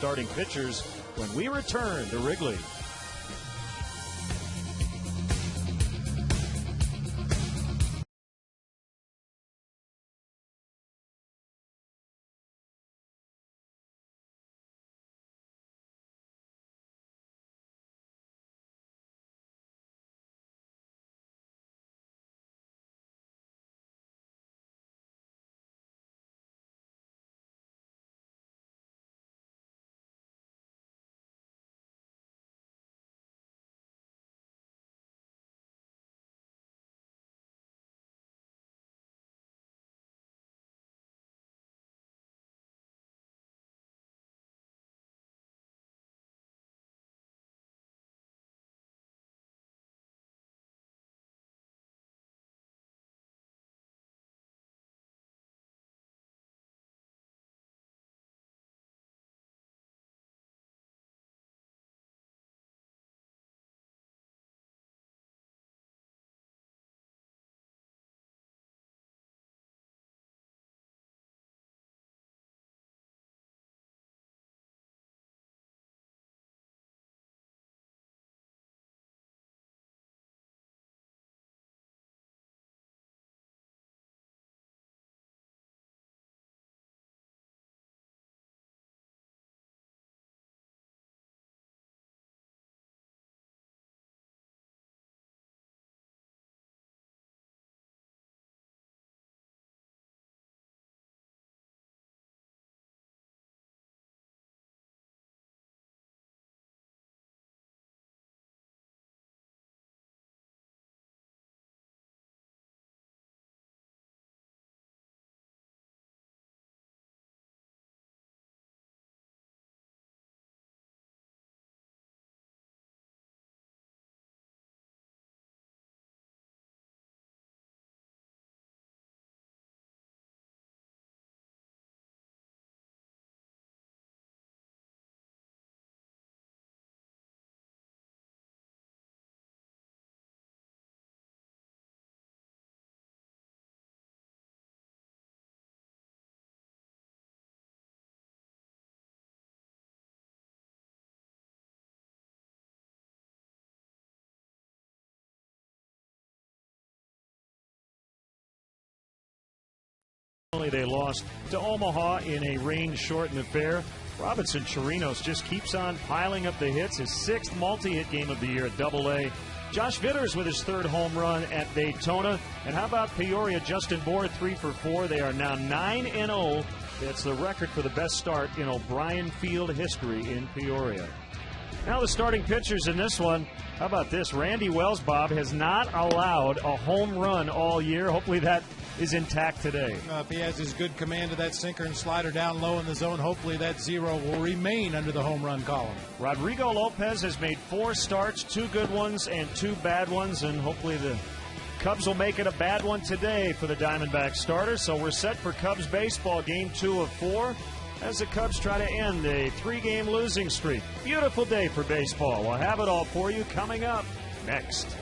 starting pitchers when we return to Wrigley. They lost to Omaha in a rain-shortened affair. Robinson Chirinos just keeps on piling up the hits. His sixth multi-hit game of the year at Double-A. Josh Vitters with his third home run at Daytona. And how about Peoria? Justin Bohr 3 for 4. They are now 9-0. That's the record for the best start in O'Brien Field history in Peoria. Now the starting pitchers in this one. How about this? Randy Wells, Bob, has not allowed a home run all year. Hopefully that is intact today. If he has his good command of that sinker and slider down low in the zone, hopefully that zero will remain under the home run column. Rodrigo Lopez has made 4 starts, 2 good ones and 2 bad ones, and hopefully the Cubs will make it a bad one today for the Diamondbacks starter. So we're set for Cubs baseball, game 2 of 4, as the Cubs try to end a 3-game losing streak. Beautiful day for baseball. We'll have it all for you coming up next.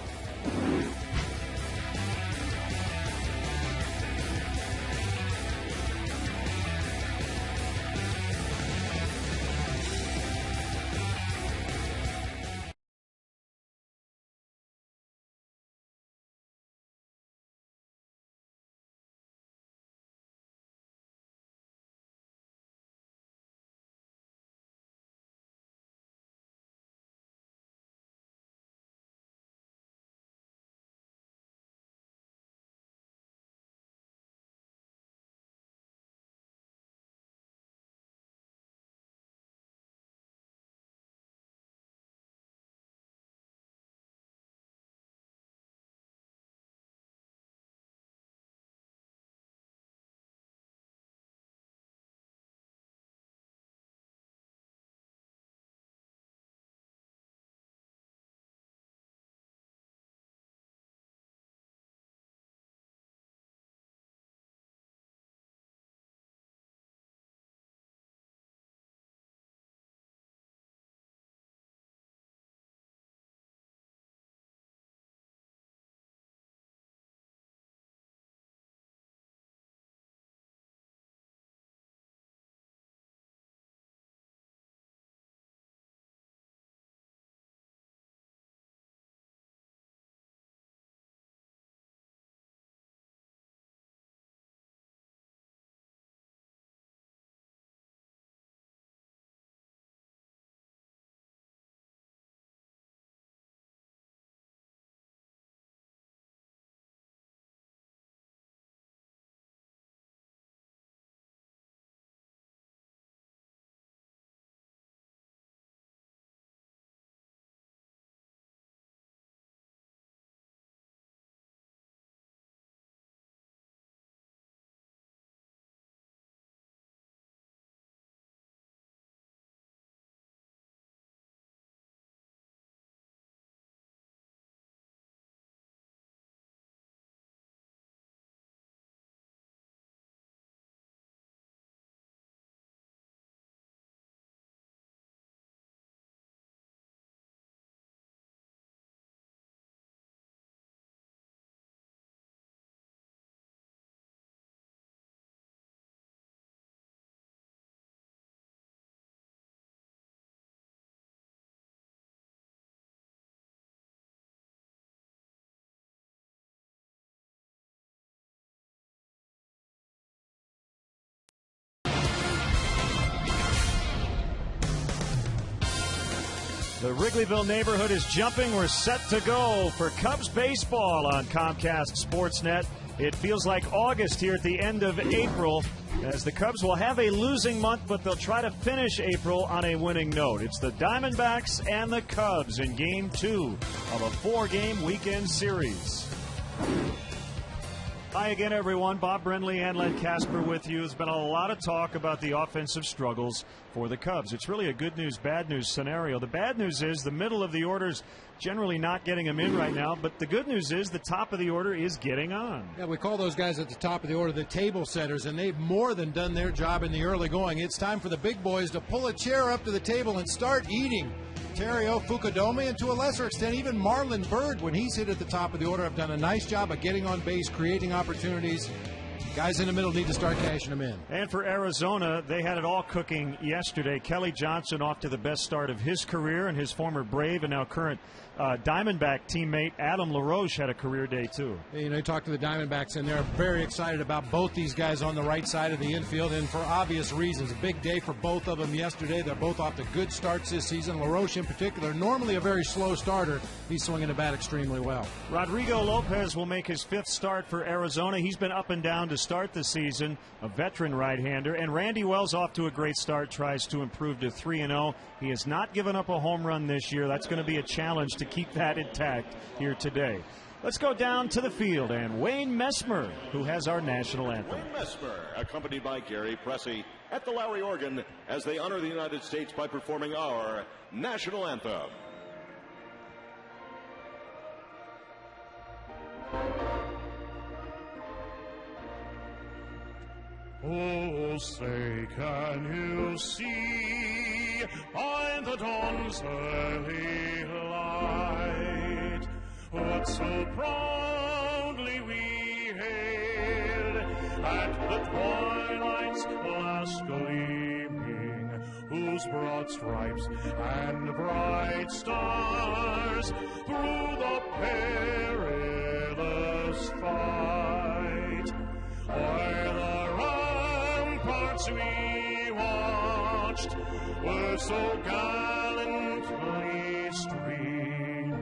The Wrigleyville neighborhood is jumping. We're set to go for Cubs baseball on Comcast Sportsnet. It feels like August here at the end of April, as the Cubs will have a losing month, but they'll try to finish April on a winning note. It's the Diamondbacks and the Cubs in Game 2 of a 4-game weekend series. Hi again, everyone. Bob Brenly and Len Casper with you. There's been a lot of talk about the offensive struggles for the Cubs. It's really a good news, bad news scenario. The bad news is the middle of the order's generally not getting them in right now, but the good news is the top of the order is getting on. Yeah, we call those guys at the top of the order the table setters, and they've more than done their job in the early going. It's time for the big boys to pull a chair up to the table and start eating. Terrio Fukudome, and to a lesser extent, even Marlon Byrd, when he's hit at the top of the order, have done a nice job of getting on base, creating opportunities. Guys in the middle need to start cashing them in. And for Arizona, they had it all cooking yesterday. Kelly Johnson off to the best start of his career, and his former Brave and now current Diamondback teammate Adam LaRoche had a career day too. You know, you talk to the Diamondbacks, and they're very excited about both these guys on the right side of the infield, and for obvious reasons. A big day for both of them yesterday. They're both off to good starts this season. LaRoche in particular, normally a very slow starter. He's swinging the bat extremely well. Rodrigo Lopez will make his 5th start for Arizona. He's been up and down to start the season, a veteran right-hander. And Randy Wells off to a great start, tries to improve to 3-0. He has not given up a home run this year. That's going to be a challenge to keep that intact here today. Let's go down to the field and Wayne Messmer, who has our national anthem. Wayne Messmer, accompanied by Gary Pressey at the Lowry organ as they honor the United States by performing our national anthem. Oh, say, can you see by the dawn's early light what so proudly we hailed at the twilight's last gleaming, whose broad stripes and bright stars through the perilous fight o'er the ramparts we watched were so gallantly streaming,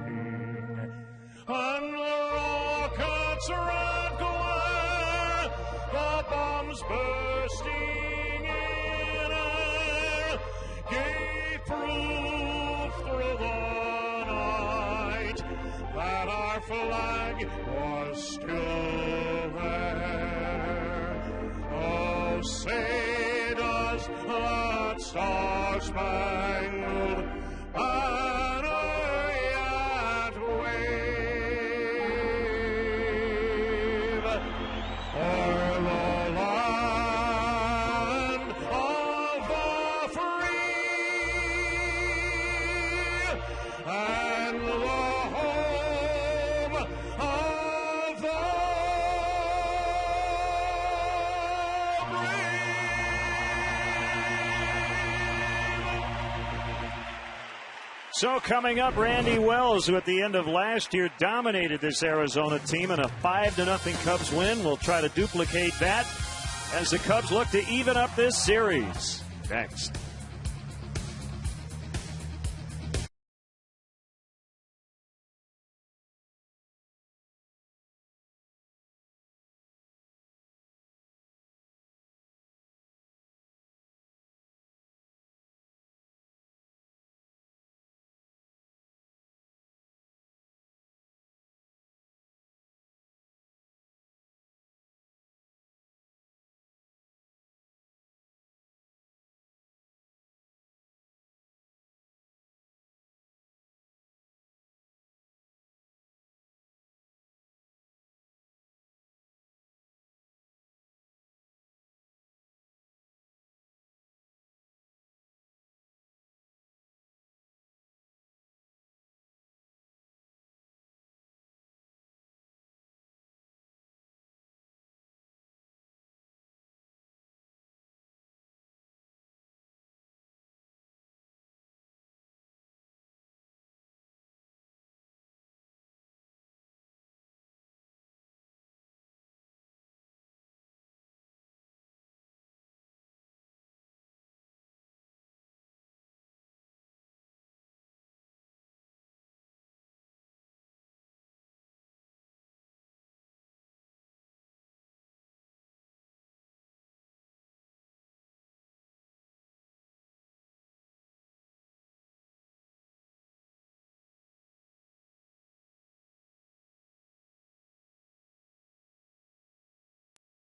and the rockets' red glare, the bombs bursting in air, gave proof through the night that our flag was still there. Oh, say does that star-spangled banner yet wave o'er the land of the free and the home of the So coming up, Randy Wells, who at the end of last year dominated this Arizona team in a 5-0 Cubs win, will try to duplicate that as the Cubs look to even up this series. Next.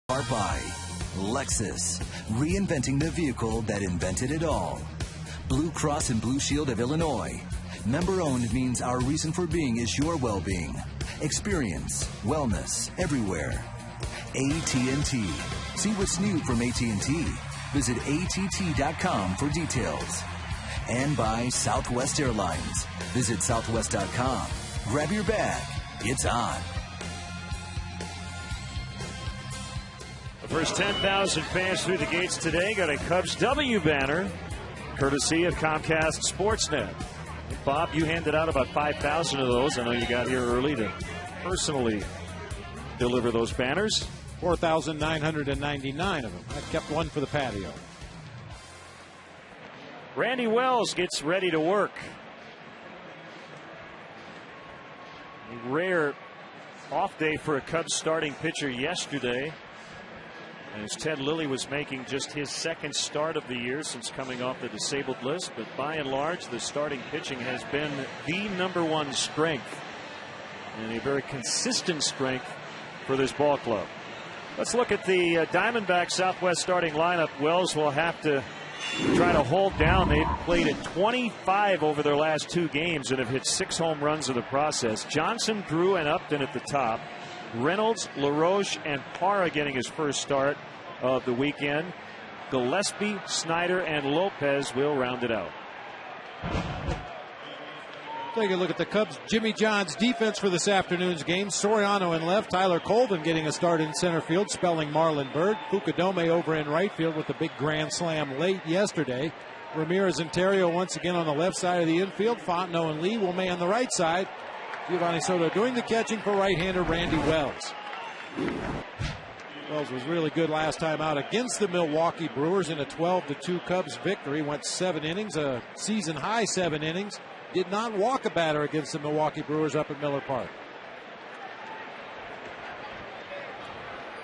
Are by Lexus, reinventing the vehicle that invented it all. Blue Cross and Blue Shield of Illinois. Member-owned means our reason for being is your well-being. Experience wellness everywhere. AT&T. See what's new from AT&T. Visit att.com for details. And by Southwest Airlines. Visit southwest.com. Grab your bag. It's on. The first 10,000 fans through the gates today got a Cubs W banner, courtesy of Comcast Sportsnet. Bob, you handed out about 5,000 of those. I know you got here early to personally deliver those banners. 4,999 of them. I kept one for the patio. Randy Wells gets ready to work. A rare off day for a Cubs starting pitcher yesterday, as Ted Lilly was making just his second start of the year since coming off the disabled list. But by and large, the starting pitching has been the #1 strength, and a very consistent strength for this ball club. Let's look at the Diamondback Southwest starting lineup. Wells will have to try to hold down. They've played at 25 over their last 2 games and have hit 6 home runs in the process. Johnson, Drew, and Upton at the top. Reynolds, LaRoche, and Parra getting his first start of the weekend. Gillespie, Snyder, and Lopez will round it out. Take a look at the Cubs' Jimmy John's defense for this afternoon's game. Soriano in left, Tyler Colvin getting a start in center field, spelling Marlon Byrd. Fukudome over in right field with the big grand slam late yesterday. Ramirez and Terrio once again on the left side of the infield. Fontenot and Lee will man on the right side. Giovanni Soto doing the catching for right-hander Randy Wells. Wells was really good last time out against the Milwaukee Brewers in a 12-2 Cubs victory. Went 7 innings, a season-high 7 innings. Did not walk a batter against the Milwaukee Brewers up at Miller Park.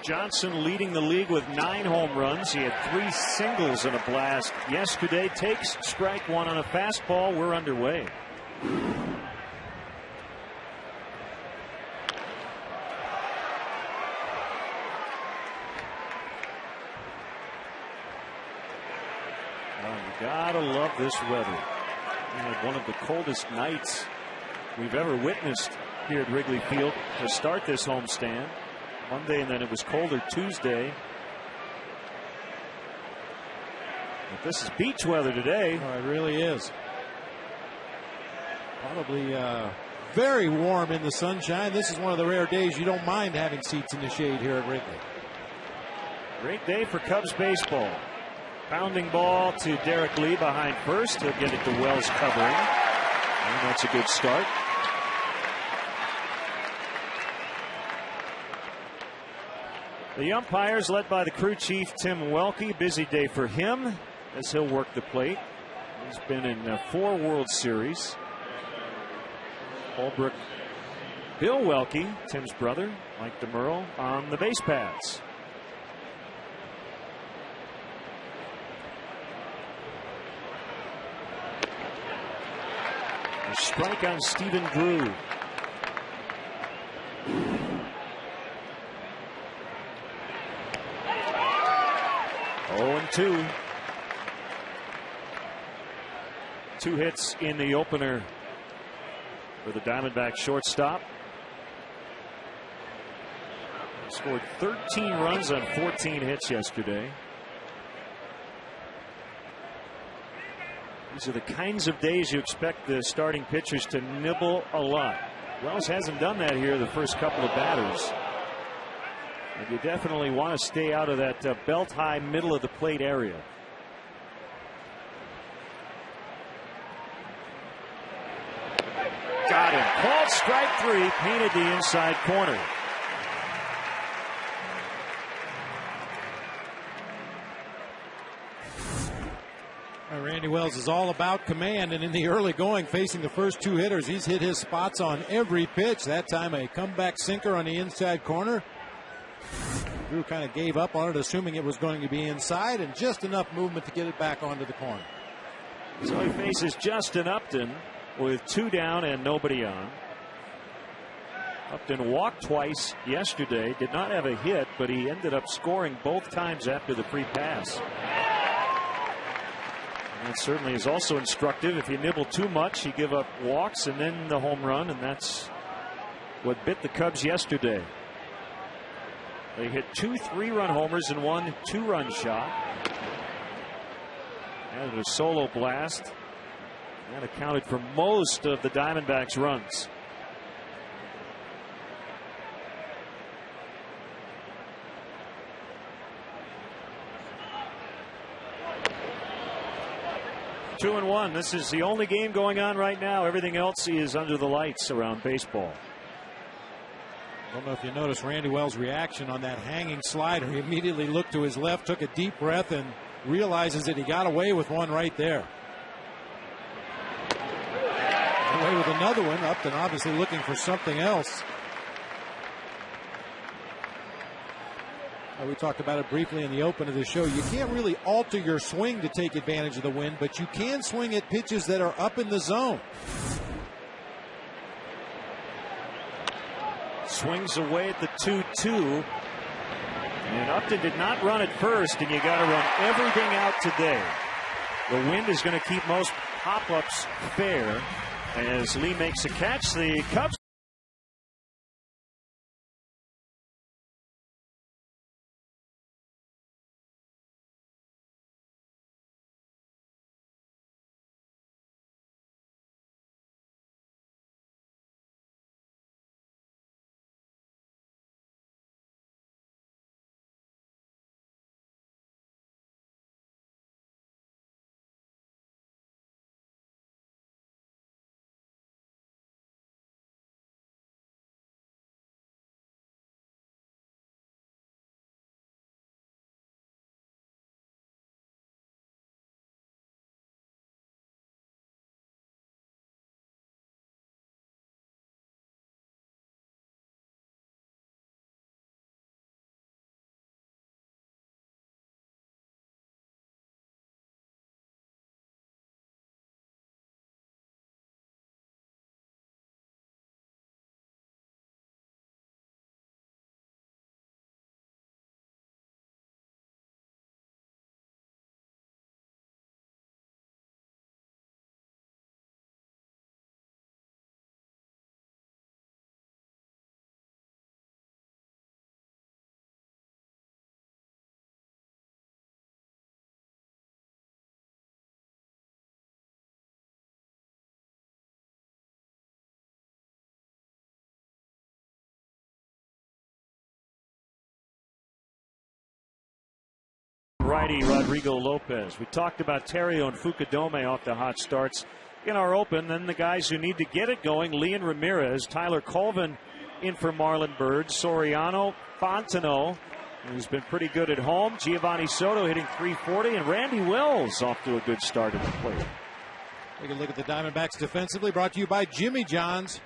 Johnson leading the league with 9 home runs. He had 3 singles and a blast yesterday. Takes strike 1 on a fastball. We're underway. Gotta love this weather. We had one of the coldest nights we've ever witnessed here at Wrigley Field to start this homestand. Monday, and then it was colder Tuesday. But this is beach weather today. Oh, it really is. Probably very warm in the sunshine. This is one of the rare days you don't mind having seats in the shade here at Wrigley. Great day for Cubs baseball. Pounding ball to Derek Lee behind first. He'll get it to Wells covering. And that's a good start. The umpires led by the crew chief Tim Welke. Busy day for him as he'll work the plate. He's been in 4 World Series. Holbrook, Bill Welke, Tim's brother, Mike DeMuro, on the base paths. Strike on Stephen Drew. Oh, and 2. 2 hits in the opener for the Diamondback shortstop. Scored 13 runs on 14 hits yesterday. These are the kinds of days you expect the starting pitchers to nibble a lot. Wells hasn't done that here the first couple of batters. And you definitely want to stay out of that belt high middle of the plate area. Got him. Called strike 3, painted the inside corner. Randy Wells is all about command, and in the early going, facing the first 2 hitters, he's hit his spots on every pitch. That time a comeback sinker on the inside corner. Drew kind of gave up on it, assuming it was going to be inside, and just enough movement to get it back onto the corner. So he faces Justin Upton with 2 down and nobody on. Upton walked twice yesterday, did not have a hit, but he ended up scoring both times after the free pass. And that certainly is also instructive. If you nibble too much, you give up walks and then the home run, and that's what bit the Cubs yesterday. They hit 2 3-run homers and 1 2-run shot. And a solo blast. That accounted for most of the Diamondbacks' runs. Two and one. This is the only game going on right now. Everything else is under the lights around baseball. I don't know if you noticed Randy Wells' reaction on that hanging slider. He immediately looked to his left, took a deep breath, and realizes that he got away with one right there. Away with another one. Upton obviously looking for something else. We talked about it briefly in the open of the show. You can't really alter your swing to take advantage of the wind, but you can swing at pitches that are up in the zone. Swings away at the 2-2. And Upton did not run at first, and you got to run everything out today. The wind is going to keep most pop-ups fair as Lee makes a catch. The Cubs. Righty Rodrigo Lopez. We talked about Terrio and Fukudome off the hot starts in our open. Then the guys who need to get it going, Lee and Ramirez. Tyler Colvin in for Marlon Byrd. Soriano, Fontenot, who's been pretty good at home. Giovanni Soto hitting .340, and Randy Wells off to a good start at the plate. Take a look at the Diamondbacks defensively, brought to you by Jimmy John's.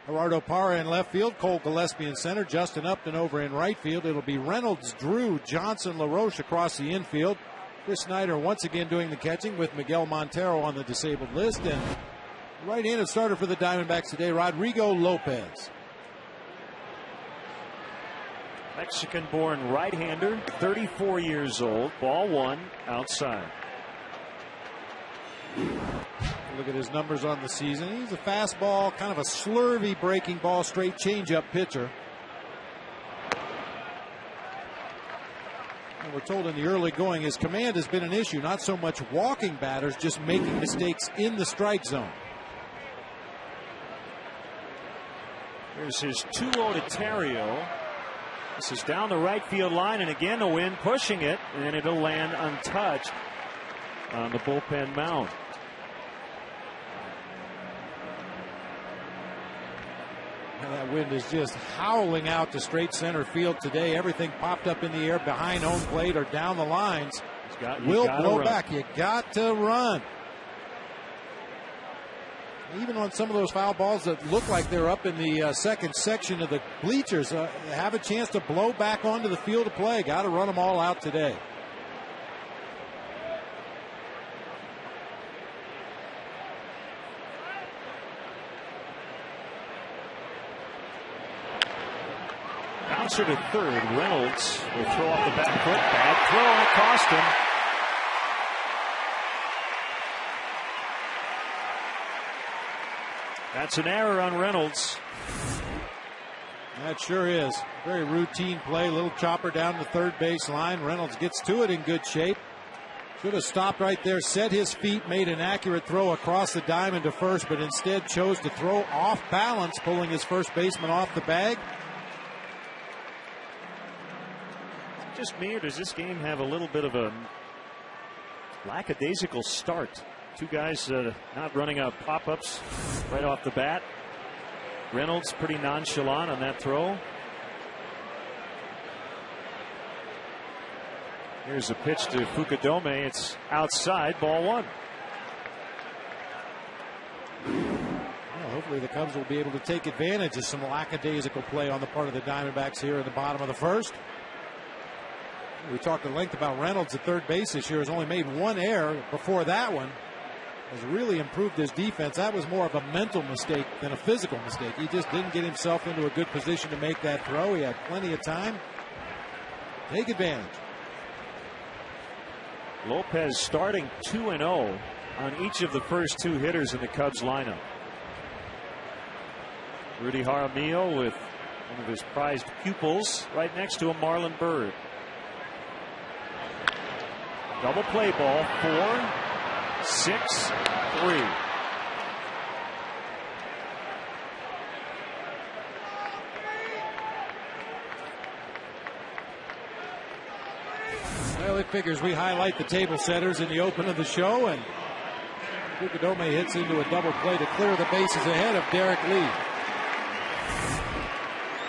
Gerardo Parra in left field, Cole Gillespie in center, Justin Upton over in right field. It'll be Reynolds, Drew, Johnson, LaRoche across the infield. Chris Snyder once again doing the catching with Miguel Montero on the disabled list. And right-handed starter for the Diamondbacks today, Rodrigo Lopez. Mexican-born right-hander, 34 years old. Ball one, outside. Look at his numbers on the season. He's a fastball, kind of a slurvy breaking ball, straight changeup pitcher. And we're told in the early going his command has been an issue, not so much walking batters, just making mistakes in the strike zone. Here's his 2-0 to Terrio. This is down the right field line, and again the wind pushing it, and it'll land untouched on the bullpen mound. And that wind is just howling out to straight center field today. Everything popped up in the air behind home plate or down the lines. Will blow back. You got to run. Even on some of those foul balls that look like they're up in the second section of the bleachers, have a chance to blow back onto the field of play. Got to run them all out today. bouncer to third. Reynolds will throw off the back foot. Bad throw, and it cost him. That's an error on Reynolds. That sure is. Very routine play. Little chopper down the third base line. Reynolds gets to it in good shape. Should have stopped right there, set his feet, made an accurate throw across the diamond to first, but instead chose to throw off balance, pulling his first baseman off the bag. Just me, or does this game have a little bit of a lackadaisical start? Two guys not running out pop-ups right off the bat. Reynolds pretty nonchalant on that throw. Here's a pitch to Fukudome. It's outside, ball one. Well, hopefully the Cubs will be able to take advantage of some lackadaisical play on the part of the Diamondbacks here in the bottom of the first. We talked at length about Reynolds at third base this year. Has only made one error. Before that one, has really improved his defense. That was more of a mental mistake than a physical mistake. He just didn't get himself into a good position to make that throw. He had plenty of time. Take advantage. Lopez starting 2-0 on each of the first two hitters in the Cubs lineup. Rudy Jaramillo with one of his prized pupils right next to him, Marlon Byrd. Double play ball, 4-6-3. Well, it figures we highlight the table setters in the open of the show, and Fukudome hits into a double play to clear the bases ahead of Derek Lee.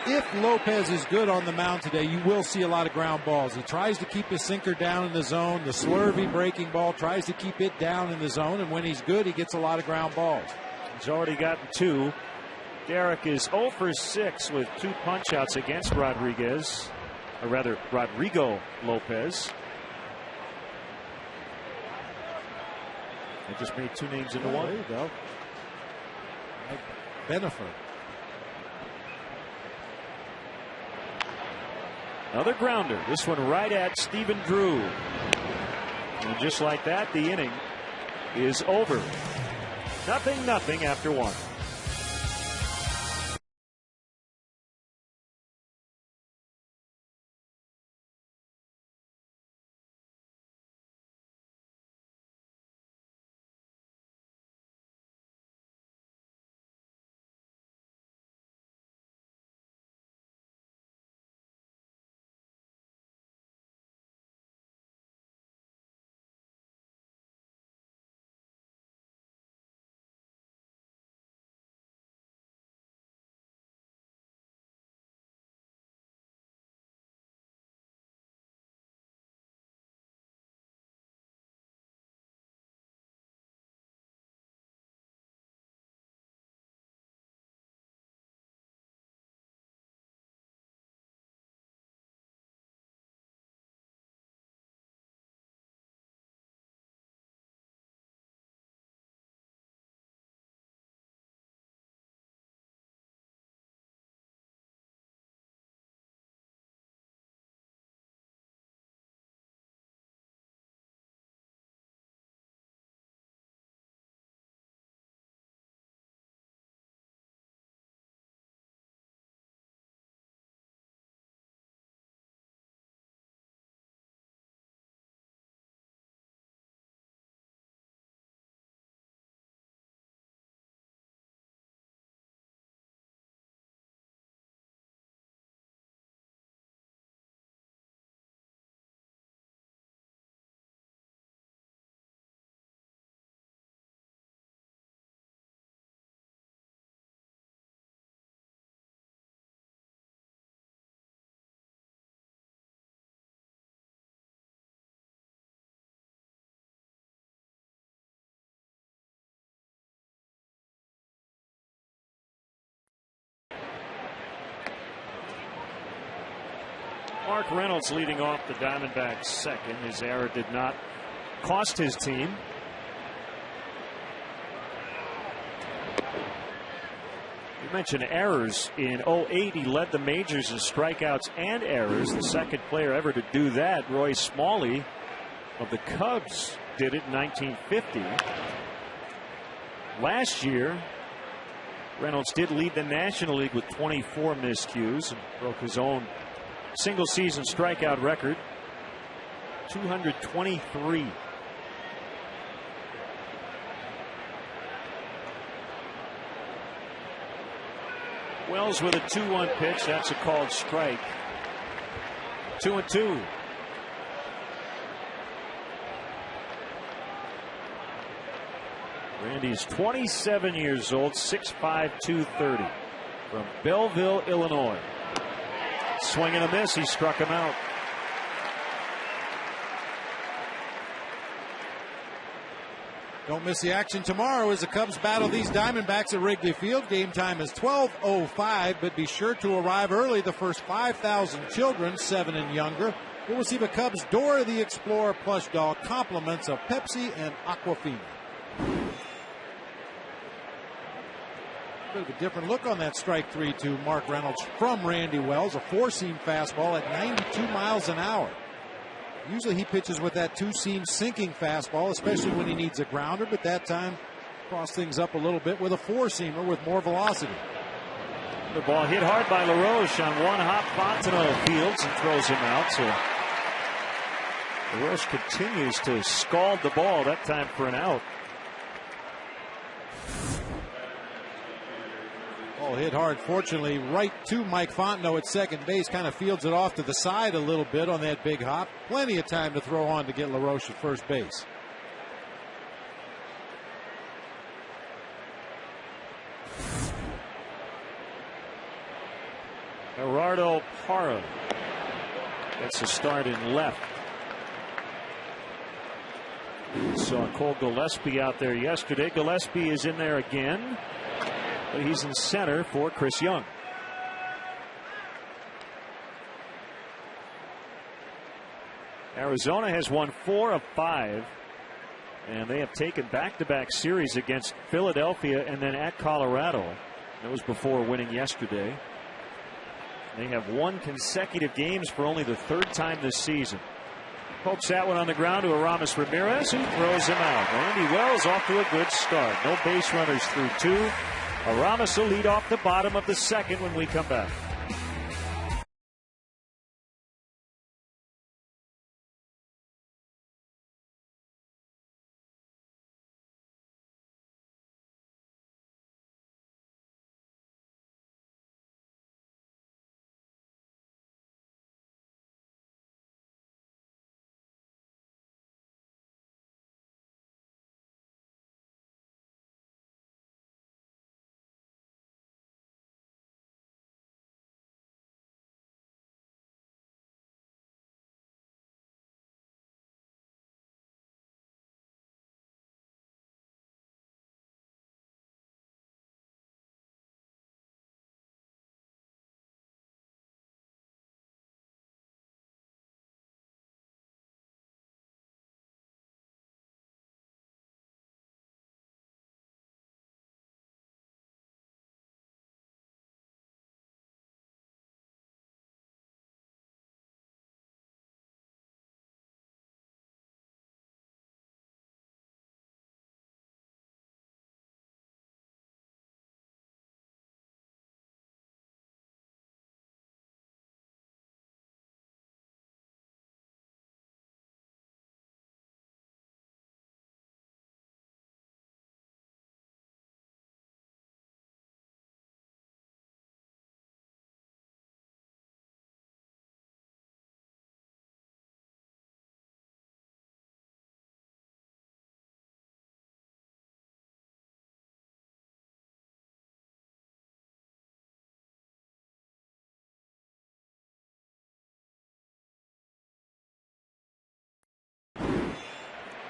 If Lopez is good on the mound today, you will see a lot of ground balls. He tries to keep his sinker down in the zone. The slurvy breaking ball tries to keep it down in the zone, and when he's good, he gets a lot of ground balls. He's already gotten two. Derek is 0 for 6 with 2 punch-outs against Rodriguez, or rather Rodrigo Lopez. They just made 2 names into one. There you go. Benefit. Another grounder. This one right at Stephen Drew. And just like that, the inning is over. 0-0 after 1. Mark Reynolds leading off the Diamondbacks second. His error did not cost his team. You mentioned errors. In 08, he led the majors in strikeouts and errors. The second player ever to do that, Roy Smalley of the Cubs, did it in 1950. Last year, Reynolds did lead the National League with 24 miscues and broke his own single season strikeout record, 223. Wells with a 2-1 pitch. That's a called strike. 2-2. Randy's 27 years old, 6'5", 230, from Belleville, Illinois. Swing and a miss. He struck him out. Don't miss the action tomorrow as the Cubs battle these Diamondbacks at Wrigley Field. Game time is 12:05, but be sure to arrive early. The first 5,000 children, 7 and younger, will receive a Cubs Dora the Explorer plush doll, compliments of Pepsi and Aquafina. Bit of a different look on that strike 3 to Mark Reynolds from Randy Wells. A 4-seam fastball at 92 miles an hour. Usually he pitches with that 2-seam sinking fastball, especially when he needs a grounder, but that time crossed things up a little bit with a 4-seamer with more velocity. The ball hit hard by LaRoche on one hop. Fontenot fields and throws him out. So LaRoche continues to scald the ball, that time for an out. Ball hit hard, fortunately, right to Mike Fontenot at second base. Kind of fields it off to the side a little bit on that big hop. Plenty of time to throw on to get LaRoche at first base. Gerardo Parra gets a start in left. We saw Cole Gillespie out there yesterday. Gillespie is in there again, but he's in center for Chris Young. Arizona has won 4 of 5, and they have taken back-to-back series against Philadelphia and then at Colorado. That was before winning yesterday. They have won consecutive games for only the 3rd time this season. Pokes that one on the ground to Aramis Ramirez, who throws him out. Randy Wells off to a good start. No base runners through 2. Aramis will lead off the bottom of the 2nd when we come back.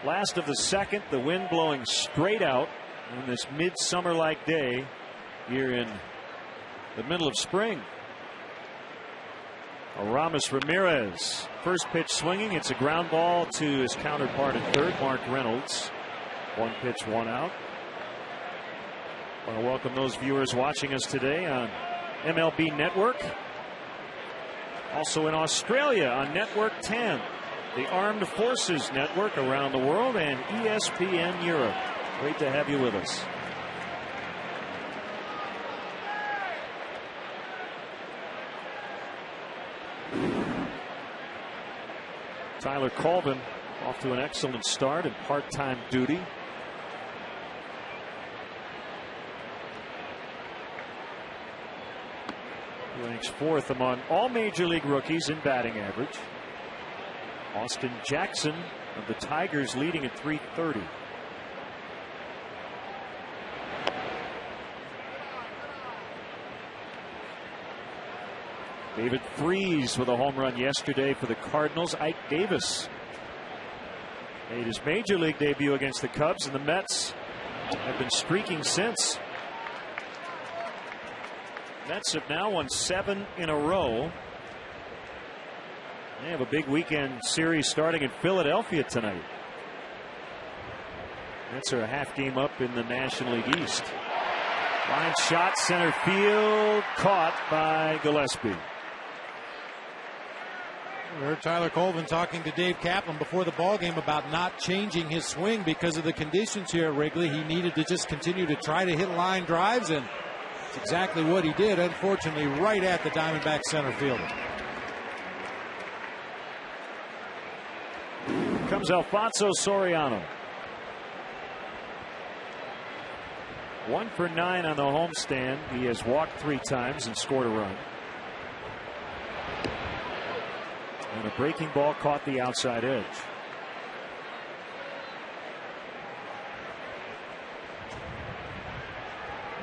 Last of the 2nd, the wind blowing straight out on this midsummer-like day here in the middle of spring. Aramis Ramirez, first pitch swinging. It's a ground ball to his counterpart at third, Mark Reynolds. 1 pitch, 1 out. I want to welcome those viewers watching us today on MLB Network. Also in Australia on Network 10, the Armed Forces Network around the world, and ESPN Europe. Great to have you with us. Tyler Colvin off to an excellent start in part-time duty. He ranks 4th among all major league rookies in batting average. Austin Jackson of the Tigers leading at .330. David Freese with a home run yesterday for the Cardinals. Ike Davis made his major league debut against the Cubs, and the Mets have been streaking since. Mets have now won 7 in a row. They have a big weekend series starting in Philadelphia tonight. Mets are a half game up in the National League East. Line shot, center field, caught by Gillespie. We heard Tyler Colvin talking to Dave Kaplan before the ballgame about not changing his swing because of the conditions here at Wrigley. He needed to just continue to try to hit line drives, and it's exactly what he did, unfortunately, right at the Diamondback center fielder. Comes Alfonso Soriano. 1 for 9 on the homestand. He has walked 3 times and scored a run. And a breaking ball caught the outside edge.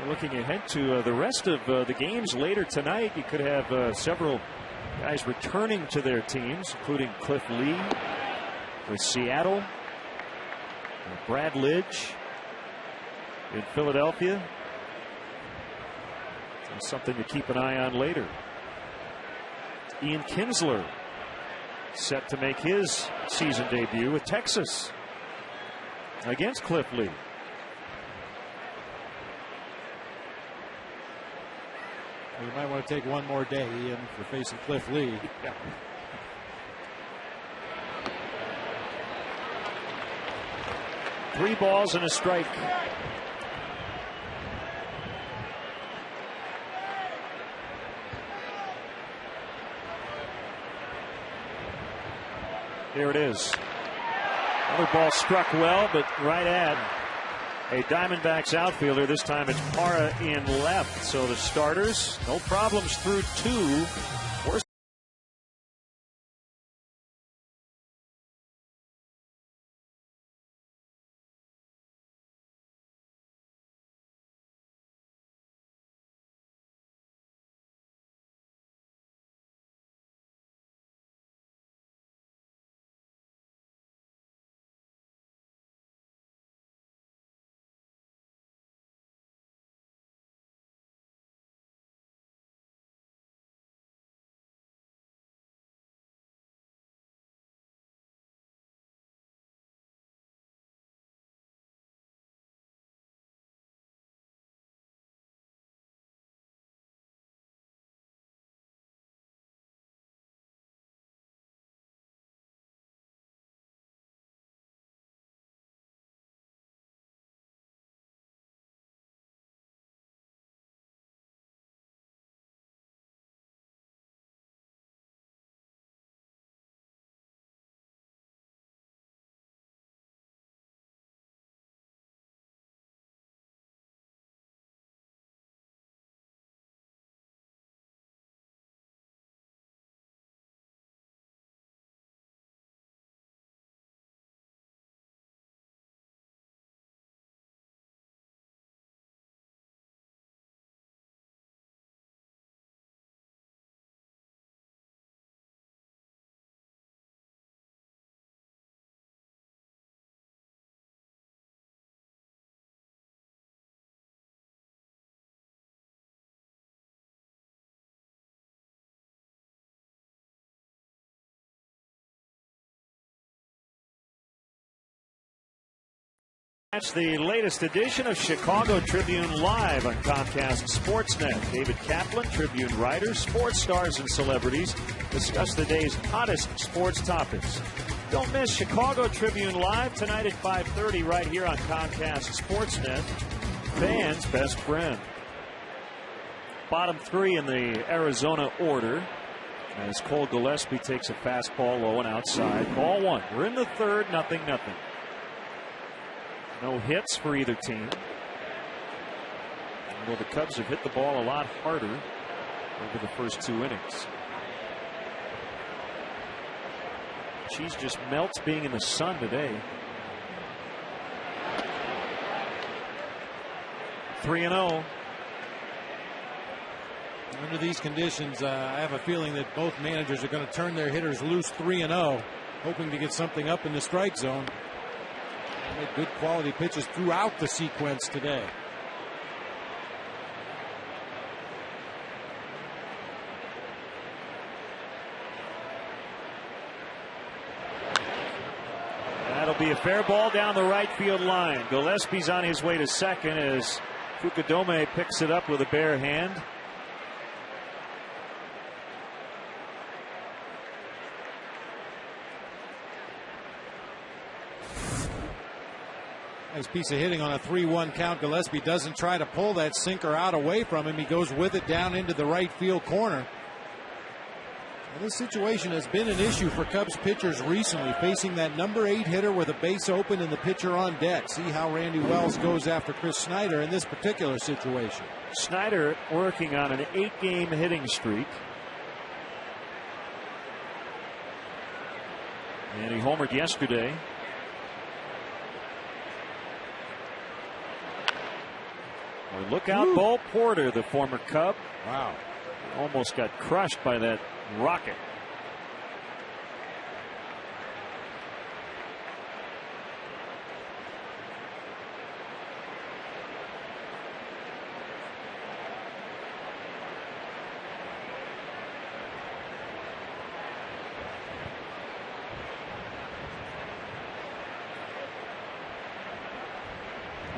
We're looking ahead to the rest of the games later tonight. You could have several guys returning to their teams, including Cliff Lee with Seattle, Brad Lidge in Philadelphia. That's something to keep an eye on later. Ian Kinsler set to make his season debut with Texas against Cliff Lee. You might want to take one more day, Ian, for facing Cliff Lee. Yeah. Three balls and a strike. Here it is. Another ball struck well, but right at a Diamondbacks outfielder. This time it's Parra in left. So the starters, no problems through 2. That's the latest edition of Chicago Tribune Live on Comcast Sportsnet. David Kaplan, Tribune writers, sports stars, and celebrities discuss the day's hottest sports topics. Don't miss Chicago Tribune Live tonight at 5:30 right here on Comcast Sportsnet. Fans' best friend. Bottom three in the Arizona order as Cole Gillespie takes a fastball low and outside. Ball one. We're in the third, 0-0. No hits for either team. Well, the Cubs have hit the ball a lot harder over the first 2 innings. Cheese just melts being in the sun today. 3-0. Under these conditions, I have a feeling that both managers are going to turn their hitters loose 3-0, hoping to get something up in the strike zone. They made good quality pitches throughout the sequence today. That'll be a fair ball down the right field line. Gillespie's on his way to second as Fukudome picks it up with a bare hand. Nice piece of hitting on a 3-1 count. Gillespie doesn't try to pull that sinker out away from him. He goes with it down into the right field corner. And this situation has been an issue for Cubs pitchers recently, facing that number 8 hitter with a base open and the pitcher on deck. See how Randy Wells goes after Chris Snyder in this particular situation. Snyder working on an 8-game hitting streak. And he homered yesterday. Look out, Bo Porter, the former Cub. Wow. Almost got crushed by that rocket.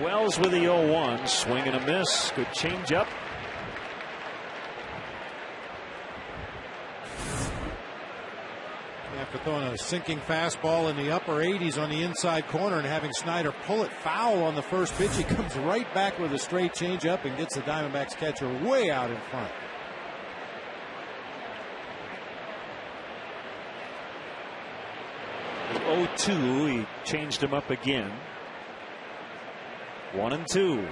Wells with the 0-1, swing and a miss. Good changeup. After throwing a sinking fastball in the upper 80s on the inside corner and having Snyder pull it foul on the first pitch, he comes right back with a straight changeup and gets the Diamondbacks catcher way out in front. The 0-2, he changed him up again. 1-2.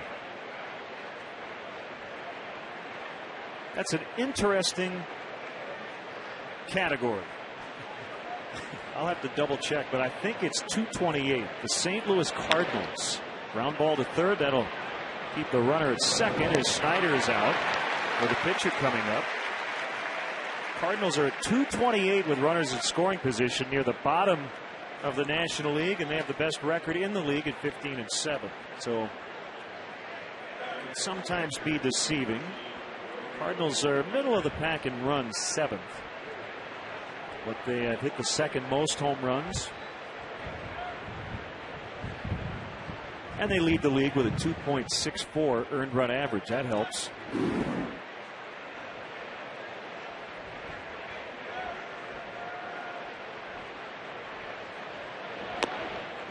That's an interesting category. I'll have to double check, but I think it's 228. The St. Louis Cardinals. Ground ball to third. That'll keep the runner at second as Snyder is out with the pitcher coming up. Cardinals are at 228 with runners in scoring position near the bottom of the National League, and they have the best record in the league at 15-7. So it can sometimes be deceiving. Cardinals are middle of the pack in runs, 7th. But they have hit the second most home runs. And they lead the league with a 2.64 earned run average. That helps.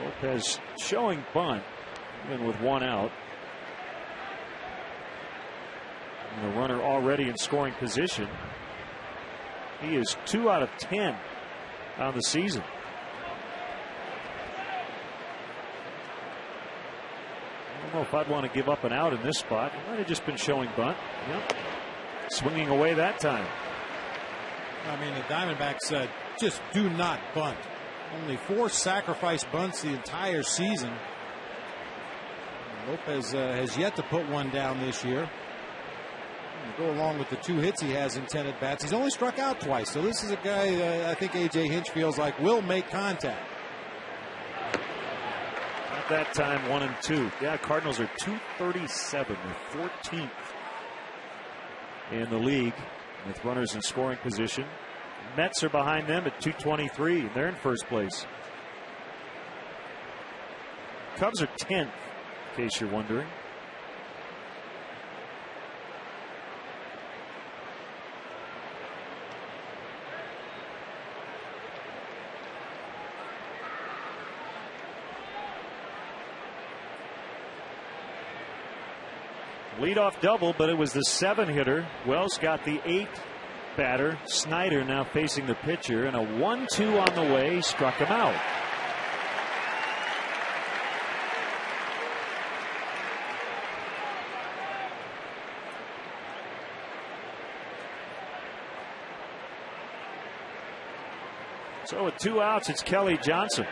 Lopez showing bunt, even with one out. And the runner already in scoring position. He is 2 out of 10 on the season. I don't know if I'd want to give up an out in this spot. He might have just been showing bunt. Yep. Swinging away that time. I mean, the Diamondbacks just do not bunt. Only 4 sacrifice bunts the entire season. Lopez has yet to put one down this year. Go along with the 2 hits he has in 10 at-bats. He's only struck out twice, so this is a guy I think A.J. Hinch feels like will make contact. At that time, 1-2. Yeah, Cardinals are 237. They're 14th in the league with runners in scoring position. Mets are behind them at 223. They're in first place. Cubs are 10th, in case you're wondering. Leadoff double, but it was the 7-hitter. Wells got the 8 batter. Snyder now facing the pitcher, and a 1-2 on the way struck him out. So with 2 outs, it's Kelly Johnson.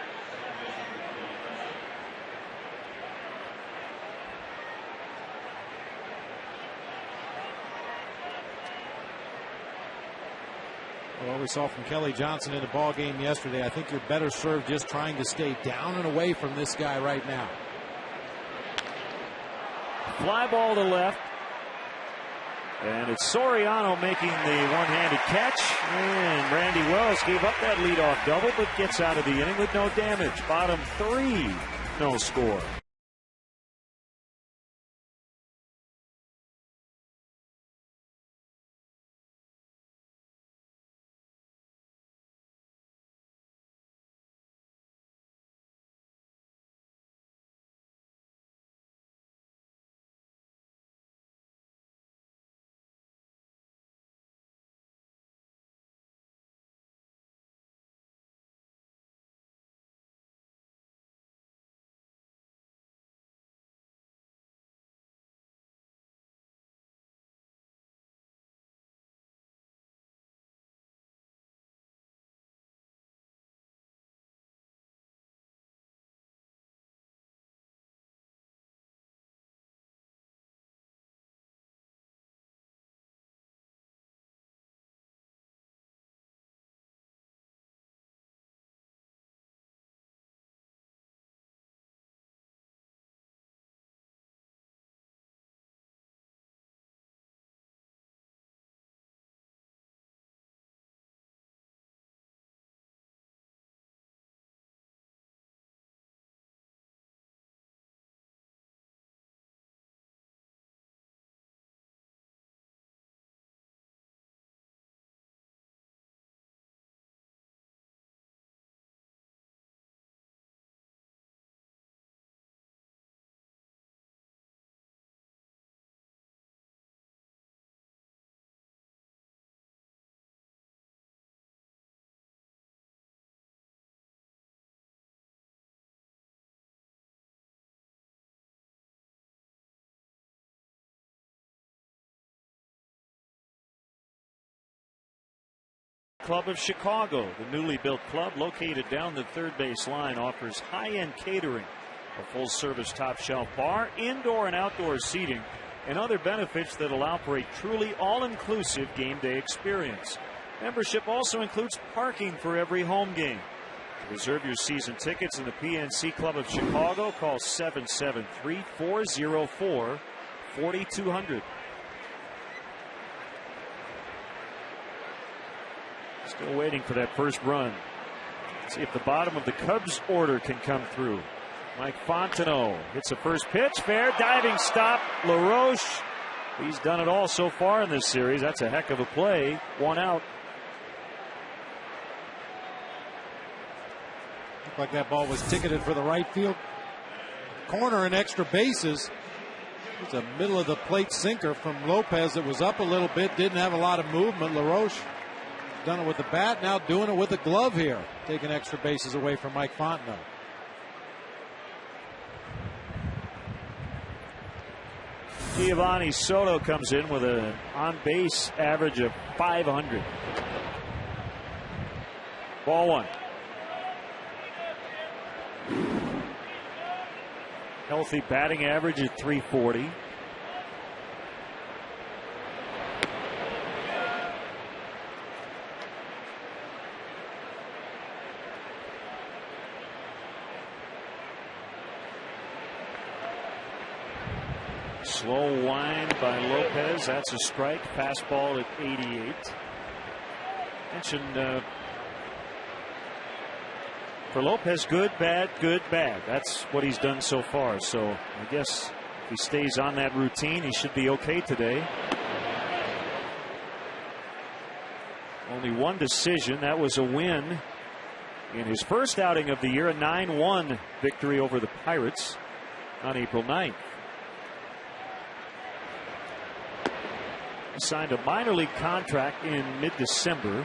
Well, we saw from Kelly Johnson in the ball game yesterday. I think you're better served just trying to stay down and away from this guy right now. Fly ball to left. And it's Soriano making the one-handed catch. And Randy Wells gave up that leadoff double, but gets out of the inning with no damage. Bottom 3, no score. Club of Chicago, the newly built club located down the third base line, offers high-end catering, a full-service top-shelf bar, indoor and outdoor seating, and other benefits that allow for a truly all-inclusive game day experience. Membership also includes parking for every home game. To reserve your season tickets in the PNC Club of Chicago, call 773-404-4200. Still waiting for that first run. Let's see if the bottom of the Cubs order can come through. Mike Fontenot hits a first pitch. Fair diving stop. LaRoche. He's done it all so far in this series. That's a heck of a play. 1 out. Looked like that ball was ticketed for the right field corner and extra bases. It's a middle of the plate sinker from Lopez that was up a little bit. Didn't have a lot of movement. LaRoche done it with the bat, now doing it with the glove here, taking extra bases away from Mike Fontenot. Giovanni Soto comes in with an on-base average of 500. Ball 1. Healthy batting average at 340. Slow wind by Lopez. That's a strike. Fastball at 88. Mentioned For Lopez, good, bad, good, bad. That's what he's done so far. So I guess if he stays on that routine, he should be okay today. Only one decision. That was a win in his first outing of the year, a 9-1 victory over the Pirates on April 9th. He signed a minor league contract in mid-December.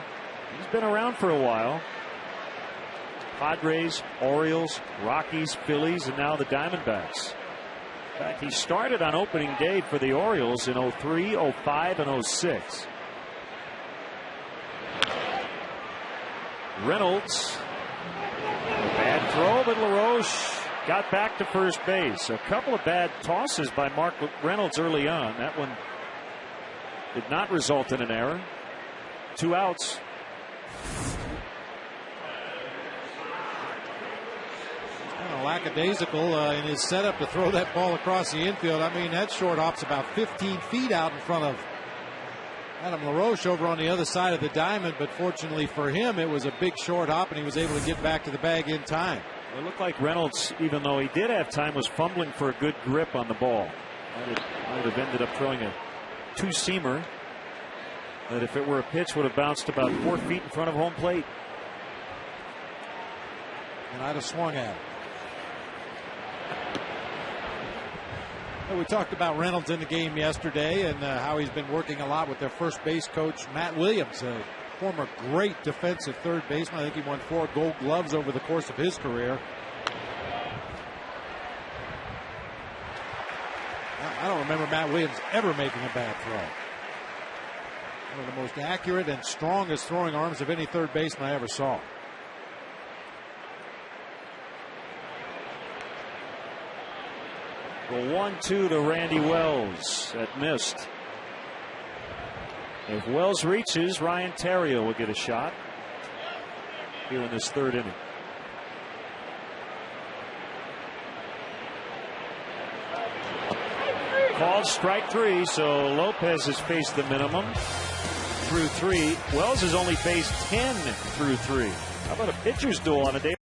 He's been around for a while. Padres, Orioles, Rockies, Phillies, and now the Diamondbacks. In fact, he started on opening day for the Orioles in 03, 05, and 06. Reynolds, a bad throw, but LaRoche got back to first base. A couple of bad tosses by Mark Reynolds early on. That one did not result in an error. 2 outs. Kind of lackadaisical in his setup to throw that ball across the infield. I mean, that shortstop's about 15 feet out in front of Adam LaRoche over on the other side of the diamond, but fortunately for him, it was a big short hop, and he was able to get back to the bag in time. It looked like Reynolds, even though he did have time, was fumbling for a good grip on the ball. Might have ended up throwing a 2-seamer that, if it were a pitch, would have bounced about 4 feet in front of home plate. And I'd have swung at it. We talked about Reynolds in the game yesterday and how he's been working a lot with their first base coach, Matt Williams, a former great defensive third baseman. I think he won 4 Gold Gloves over the course of his career. I don't remember Matt Williams ever making a bad throw. One of the most accurate and strongest throwing arms of any third baseman I ever saw. The 1-2 to Randy Wells. That missed. If Wells reaches, Ryan Theriot will get a shot here in this 3rd inning. Called strike 3, so Lopez has faced the minimum through 3. Wells has only faced 10 through 3. How about a pitcher's duel on a day?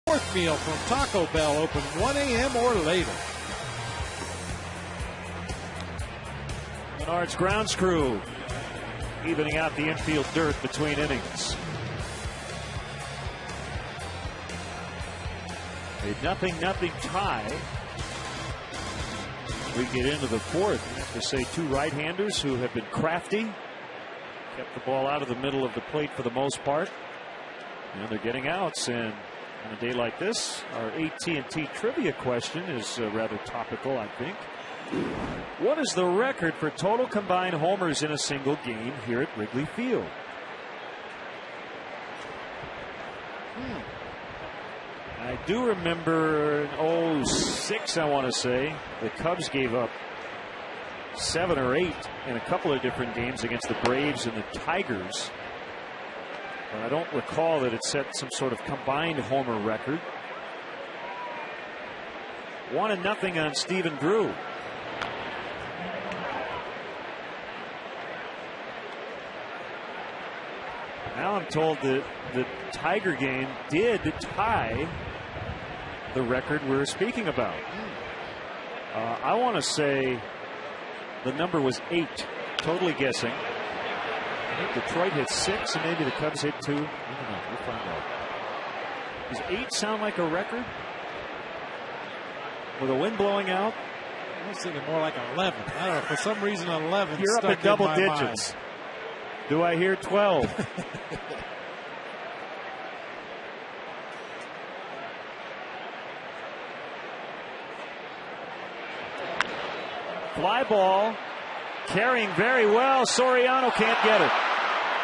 Fourth meal from Taco Bell, open 1 a.m. or later. Menard's grounds crew evening out the infield dirt between innings. A 0-0 tie. We get into the 4th. I have to say, 2 right-handers who have been crafty. Kept the ball out of the middle of the plate for the most part. And they're getting outs. And on a day like this, our AT&T trivia question is rather topical, I think. What is the record for total combined homers in a single game here at Wrigley Field? do remember in 06, I want to say, the Cubs gave up 7 or 8 in a couple of different games against the Braves and the Tigers. But I don't recall that it set some sort of combined homer record. 1-0 on Stephen Drew. Now I'm told that the Tiger game did tie the record we're speaking about. I want to say the number was 8. Totally guessing. I think Detroit hit 6 and maybe the Cubs hit 2. I don't know. We'll find out. Does 8 sound like a record? With the wind blowing out? I was thinking more like 11. I don't know. For some reason, 11. You're up at double digits. Mind. Do I hear 12? Fly ball. Carrying very well. Soriano can't get it.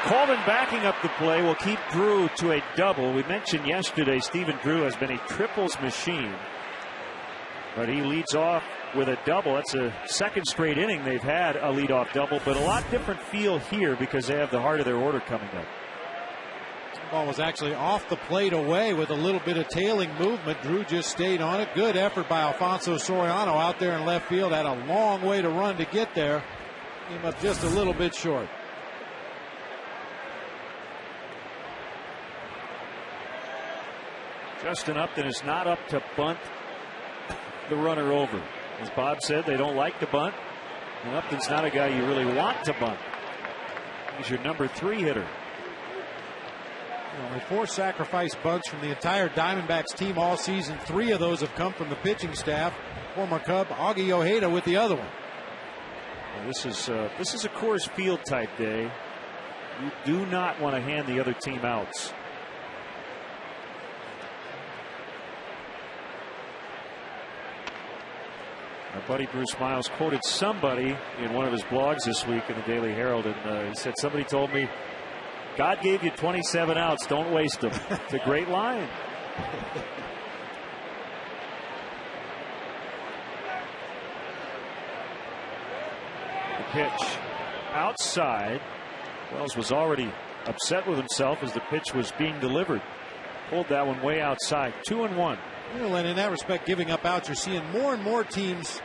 Coleman backing up the play will keep Drew to a double. We mentioned yesterday Stephen Drew has been a triples machine. But he leads off with a double. That's a second straight inning they've had a leadoff double, but a lot different feel here because they have the heart of their order coming up. The ball was actually off the plate away with a little bit of tailing movement. Drew just stayed on it. Good effort by Alfonso Soriano out there in left field. Had a long way to run to get there. Came up just a little bit short. Justin Upton is not up to bunt the runner over. As Bob said, they don't like to bunt. And Upton's not a guy you really want to bunt. He's your number 3 hitter. Only 4 sacrifice bunts from the entire Diamondbacks team all season. 3 of those have come from the pitching staff. Former Cub Augie Ojeda with the other one. Well, this is a Coors Field type day. You do not want to hand the other team outs. Our buddy Bruce Miles quoted somebody in one of his blogs this week in the Daily Herald, and he said, somebody told me, God gave you 27 outs, don't waste them. It's a great line. The pitch outside. Wells was already upset with himself as the pitch was being delivered. Pulled that one way outside. 2-1. Well, and in that respect, giving up outs, you're seeing more and more teams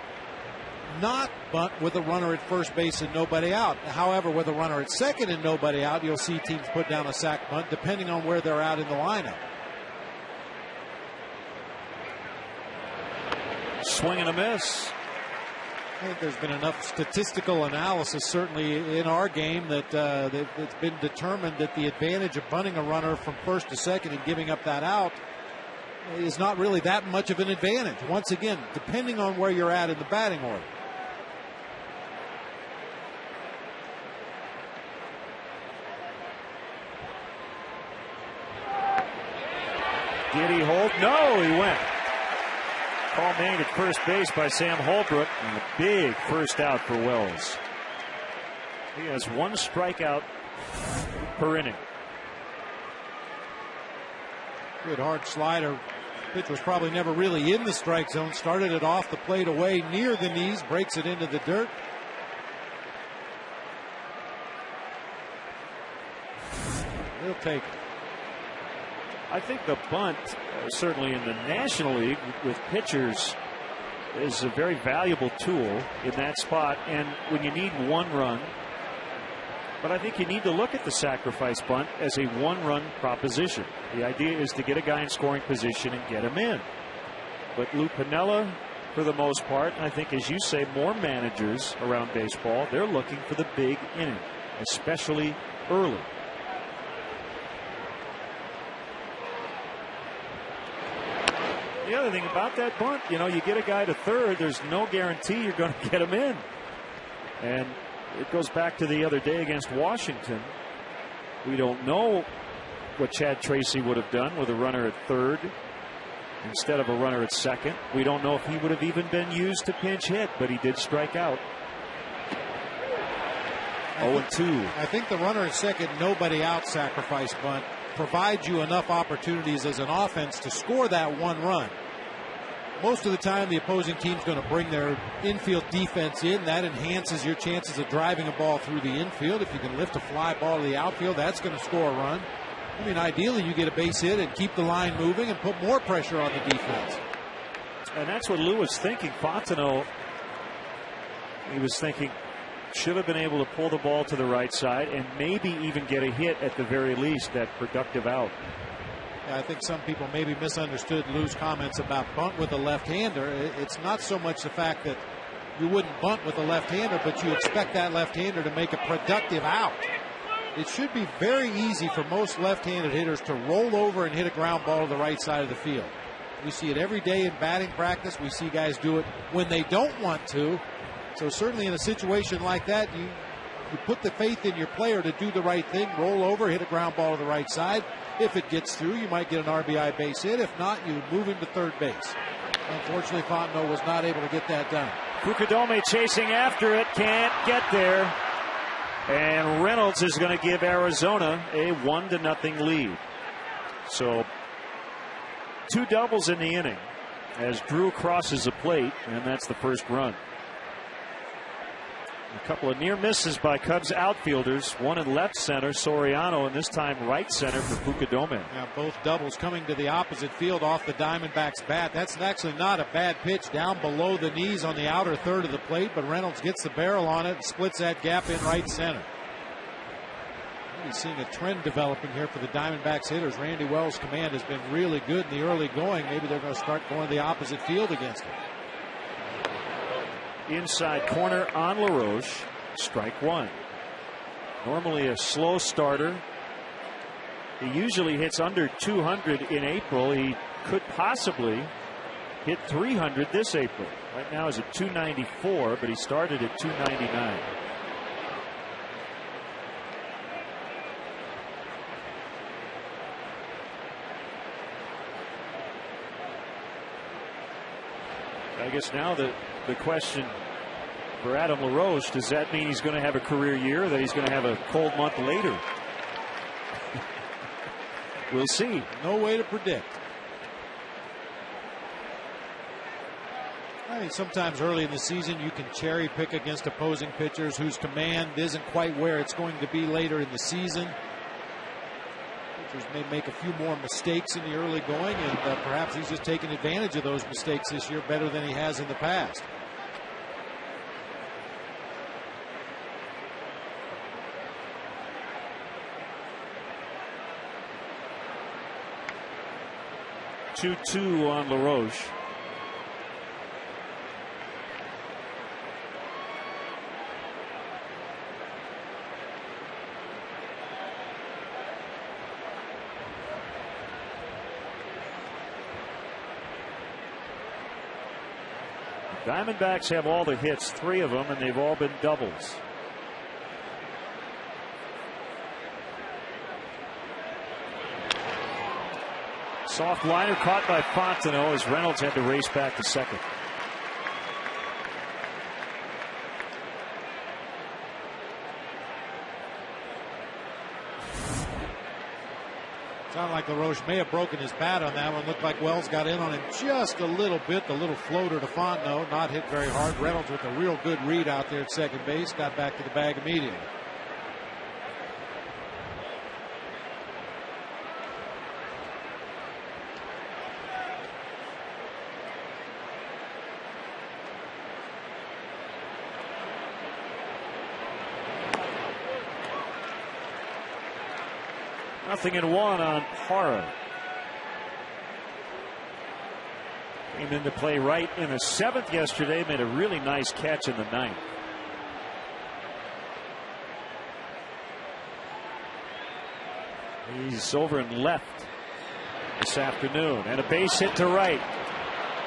not bunt with a runner at first base and nobody out. However, with a runner at second and nobody out, you'll see teams put down a sac bunt depending on where they're out in the lineup. Swing and a miss. I think there's been enough statistical analysis, certainly in our game, that it's been determined that the advantage of bunting a runner from first to second and giving up that out is not really that much of an advantage. Once again, depending on where you're at in the batting order. Did he hold? No, he went. Call made at first base by Sam Holbrook, and a big first out for Wells. He has 1 strikeout per inning. Good hard slider. Pitch was probably never really in the strike zone. Started it off the plate away near the knees, breaks it into the dirt. He'll take it. I think the bunt, certainly in the National League with pitchers, is a very valuable tool in that spot. And when you need 1 run, but I think you need to look at the sacrifice bunt as a 1-run proposition. The idea is to get a guy in scoring position and get him in. But Lou Piniella, for the most part, I think, as you say, more managers around baseball, they're looking for the big inning, especially early. The other thing about that bunt, you get a guy to third, there's no guarantee you're going to get him in. And it goes back to the other day against Washington. We don't know what Chad Tracy would have done with a runner at third instead of a runner at second. We don't know if he would have even been used to pinch hit, but he did strike out. 0-2. I think the runner at second, nobody out sacrifice bunt provide you enough opportunities as an offense to score that one run. Most of the time, the opposing team's going to bring their infield defense in. That enhances your chances of driving a ball through the infield. If you can lift a fly ball to the outfield, that's going to score a run. I mean, ideally, you get a base hit and keep the line moving and put more pressure on the defense. And that's what Lou was thinking. Fontenot, he was thinking, should have been able to pull the ball to the right side and maybe even get a hit at the very least, that productive out. I think some people maybe misunderstood Lou's comments about bunt with a left-hander. It's not so much the fact that you wouldn't bunt with a left-hander, but you expect that left-hander to make a productive out. It should be very easy for most left-handed hitters to roll over and hit a ground ball to the right side of the field. We see it every day in batting practice. We see guys do it when they don't want to. So certainly in a situation like that, you put the faith in your player to do the right thing, roll over, hit a ground ball to the right side. If it gets through, you might get an RBI base hit. If not, you move him to third base. Unfortunately, Fontenot was not able to get that done. Fukudome chasing after it, can't get there. And Reynolds is going to give Arizona a 1-0 lead. So 2 doubles in the inning as Drew crosses the plate, and that's the first run. A couple of near misses by Cubs outfielders, one in left center, Soriano, and this time right center for Fukudome. Now both doubles coming to the opposite field off the Diamondbacks bat. That's actually not a bad pitch down below the knees on the outer third of the plate, but Reynolds gets the barrel on it and splits that gap in right center. He's seeing a trend developing here for the Diamondbacks hitters. Randy Wells' command has been really good in the early going. Maybe they're going to start going to the opposite field against him. Inside corner on LaRoche, strike one. Normally a slow starter. He usually hits under 200 in April. He could possibly hit 300 this April. Right now he's at 294, but he started at 299. I guess now the question for Adam LaRoche, does that mean he's going to have a career year, or that he's going to have a cold month later? We'll see. No way to predict. I mean, sometimes early in the season you can cherry pick against opposing pitchers whose command isn't quite where it's going to be later in the season. Pitchers may make a few more mistakes in the early going, and perhaps he's just taking advantage of those mistakes this year better than he has in the past. Two on LaRoche. Diamondbacks have all the hits, 3 of them, and they've all been doubles. Soft liner caught by Fontenot as Reynolds had to race back to second. Sounded like LaRoche may have broken his bat on that one. Looked like Wells got in on him just a little bit. The little floater to Fontenot, not hit very hard. Reynolds with a real good read out there at second base. Got back to the bag immediately. Nothing in one on Parra. Came into play right in the 7th yesterday. Made a really nice catch in the 9th. He's over and left this afternoon. And a base hit to right.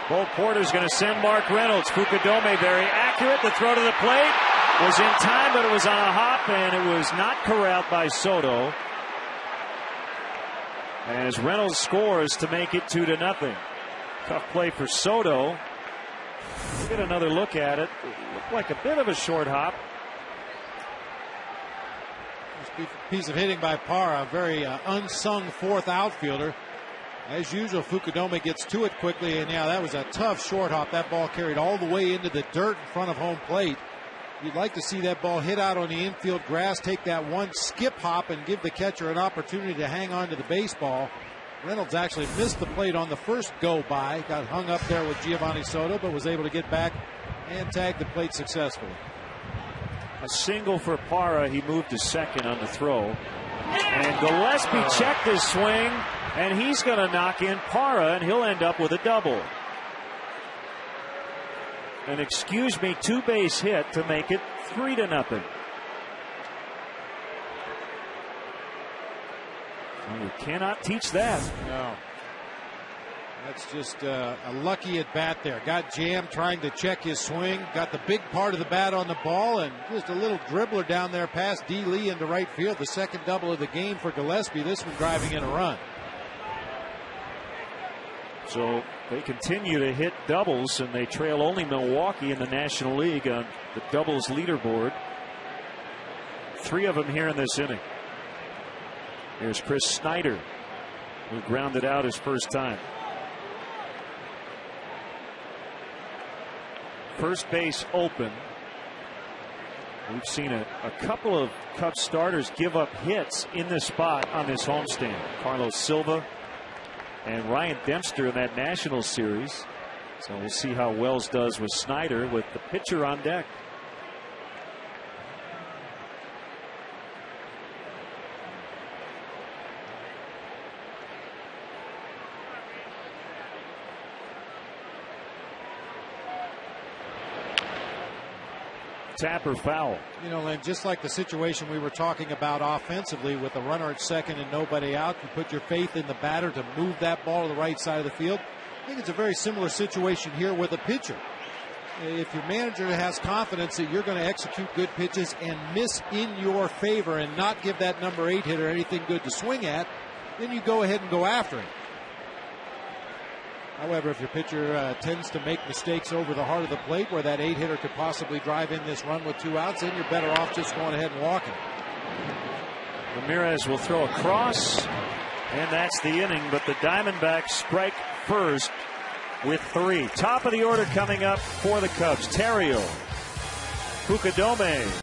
Bo Porter's going to send Mark Reynolds. Fukudome very accurate. The throw to the plate was in time, but it was on a hop, and it was not corralled by Soto. As Reynolds scores to make it 2-0. Tough play for Soto. We'll get another look at it. It looked like a bit of a short hop. Just piece of hitting by Parra, a very unsung fourth outfielder. As usual, Fukudome gets to it quickly, and yeah, that was a tough short hop. That ball carried all the way into the dirt in front of home plate. You'd like to see that ball hit out on the infield grass, take that one skip hop and give the catcher an opportunity to hang on to the baseball. Reynolds actually missed the plate on the first go by, got hung up there with Giovanni Soto, but was able to get back and tag the plate successfully. A single for Parra. He moved to second on the throw. And Gillespie checked his swing, and he's going to knock in Parra, and he'll end up with a double. An excuse me, two-base hit to make it 3-0. Well, you cannot teach that. No. That's just a lucky at bat there. Got jammed trying to check his swing. Got the big part of the bat on the ball, and just a little dribbler down there past D. Lee into right field. The second double of the game for Gillespie. This one driving in a run. So they continue to hit doubles, and they trail only Milwaukee in the National League on the doubles leaderboard. 3 of them here in this inning. Here's Chris Snyder, who grounded out his first time. First base open. We've seen a couple of Cubs starters give up hits in this spot on this homestand. Carlos Silva and Ryan Dempster in that National Series. So we'll see how Wells does with Snyder with the pitcher on deck. Tap or foul. You know, Lynn, just like the situation we were talking about offensively with a runner at second and nobody out, you put your faith in the batter to move that ball to the right side of the field. I think it's a very similar situation here with a pitcher. If your manager has confidence that you're going to execute good pitches and miss in your favor and not give that number 8 hitter anything good to swing at, then you go ahead and go after him. However, if your pitcher tends to make mistakes over the heart of the plate where that 8 hitter could possibly drive in this run with 2 outs, then you're better off just going ahead and walking. Ramirez will throw across, and that's the inning, but the Diamondbacks strike first with 3. Top of the order coming up for the Cubs. Terrio, Fukudome.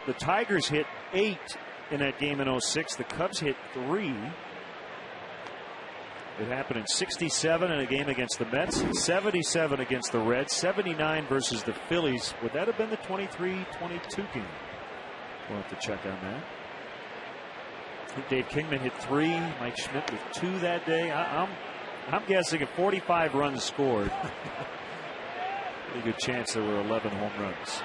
The Tigers hit 8 in that game in 06. The Cubs hit 3. It happened in 67 in a game against the Mets, 77 against the Reds, 79 versus the Phillies. Would that have been the 23-22 game? We'll have to check on that. I think Dave Kingman hit 3. Mike Schmidt with 2 that day. I'm guessing at 45 runs scored. Pretty good chance there were 11 home runs.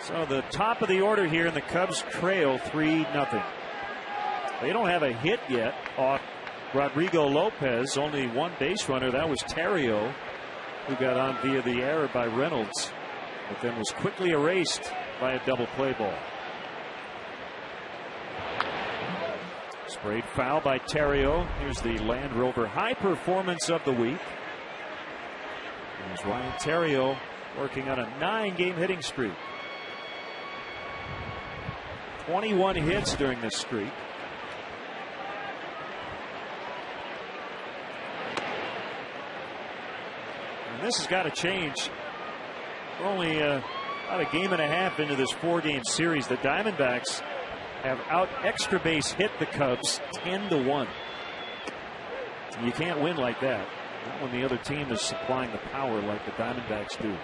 So the top of the order here, and the Cubs trail 3-0. They don't have a hit yet off Rodrigo Lopez. Only one base runner. That was Terrio, who got on via the error by Reynolds, but then was quickly erased by a double play ball. Sprayed foul by Terrio. Here's the Land Rover high performance of the week. Here's Ryan Terrio working on a 9-game hitting streak. 21 hits during this streak. And this has got to change. We're only about a game and a half into this 4-game series. The Diamondbacks have out extra base hit the Cubs 10-1. You can't win like that, not when the other team is supplying the power like the Diamondbacks do.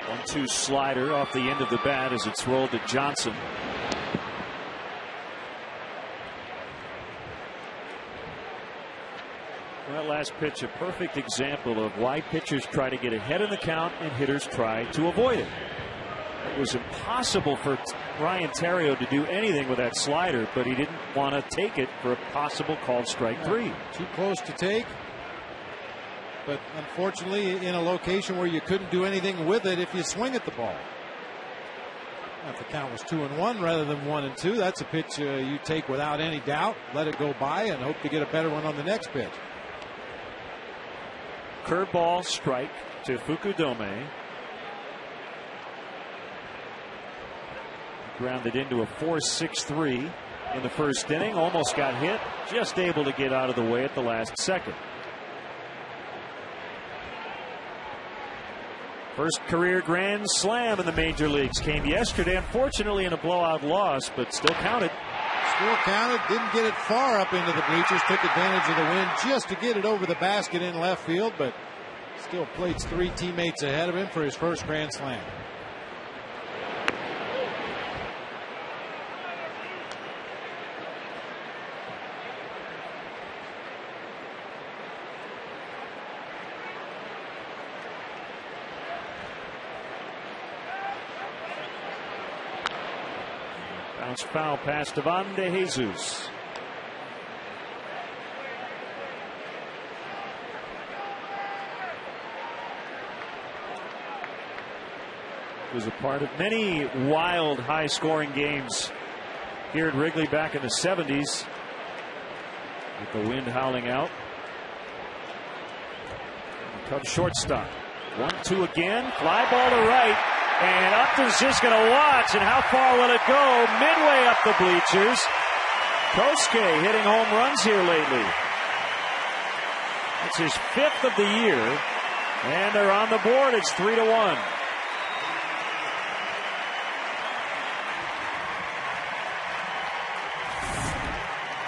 One-two slider off the end of the bat as it's rolled to Johnson. That last pitch, a perfect example of why pitchers try to get ahead in the count and hitters try to avoid it. It was impossible for Ryan Terrio to do anything with that slider, but he didn't want to take it for a possible called strike 3. Too close to take, but unfortunately in a location where you couldn't do anything with it if you swing at the ball. If the count was 2-1 rather than 1-2, that's a pitch you take without any doubt, let it go by, and hope to get a better one on the next pitch. Curveball strike to Fukudome. Grounded into a 4-6-3 in the first inning. Almost got hit. Just able to get out of the way at the last second. First career grand slam in the major leagues came yesterday. Unfortunately in a blowout loss, but still counted. Still counted. Didn't get it far up into the bleachers. Took advantage of the wind just to get it over the basket in left field, but still plates 3 teammates ahead of him for his first grand slam. Bounce foul past Devon De Jesus. Was a part of many wild high-scoring games here at Wrigley back in the 70s with the wind howling out. The Cubs shortstop. 1-2 again. Fly ball to right. And Upton's just going to watch. And how far will it go? Midway up the bleachers. Kosuke hitting home runs here lately. That's his 5th of the year. And they're on the board. It's 3-1.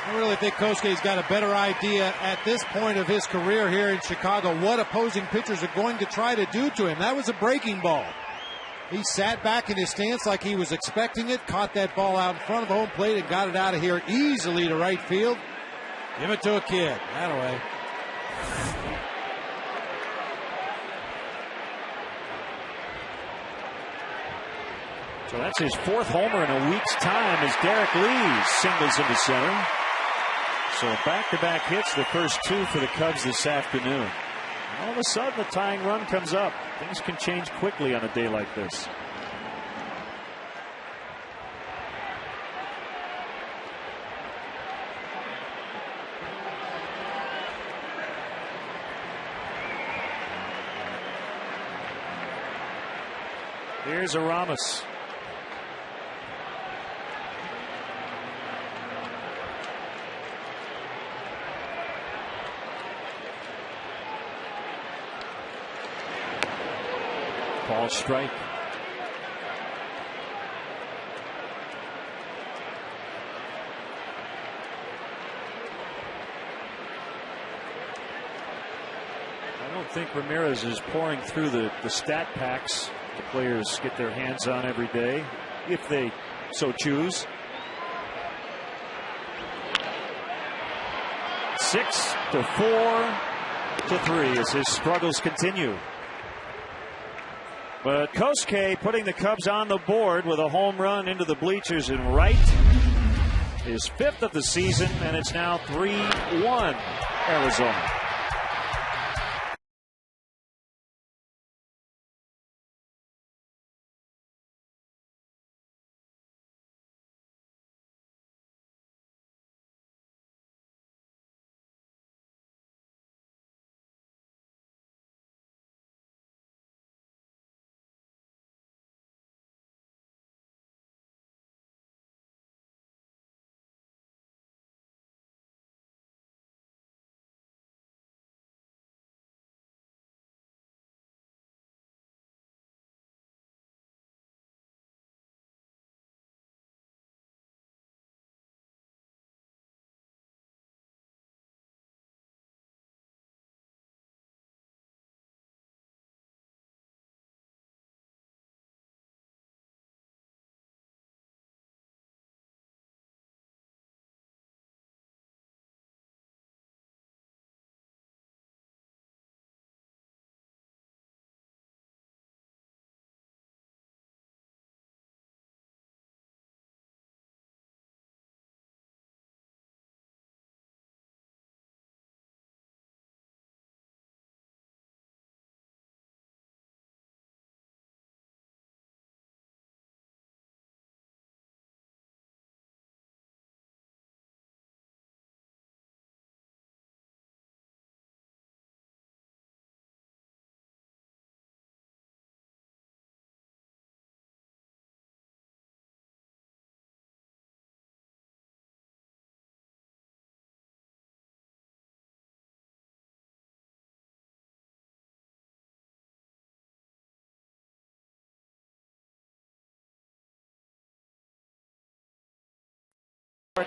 I really think Kosuke's got a better idea at this point of his career here in Chicago what opposing pitchers are going to try to do to him. That was a breaking ball. He sat back in his stance like he was expecting it, caught that ball out in front of home plate and got it out of here easily to right field. Give it to a kid. That away. So that's his 4th homer in a week's time as Derek Lee singles into center. So back-to-back hits, the first 2 for the Cubs this afternoon. All of a sudden, the tying run comes up. Things can change quickly on a day like this. Here's Aramis. Ball strike. I don't think Ramirez is pouring through the stat packs the players get their hands on every day, if they so choose. 6-4-3 as his struggles continue. But Kosuke putting the Cubs on the board with a home run into the bleachers in right. His 5th of the season, and it's now 3-1 Arizona.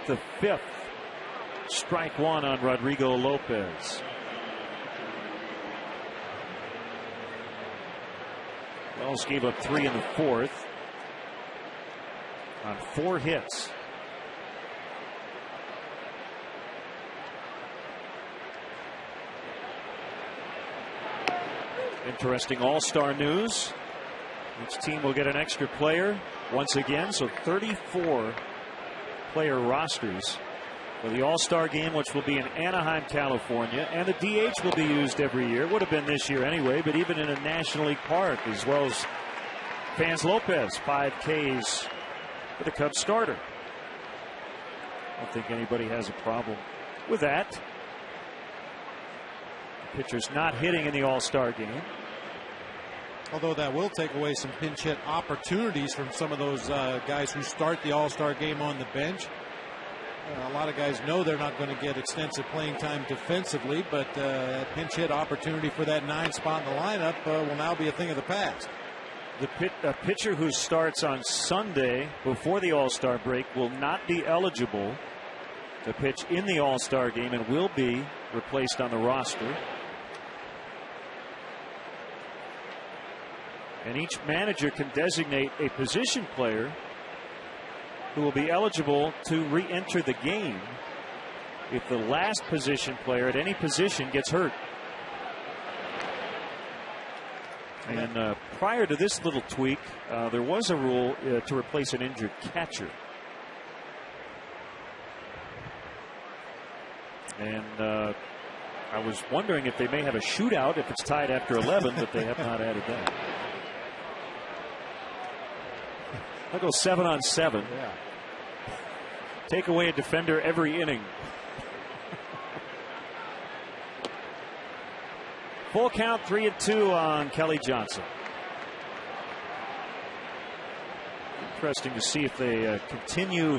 The 5th. Strike 1 on Rodrigo Lopez. Wells gave up 3 in the 4th on 4 hits. Interesting all-star news. Each team will get an extra player once again, so 34 player rosters for the All-Star game, which will be in Anaheim, California, and the DH will be used every year. Would have been this year anyway, but even in a National League park, as well as Fans Lopez, 5 Ks for the Cubs starter. I don't think anybody has a problem with that. The pitcher's not hitting in the All-Star game. Although that will take away some pinch hit opportunities from some of those guys who start the All-Star game on the bench. A lot of guys know they're not going to get extensive playing time defensively, but that pinch hit opportunity for that 9 spot in the lineup will now be a thing of the past. The pitcher who starts on Sunday before the All-Star break will not be eligible to pitch in the All-Star game and will be replaced on the roster. And each manager can designate a position player who will be eligible to re-enter the game if the last position player at any position gets hurt. And prior to this little tweak, there was a rule to replace an injured catcher. And I was wondering if they may have a shootout if it's tied after 11, but they have not added that. I'll go 7-on-7. Yeah. Take away a defender every inning. Full count, 3-2 on Kelly Johnson. Interesting to see if they continue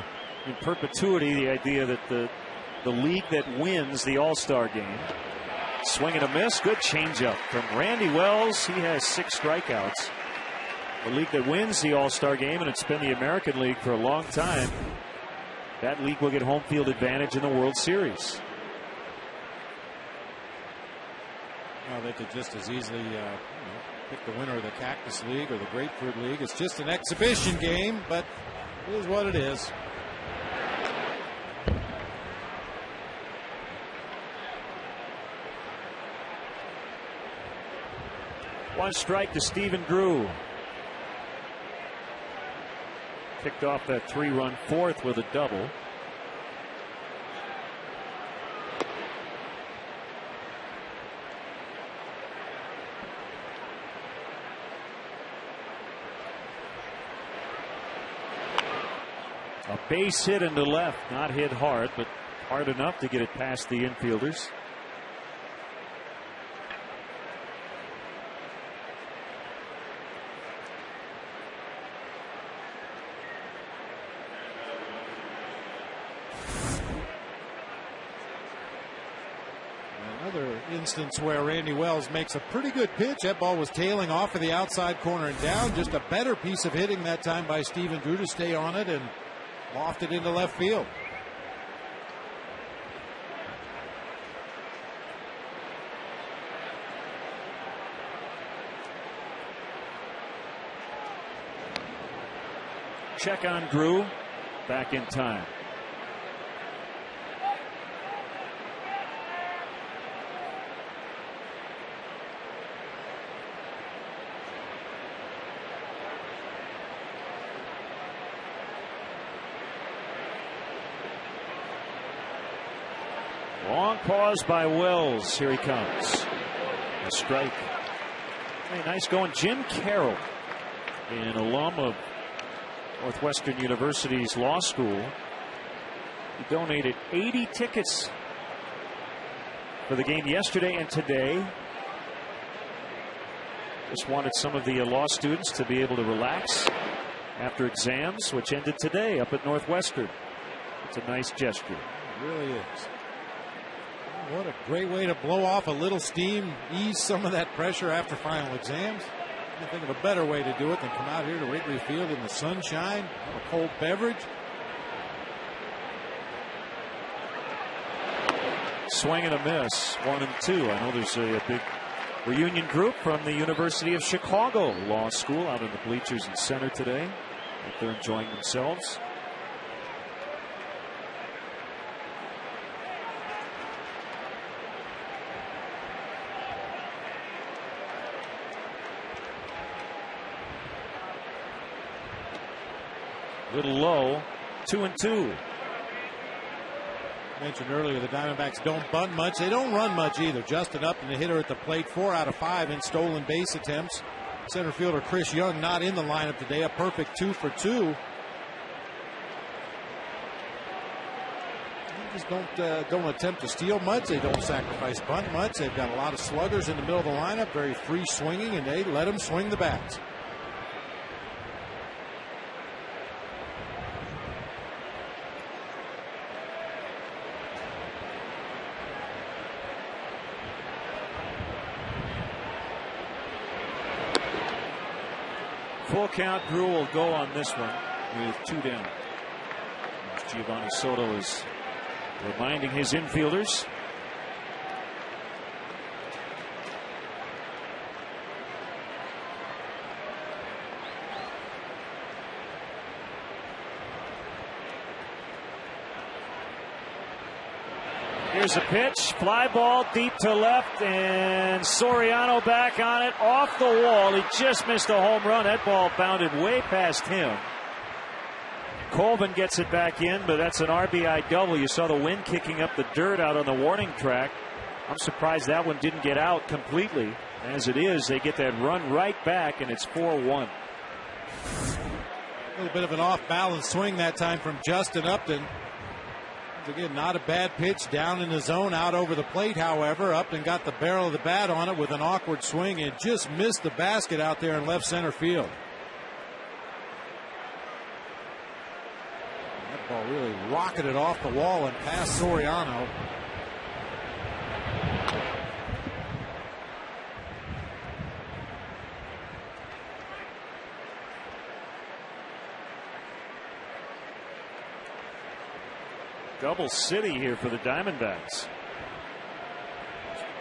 in perpetuity the idea that the league that wins the All-Star game. Swing and a miss. Good changeup from Randy Wells. He has 6 strikeouts. The league that wins the All-Star game, and it's been the American League for a long time, that league will get home field advantage in the World Series. Well, they could just as easily pick the winner of the Cactus League or the Grapefruit League. It's just an exhibition game, but It is what it is. One strike to Stephen Drew. Kicked off that 3-run fourth with a double. A base hit into left, not hit hard, but hard enough to get it past the infielders. Another instance where Randy Wells makes a pretty good pitch. That ball was tailing off of the outside corner and down. Just a better piece of hitting that time by Stephen Drew to stay on it and loft it into left field. Check on Drew. Back in time. Long pause by Wells. Here he comes. A strike. Hey, nice going. Jim Carroll, an alum of Northwestern University's law school. He donated 80 tickets for the game yesterday and today. Just wanted some of the law students to be able to relax after exams, which ended today up at Northwestern. It's a nice gesture. It really is. What a great way to blow off a little steam, ease some of that pressure after final exams. I can't think of a better way to do it than come out here to Wrigley Field in the sunshine, have a cold beverage. Swing and a miss, 1-2. I know there's a big reunion group from the University of Chicago Law School out in the bleachers and center today. I think they're enjoying themselves. Little low, 2-2. Mentioned earlier, the Diamondbacks don't bunt much. They don't run much either. Justin Upton, the hitter at the plate, 4 out of 5 in stolen base attempts. Center fielder Chris Young not in the lineup today. A perfect 2 for 2. They just don't attempt to steal much. They don't sacrifice bunt much. They've got a lot of sluggers in the middle of the lineup, very free swinging, and they let them swing the bats. Full count. Drew will go on this one with 2 down. Giovanni Soto is reminding his infielders. Here's a pitch, fly ball deep to left, and Soriano back on it, off the wall. He just missed a home run. That ball bounded way past him. Colvin gets it back in, but that's an RBI double. You saw the wind kicking up the dirt out on the warning track. I'm surprised that one didn't get out completely. As it is, they get that run right back, and it's 4-1. A little bit of an off-balance swing that time from Justin Upton. Again, not a bad pitch down in the zone, out over the plate. However, Upton got the barrel of the bat on it with an awkward swing and just missed the basket out there in left center field. That ball really rocketed off the wall and past Soriano. Double city here for the Diamondbacks.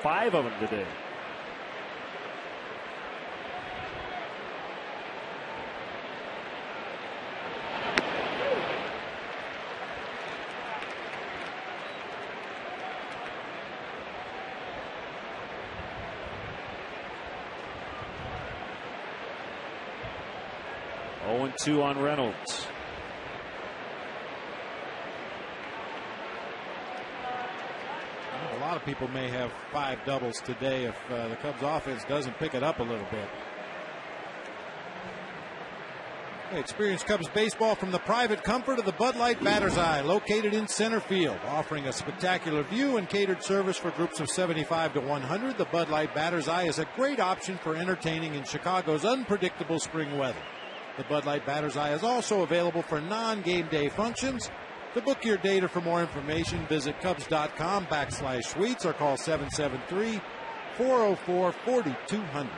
5 of them today. 0-2 on Reynolds. A lot of people may have 5 doubles today if the Cubs offense doesn't pick it up a little bit. Experience Cubs baseball from the private comfort of the Bud Light Batter's Eye, located in center field, offering a spectacular view and catered service for groups of 75 to 100. The Bud Light Batter's Eye is a great option for entertaining in Chicago's unpredictable spring weather. The Bud Light Batter's Eye is also available for non-game day functions. To book your date or for more information, visit Cubs.com/suites or call 773-404-4200.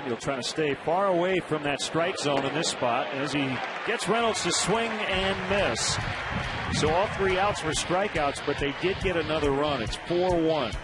He'll try to stay far away from that strike zone in this spot as he gets Reynolds to swing and miss. So all 3 outs were strikeouts, but they did get another run. It's 4-1.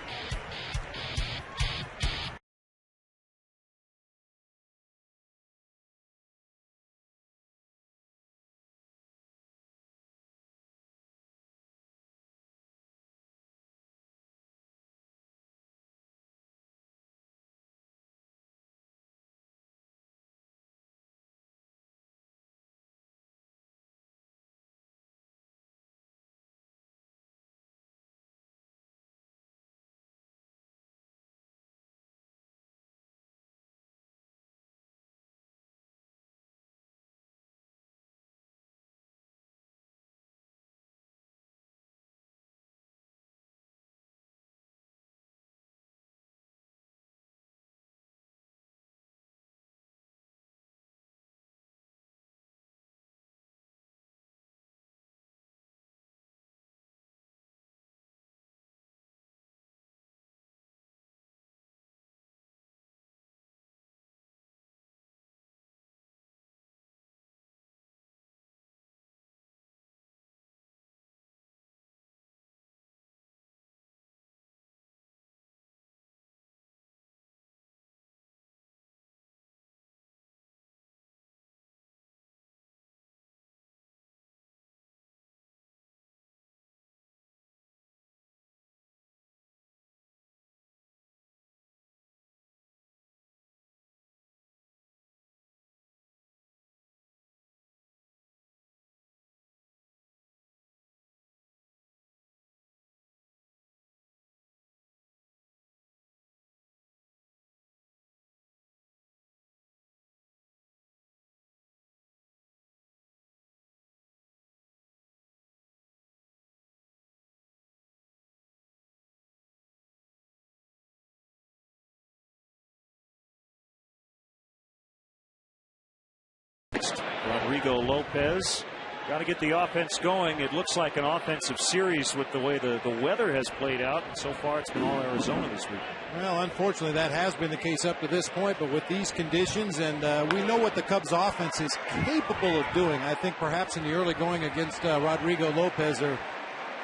Rodrigo Lopez. Got to get the offense going. It looks like an offensive series with the way the weather has played out. And so far, it's been all Arizona this week. Well, unfortunately, that has been the case up to this point. But with these conditions, and we know what the Cubs offense is capable of doing, I think perhaps in the early going against Rodrigo Lopez, they're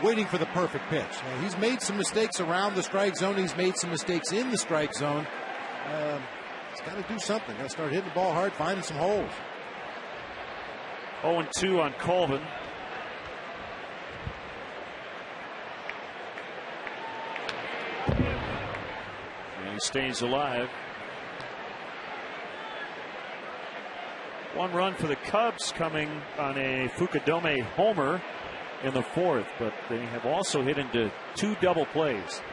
waiting for the perfect pitch. He's made some mistakes around the strike zone. He's made some mistakes in the strike zone. He's got to do something. Got to start hitting the ball hard, finding some holes. 0-2 on Colvin. And he stays alive. 1 run for the Cubs coming on a Fukudome homer in the 4th, but they have also hit into 2 double plays.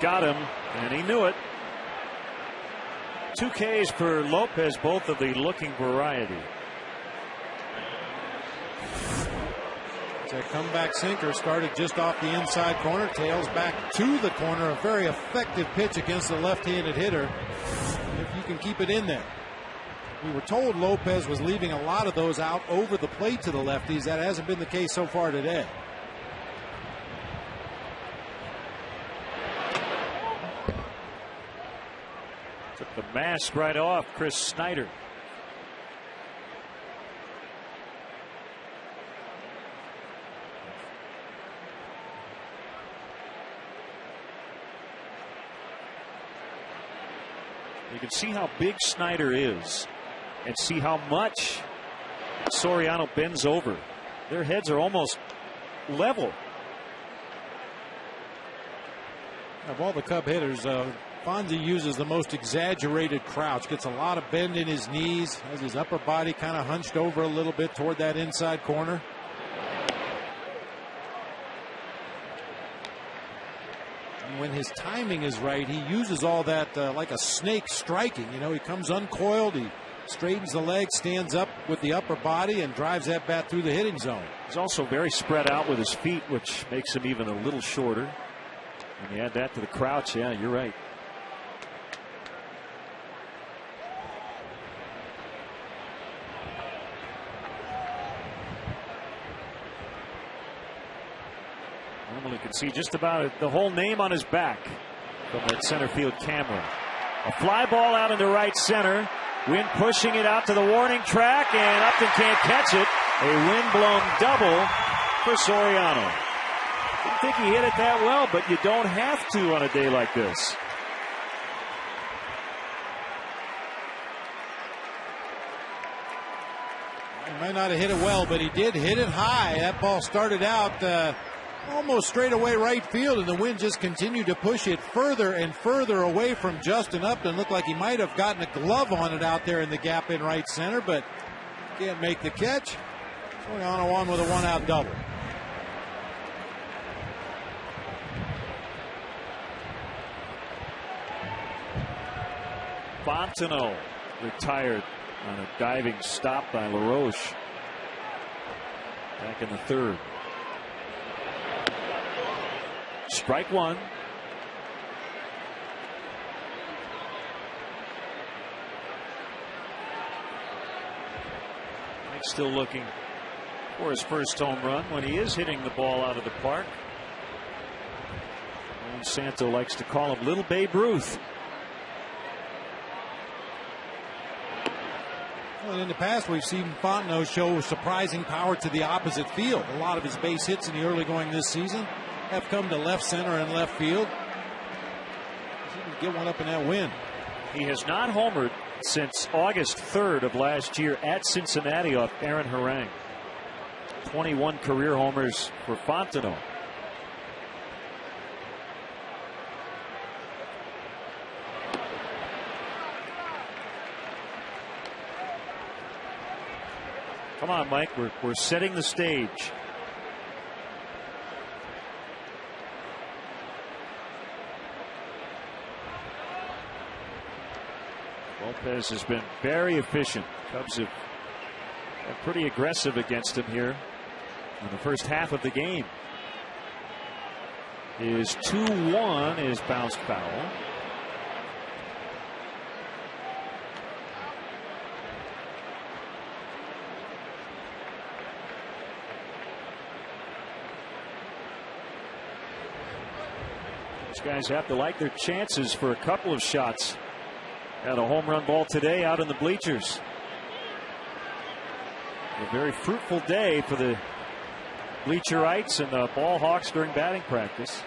Got him, and he knew it. 2 Ks for Lopez, both of the looking variety. That comeback sinker started just off the inside corner, tails back to the corner. A very effective pitch against the left-handed hitter, if you can keep it in there. We were told Lopez was leaving a lot of those out over the plate to the lefties. That hasn't been the case so far today. Took the mask right off Chris Snyder. You can see how big Snyder is and see how much Soriano bends over. Their heads are almost level. Of all the Cub hitters, Fonzie uses the most exaggerated crouch. Gets a lot of bend in his knees. Has his upper body kind of hunched over a little bit toward that inside corner. And when his timing is right, he uses all that like a snake striking. You know, he comes uncoiled. He straightens the leg, stands up with the upper body, and drives that bat through the hitting zone. He's also very spread out with his feet, which makes him even a little shorter. And you add that to the crouch, yeah, you're right. Normally can see just about the whole name on his back from that center field camera. A fly ball out into right center. Wynn pushing it out to the warning track, and Upton can't catch it. A wind-blown double for Soriano. Didn't think he hit it that well, but you don't have to on a day like this. He might not have hit it well, but he did hit it high. That ball started out almost straight away right field, and the wind just continued to push it further and further away from Justin Upton. Looked like he might have gotten a glove on it out there in the gap in right center, but can't make the catch. Soriano on with a one-out double. Fontenot retired on a diving stop by LaRoche back in the third. Strike one. Mike's still looking for his first home run when he is hitting the ball out of the park. And Santo likes to call him Little Babe Ruth. Well, in the past, we've seen Fontenot show surprising power to the opposite field. A lot of his base hits in the early going this season have come to left center and left field. He can get one up in that wind. He has not homered since August 3rd of last year at Cincinnati off Aaron Harang. 21 career homers for Fontenot. Come on, Mike, we're setting the stage. Lopez has been very efficient. Cubs have been pretty aggressive against him here in the first half of the game. His 2-1 is bounced foul. These guys have to like their chances for a couple of shots. Had a home run ball today out in the bleachers. A very fruitful day for the Bleacherites and the Ball Hawks during batting practice.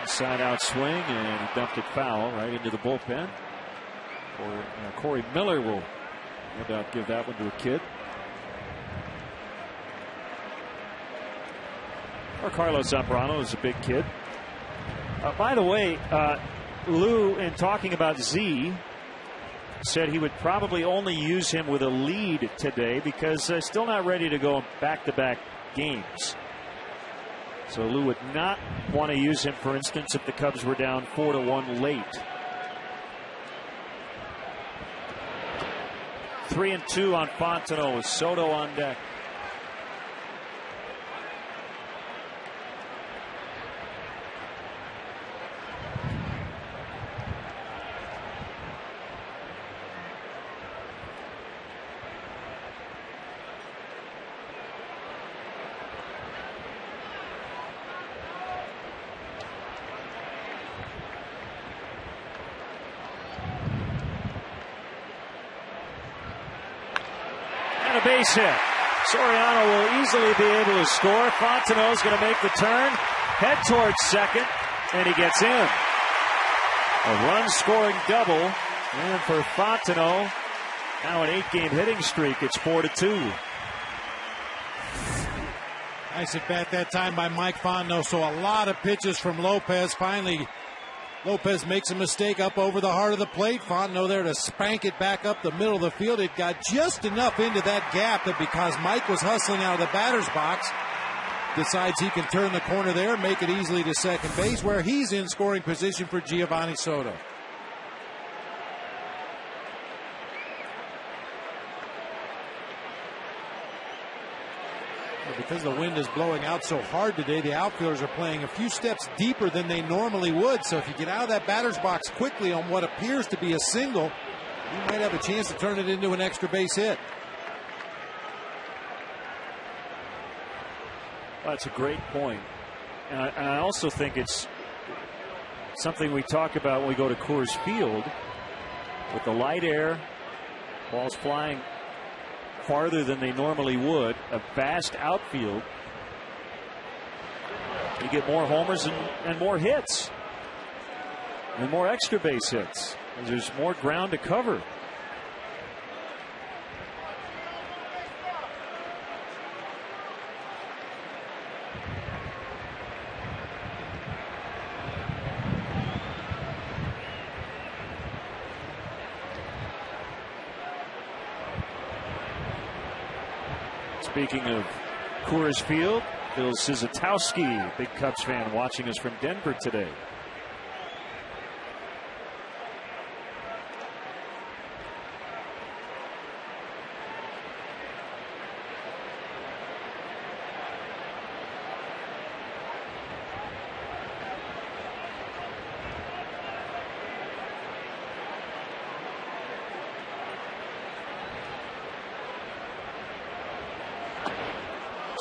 Inside out swing, and he dumped it foul right into the bullpen. Corey Miller will no doubt give that one to a kid. Or Carlos Zambrano is a big kid. By the way, Lou, in talking about Z, said he would probably only use him with a lead today because still not ready to go back-to-back games. So Lou would not want to use him, for instance, if the Cubs were down 4-1 late. 3-2 on Fontenot with Soto on deck. Base hit. Soriano will easily be able to score. Fontenot's going to make the turn, head towards second, and he gets in. A run-scoring double, and for Fontenot, now an 8-game hitting streak. It's 4-2. Nice at bat that time by Mike Fontenot. So a lot of pitches from Lopez. Finally, Lopez makes a mistake up over the heart of the plate. Fontenot there to spank it back up the middle of the field. It got just enough into that gap that because Mike was hustling out of the batter's box, decides he can turn the corner there, make it easily to second base, where he's in scoring position for Giovanni Soto. Because the wind is blowing out so hard today, the outfielders are playing a few steps deeper than they normally would. So if you get out of that batter's box quickly on what appears to be a single, you might have a chance to turn it into an extra base hit. Well, that's a great point. And I also think it's something we talk about when we go to Coors Field. With the light air, balls flying farther than they normally would, a vast outfield, you get more homers and more hits and more extra base hits. There's more ground to cover. Speaking of Coors Field, Bill Sizatowski, big Cubs fan, watching us from Denver today.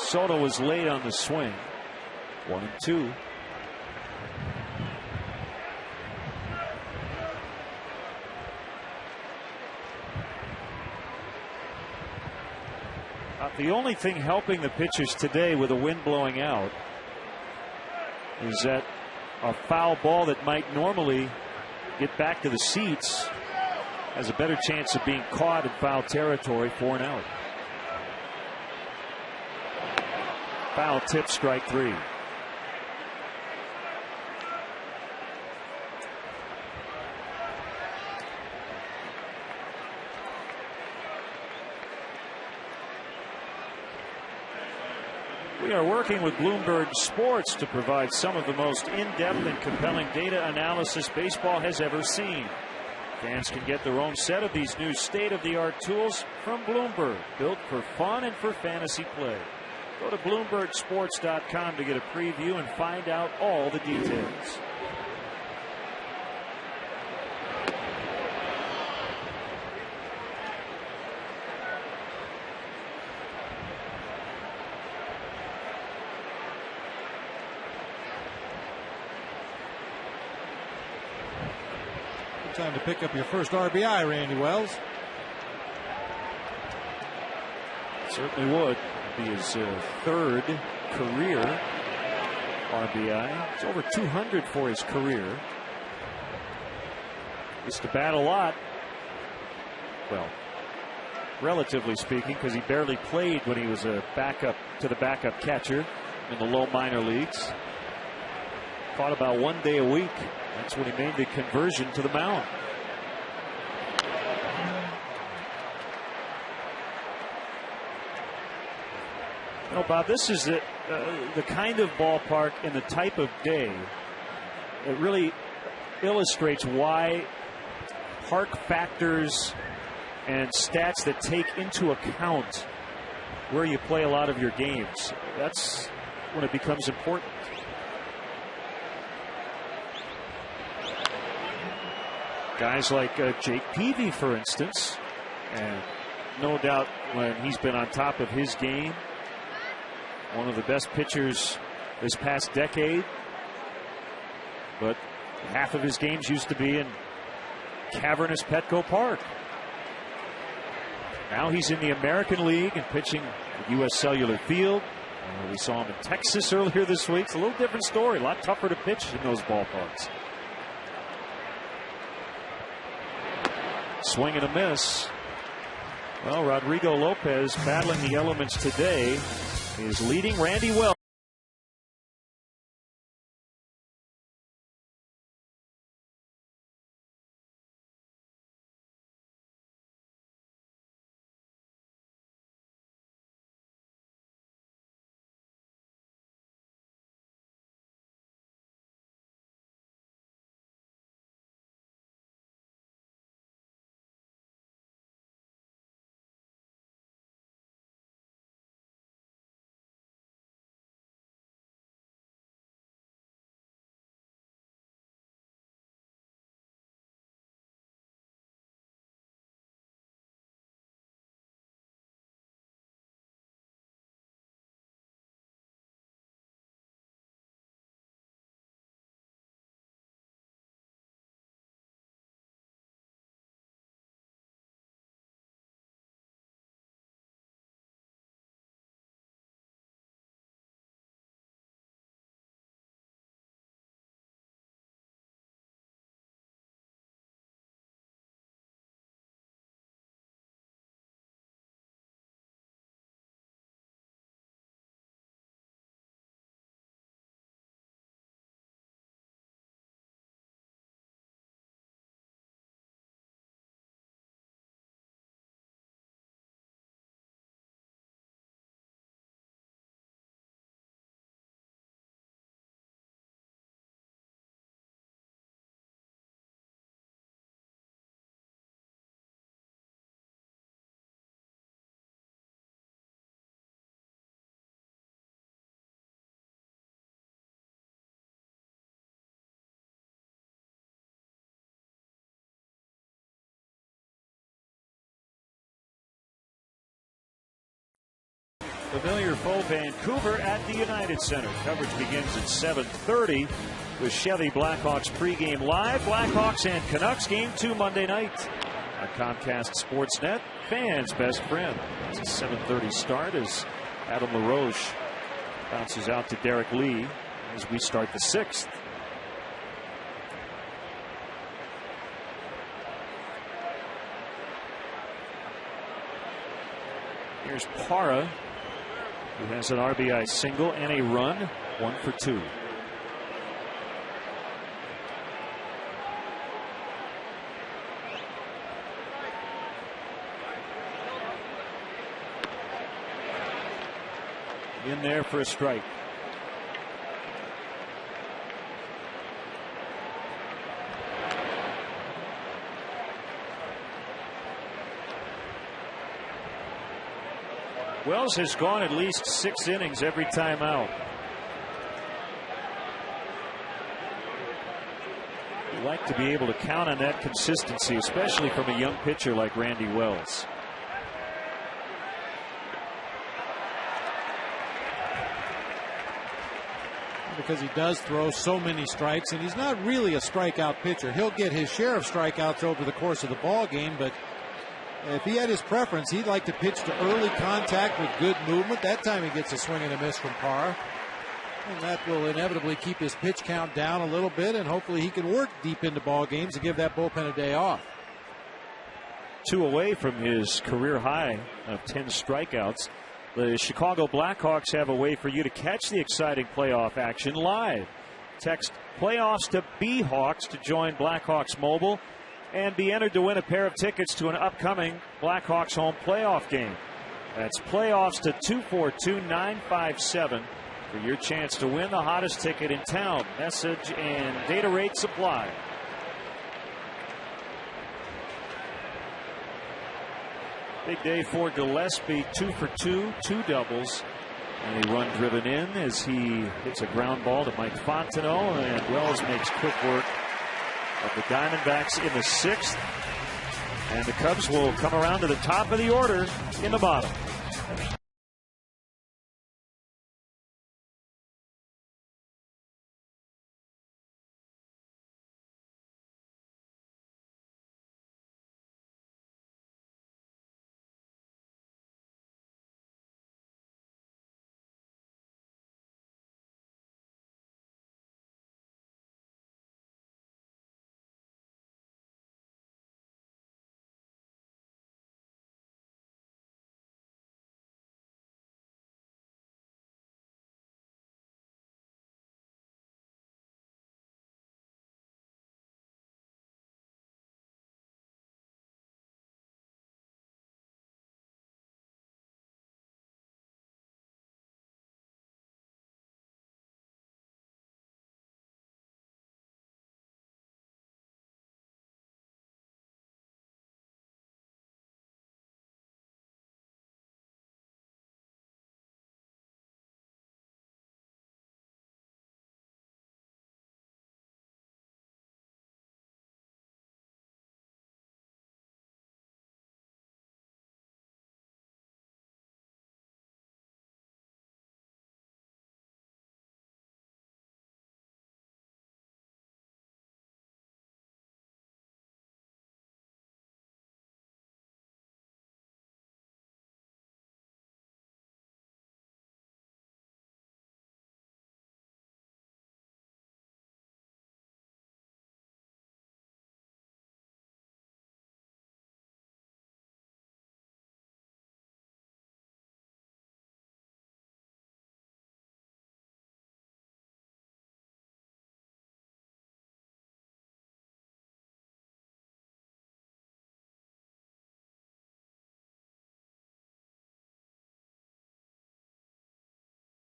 Soto was late on the swing. 1-2. The only thing helping the pitchers today with the wind blowing out is that a foul ball that might normally get back to the seats has a better chance of being caught in foul territory for an out. Foul tip, strike 3. We are working with Bloomberg Sports to provide some of the most in-depth and compelling data analysis baseball has ever seen. Fans can get their own set of these new state-of-the-art tools from Bloomberg, built for fun and for fantasy play. Go to BloombergSports.com to get a preview and find out all the details. Good time to pick up your first RBI, Randy Wells. Certainly would. Be his third career RBI. It's over 200 for his career. Used to bat a lot. Well, relatively speaking, because he barely played when he was a backup to the backup catcher in the low minor leagues. Caught about 1 day a week. That's when he made the conversion to the mound. You know, Bob, this is the kind of ballpark and the type of day that really illustrates why park factors and stats that take into account where you play a lot of your games. That's when it becomes important. Guys like Jake Peavy, for instance, and no doubt when he's been on top of his game, one of the best pitchers this past decade, but half of his games used to be in cavernous Petco Park. Now he's in the American League and pitching at U.S. Cellular Field. We saw him in Texas earlier this week. It's a little different story. A lot tougher to pitch in those ballparks. Swing and a miss. Well, Rodrigo Lopez, battling the elements today, is leading Randy Wells. Familiar foe Vancouver at the United Center. Coverage begins at 7:30 with Chevy Blackhawks pregame live. Blackhawks and Canucks game 2 Monday night on Comcast Sportsnet, fans' best friend. It's a 7:30 start as Adam LaRoche bounces out to Derek Lee as we start the 6th. Here's Parra, who has an RBI single and a run, 1 for 2. In there for a strike. Wells has gone at least 6 innings every time out. You like to be able to count on that consistency, especially from a young pitcher like Randy Wells. Because he does throw so many strikes, and he's not really a strikeout pitcher. He'll get his share of strikeouts over the course of the ball game, but if he had his preference, he'd like to pitch to early contact with good movement. That time he gets a swing and a miss from Parra. And that will inevitably keep his pitch count down a little bit, and hopefully he can work deep into ball games and give that bullpen a day off. 2 away from his career high of 10 strikeouts. The Chicago Blackhawks have a way for you to catch the exciting playoff action live. Text playoffs to BHawks to join Blackhawks Mobile and be entered to win a pair of tickets to an upcoming Blackhawks home playoff game. That's playoffs to 242-957 for your chance to win the hottest ticket in town. Message and data rate supply. Big day for Gillespie, 2 for 2, 2 doubles, and a run driven in as he hits a ground ball to Mike Fontenot, and Wells makes quick work of the Diamondbacks in the 6th, and the Cubs will come around to the top of the order in the bottom.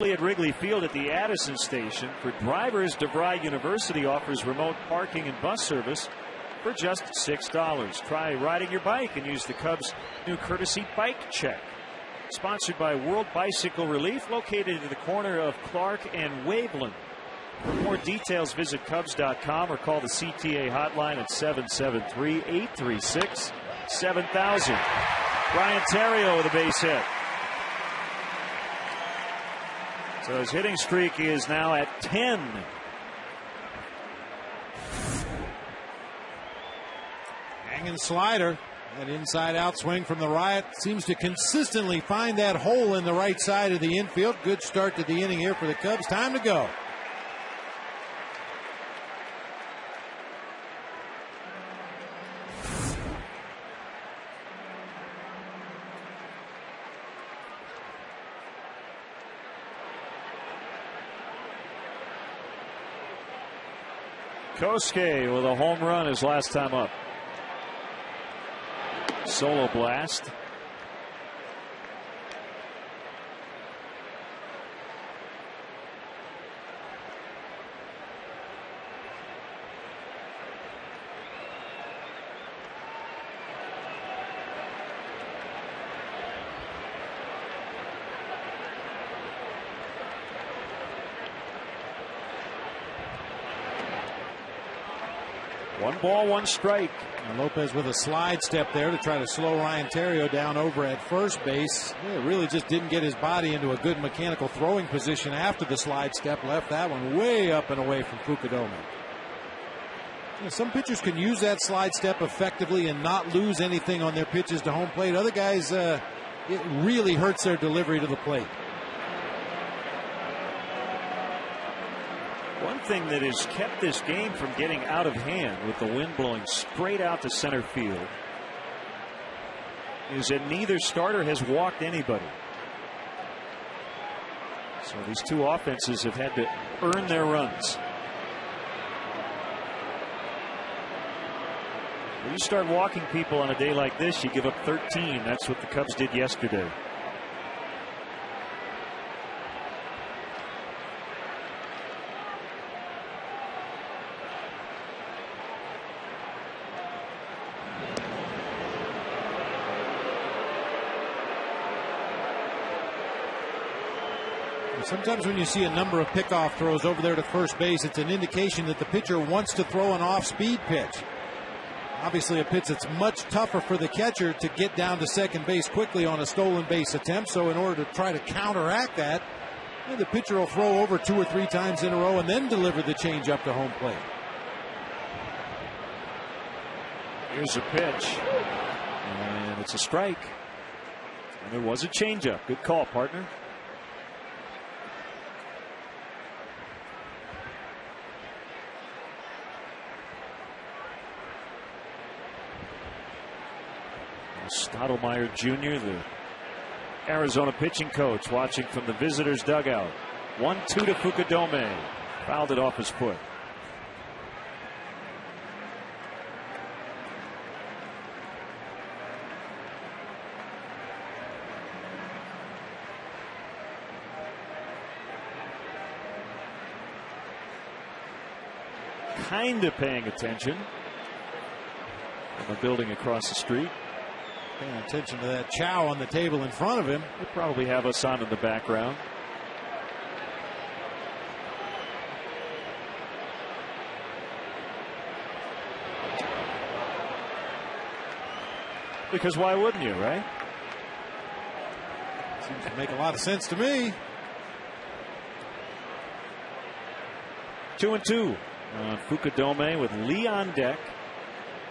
At Wrigley Field at the Addison station. For drivers, DeVry University offers remote parking and bus service for just $6. Try riding your bike and use the Cubs' new courtesy bike check. Sponsored by World Bicycle Relief, located at the corner of Clark and Waveland. For more details, visit Cubs.com or call the CTA hotline at 773-836-7000. Brian Terrio with a base hit. So his hitting streak is now at 10. Hanging slider. That inside out swing from the Riot seems to consistently find that hole in the right side of the infield. Good start to the inning here for the Cubs. Time to go. Kosuke with a home run his last time up. Solo blast. One ball, one strike. And Lopez with a slide step there to try to slow Ryan Terrio down over at first base. Yeah, really just didn't get his body into a good mechanical throwing position after the slide step. Left that one way up and away from Fukudome. Yeah, some pitchers can use that slide step effectively and not lose anything on their pitches to home plate. Other guys, it really hurts their delivery to the plate. One thing that has kept this game from getting out of hand with the wind blowing straight out to center field is that neither starter has walked anybody. So these two offenses have had to earn their runs. When you start walking people on a day like this, you give up 13. That's what the Cubs did yesterday. Sometimes when you see a number of pickoff throws over there to first base, it's an indication that the pitcher wants to throw an off-speed pitch. Obviously a pitch that's much tougher for the catcher to get down to second base quickly on a stolen base attempt. So in order to try to counteract that, the pitcher will throw over 2 or 3 times in a row and then deliver the change up to home plate. Here's a pitch, and it's a strike. And there was a changeup. Good call, partner. Stottlemyre Jr., the Arizona pitching coach, watching from the visitors' dugout. 1-2 to Fukudome. Fouled it off his foot. Kind of paying attention from the building across the street. Paying attention to that chow on the table in front of him. They probably have us on in the background. Because why wouldn't you, right? Seems to make a lot of sense to me. 2-2 on Fukudome with Lee on deck.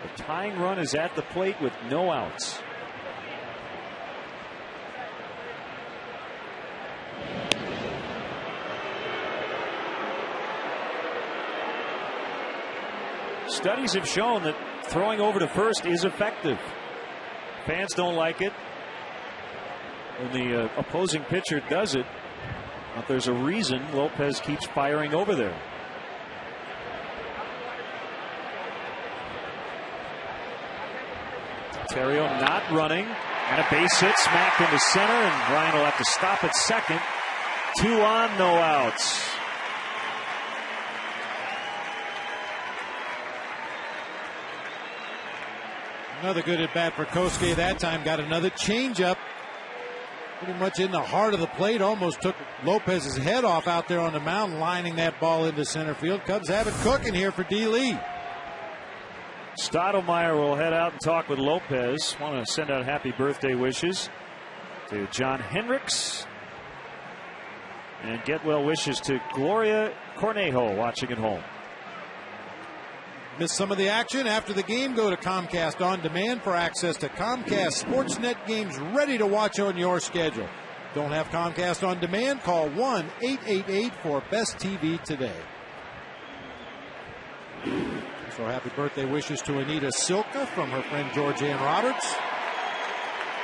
The tying run is at the plate with no outs. Studies have shown that throwing over to first is effective. Fans don't like it when the opposing pitcher does it, but there's a reason Lopez keeps firing over there. Terrio not running, and a base hit smacked into center, and Ryan will have to stop at second 2 on, no outs. Another good at bat for Kosuke that time. Got another changeup. Pretty much in the heart of the plate. Almost took Lopez's head off out there on the mound, lining that ball into center field. Cubs have it cooking here for D. Lee. Stottlemyre will head out and talk with Lopez. Want to send out happy birthday wishes to John Hendricks. And get well wishes to Gloria Cornejo watching at home. Missed some of the action after the game? Go to Comcast On Demand for access to Comcast Sportsnet games ready to watch on your schedule. Don't have Comcast On Demand? Call 1-888 for Best TV today. So happy birthday wishes to Anita Silka from her friend Georgianne Roberts.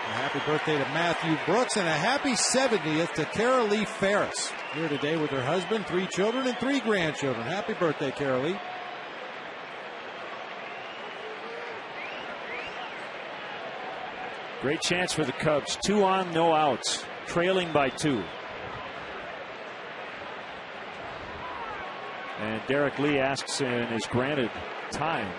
A happy birthday to Matthew Brooks, and a happy 70th to Carol Lee Ferris. Here today with her husband, 3 children, and 3 grandchildren. Happy birthday, Carol Lee. Great chance for the Cubs. 2 on, no outs. Trailing by 2. And Derek Lee asks and is granted time.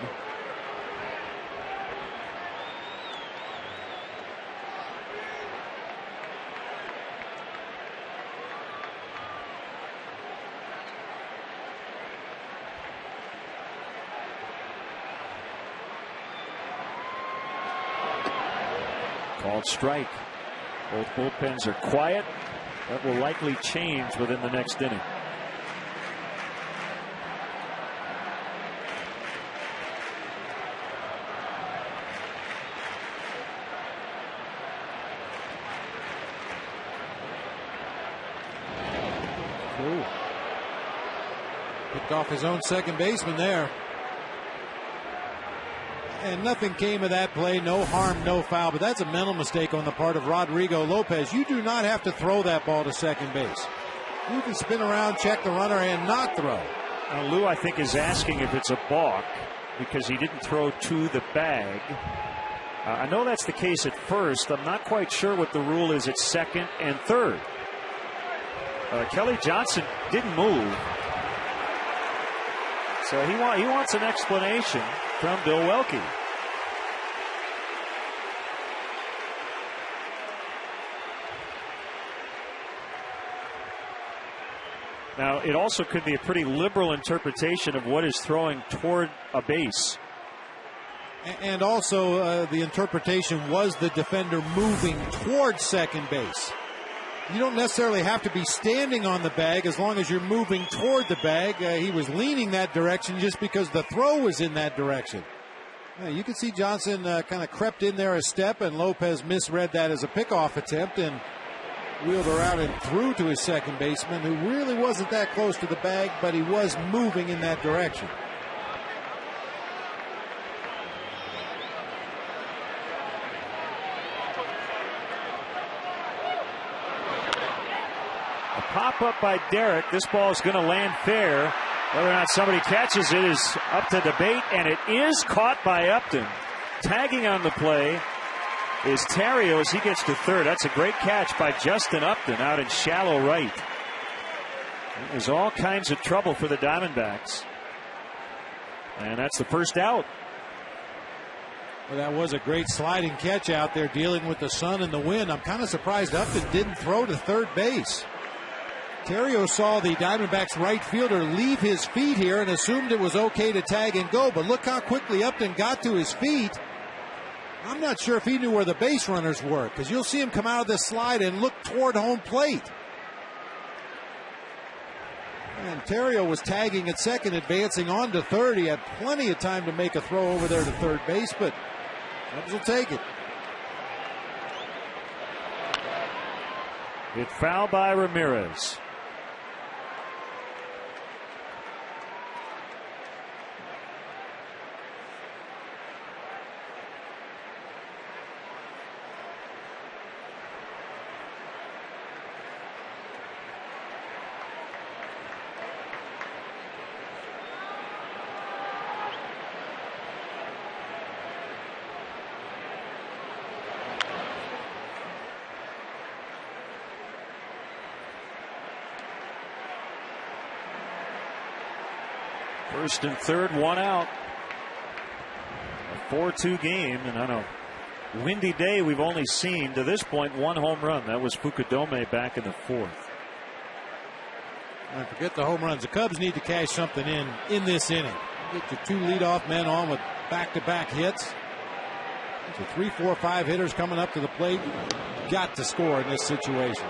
Called strike. Both bullpens are quiet. That will likely change within the next inning. Ooh. Picked off his own second baseman there. And nothing came of that play. No harm, no foul. But that's a mental mistake on the part of Rodrigo Lopez. You do not have to throw that ball to second base. You can spin around, check the runner, and not throw. Now, Lou, I think, is asking if it's a balk because he didn't throw to the bag. I know that's the case at first. I'm not quite sure what the rule is at second and third. Kelly Johnson didn't move. So he wants an explanation from Bill Welke. Now, it also could be a pretty liberal interpretation of what is throwing toward a base. And also the interpretation was the defender moving toward second base. You don't necessarily have to be standing on the bag as long as you're moving toward the bag. He was leaning that direction just because the throw was in that direction. You can see Johnson kind of crept in there a step, and Lopez misread that as a pickoff attempt and wheeled her out and threw to his second baseman, who really wasn't that close to the bag, but he was moving in that direction. A pop-up by Derek. This ball is going to land fair. Whether or not somebody catches it is up to debate, and it is caught by Upton. Tagging on the play is Terrio as he gets to third. That's a great catch by Justin Upton out in shallow right. There's all kinds of trouble for the Diamondbacks. And that's the first out. Well, that was a great sliding catch out there dealing with the sun and the wind. I'm kind of surprised Upton didn't throw to third base. Terrio saw the Diamondbacks right fielder leave his feet here and assumed it was okay to tag and go. But look how quickly Upton got to his feet. I'm not sure if he knew where the base runners were, because you'll see him come out of this slide and look toward home plate. And Terrio was tagging at second, advancing on to third. He had plenty of time to make a throw over there to third base, but Cubs will take it. Hit foul by Ramirez. First and third, one out. A 4-2 game, and on a windy day, we've only seen to this point one home run. That was Fukudome back in the fourth. And forget the home runs. The Cubs need to cash something in this inning. Get your 2 leadoff men on with back-to-back hits. So 3, 4, 5 hitters coming up to the plate. Got to score in this situation.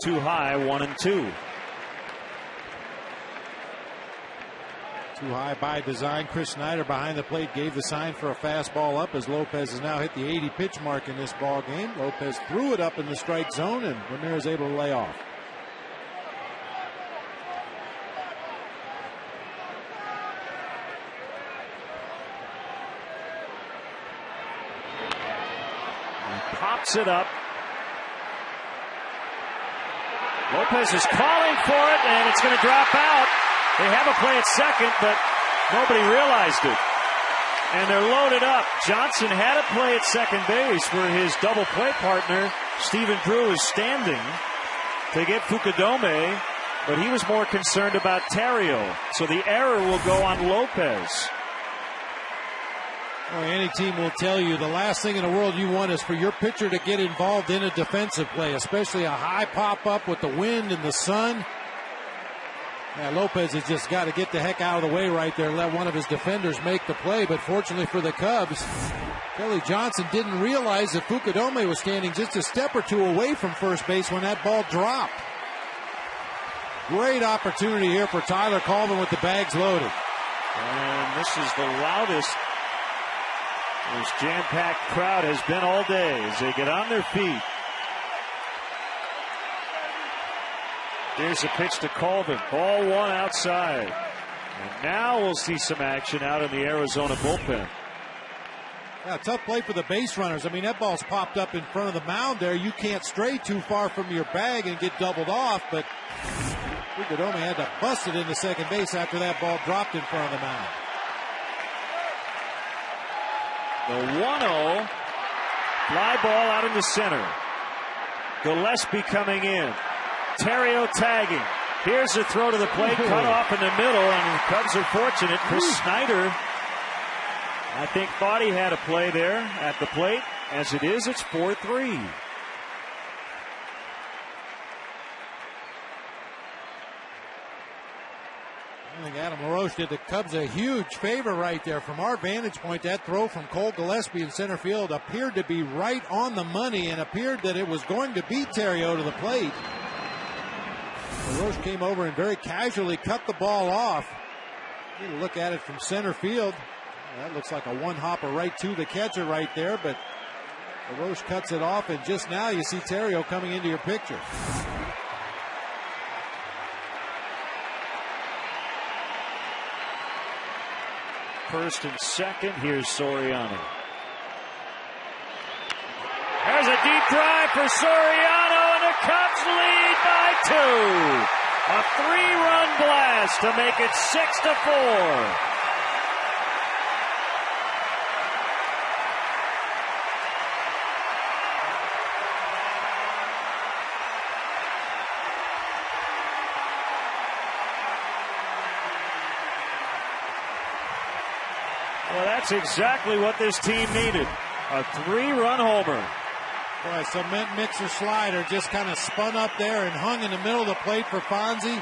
Too high, 1-2. Too high by design. Chris Snyder behind the plate gave the sign for a fastball up as Lopez has now hit the 80 pitch mark in this ball game. Lopez threw it up in the strike zone and Ramirez able to lay off. He pops it up. Lopez is calling for it, and it's going to drop out. They have a play at second, but nobody realized it. And they're loaded up. Johnson had a play at second base where his double play partner, Stephen Drew, is standing to get Fukudome, but he was more concerned about Terrio. So the error will go on Lopez. Boy, any team will tell you the last thing in the world you want is for your pitcher to get involved in a defensive play, especially a high pop-up with the wind and the sun. Yeah, Lopez has just got to get the heck out of the way right there, let one of his defenders make the play. But fortunately for the Cubs, Kelly Johnson didn't realize that Fukudome was standing just a step or two away from first base when that ball dropped. Great opportunity here for Tyler Colvin with the bags loaded. And this is the loudest this jam-packed crowd has been all day as they get on their feet. Here's a pitch to Colvin. Ball one outside. And now we'll see some action out in the Arizona bullpen. Yeah, tough play for the base runners. I mean, that ball's popped up in front of the mound there. You can't stray too far from your bag and get doubled off, but Fukudome had to bust it into second base after that ball dropped in front of the mound. The 1-0 fly ball out in the center. Gillespie coming in. Terrio tagging. Here's a throw to the plate, cut off in the middle, and the Cubs are fortunate. Chris Snyder, I think, thought he had a play there at the plate. As it is, it's 4-3. I think Adam LaRoche did the Cubs a huge favor right there. From our vantage point, that throw from Cole Gillespie in center field appeared to be right on the money and appeared that it was going to beat Terrio to the plate. LaRoche came over and very casually cut the ball off. Need to look at it from center field. That looks like a one-hopper right to the catcher right there, but LaRoche cuts it off, and just now you see Terrio coming into your picture. First and second. Here's Soriano. There's a deep drive for Soriano, and the Cubs lead by 2. A 3-run blast to make it 6-4. Well, that's exactly what this team needed. A 3-run homer. Boy, cement mixer slider just kind of spun up there and hung in the middle of the plate for Fonzie.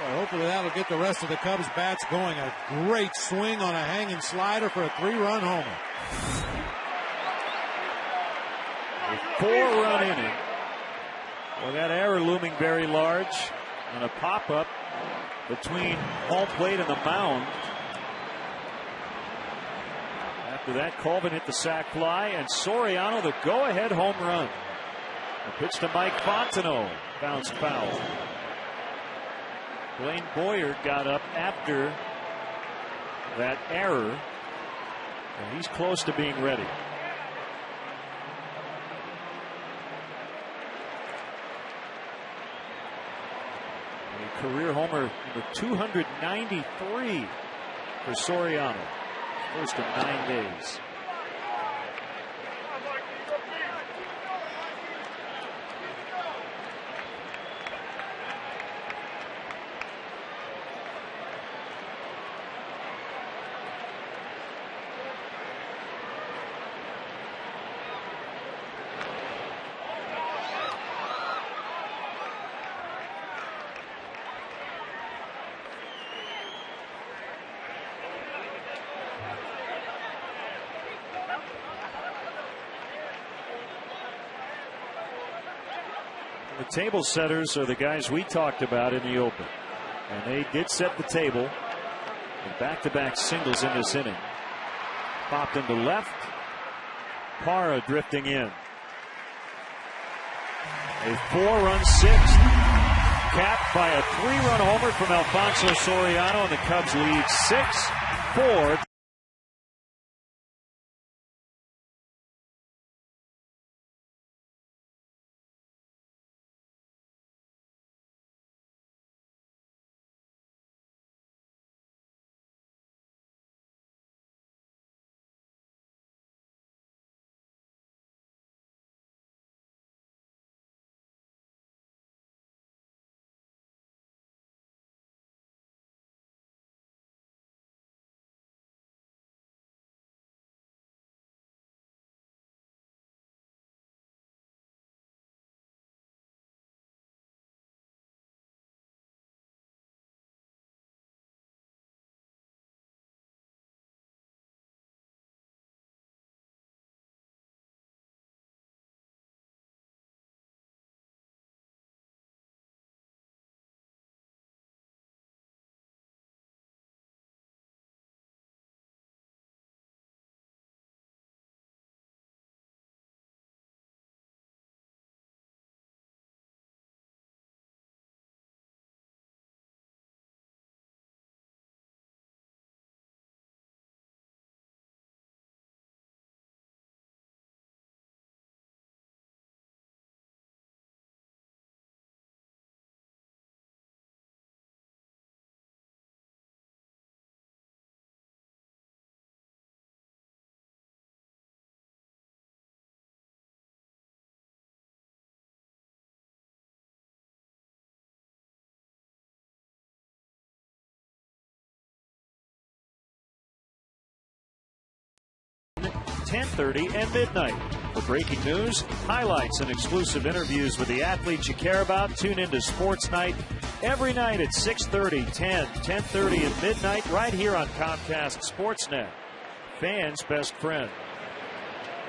Well, hopefully that'll get the rest of the Cubs bats going. A great swing on a hanging slider for a 3-run homer. A 4-run inning. Well, that error looming very large on a pop-up between home plate and the mound. After that, Colvin hit the sac fly, and Soriano the go-ahead home run. A pitch to Mike Fontenot, bounced foul. Blaine Boyer got up after that error, and he's close to being ready. A career homer number 293 for Soriano. First in 9 days. The table setters are the guys we talked about in the open. And they did set the table. And back-to-back singles in this inning. Popped into left. Parra drifting in. A 4-run sixth. Capped by a 3-run homer from Alfonso Soriano. And the Cubs lead 6-4. .10:30 and midnight. For breaking news, highlights, and exclusive interviews with the athletes you care about, tune into Sports Night every night at 6:30, 10, 10:30, and midnight right here on Comcast Sportsnet. Fans' best friend.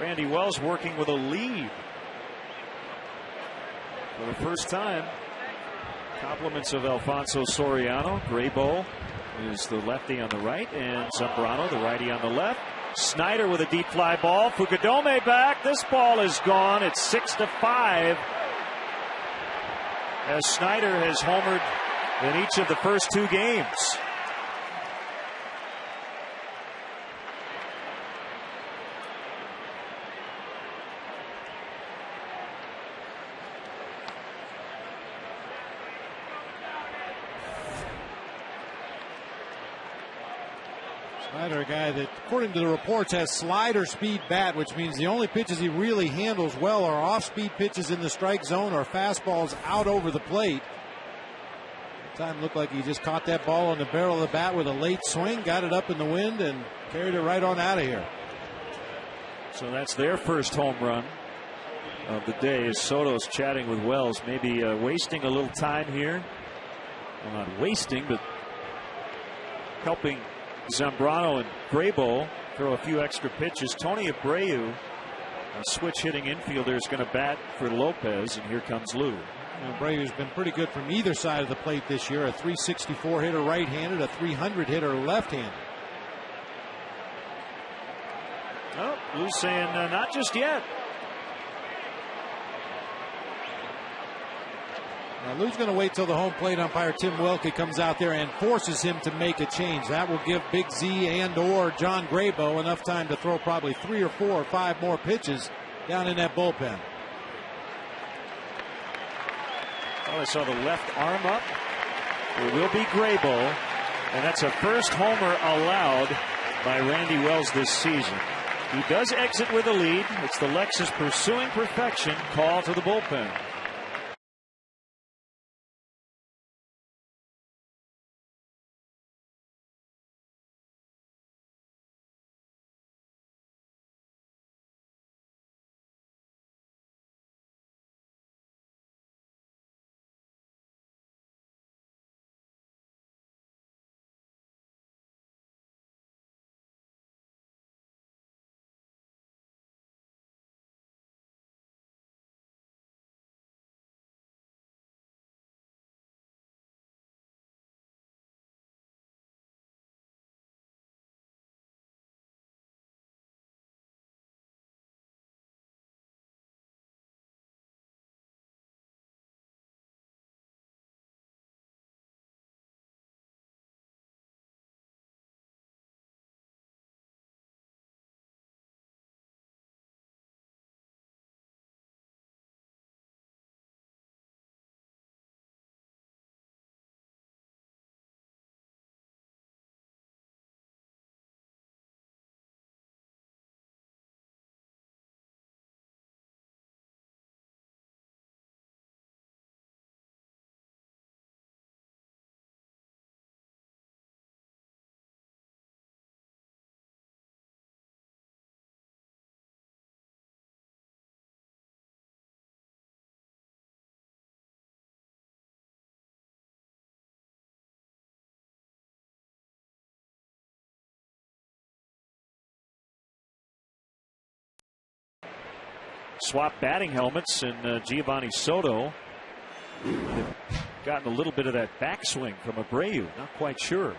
Randy Wells working with a lead for the first time. Compliments of Alfonso Soriano. Graybo is the lefty on the right, and Zambrano, the righty, on the left. Snyder with a deep fly ball. Fukudome back. This ball is gone. It's 6-5. As Snyder has homered in each of the first 2 games. Snyder, a guy that, according to the reports, has slider speed bat, which means the only pitches he really handles well are off-speed pitches in the strike zone or fastballs out over the plate. That time looked like he just caught that ball on the barrel of the bat with a late swing, got it up in the wind, and carried it right on out of here. So that's their first home run of the day, as Soto's chatting with Wells, maybe wasting a little time here. Well, not wasting, but helping Zambrano and Graybo throw a few extra pitches. Tony Abreu, a switch hitting infielder, is going to bat for Lopez, and here comes Lou. Abreu's been pretty good from either side of the plate this year. A .364 hitter right-handed, a .300 hitter left-handed. Oh, Lou's saying not just yet. Now, Lou's going to wait till the home plate umpire Tim Welke comes out there and forces him to make a change. That will give Big Z and or John Graybo enough time to throw probably 3 or 4 or 5 more pitches down in that bullpen. Oh, I saw the left arm up. It will be Graybo, and that's a first homer allowed by Randy Wells this season. He does exit with a lead. It's the Lexus pursuing perfection call to the bullpen. Swap batting helmets, and Giovanni Soto gotten a little bit of that backswing from Abreu. Not quite sure.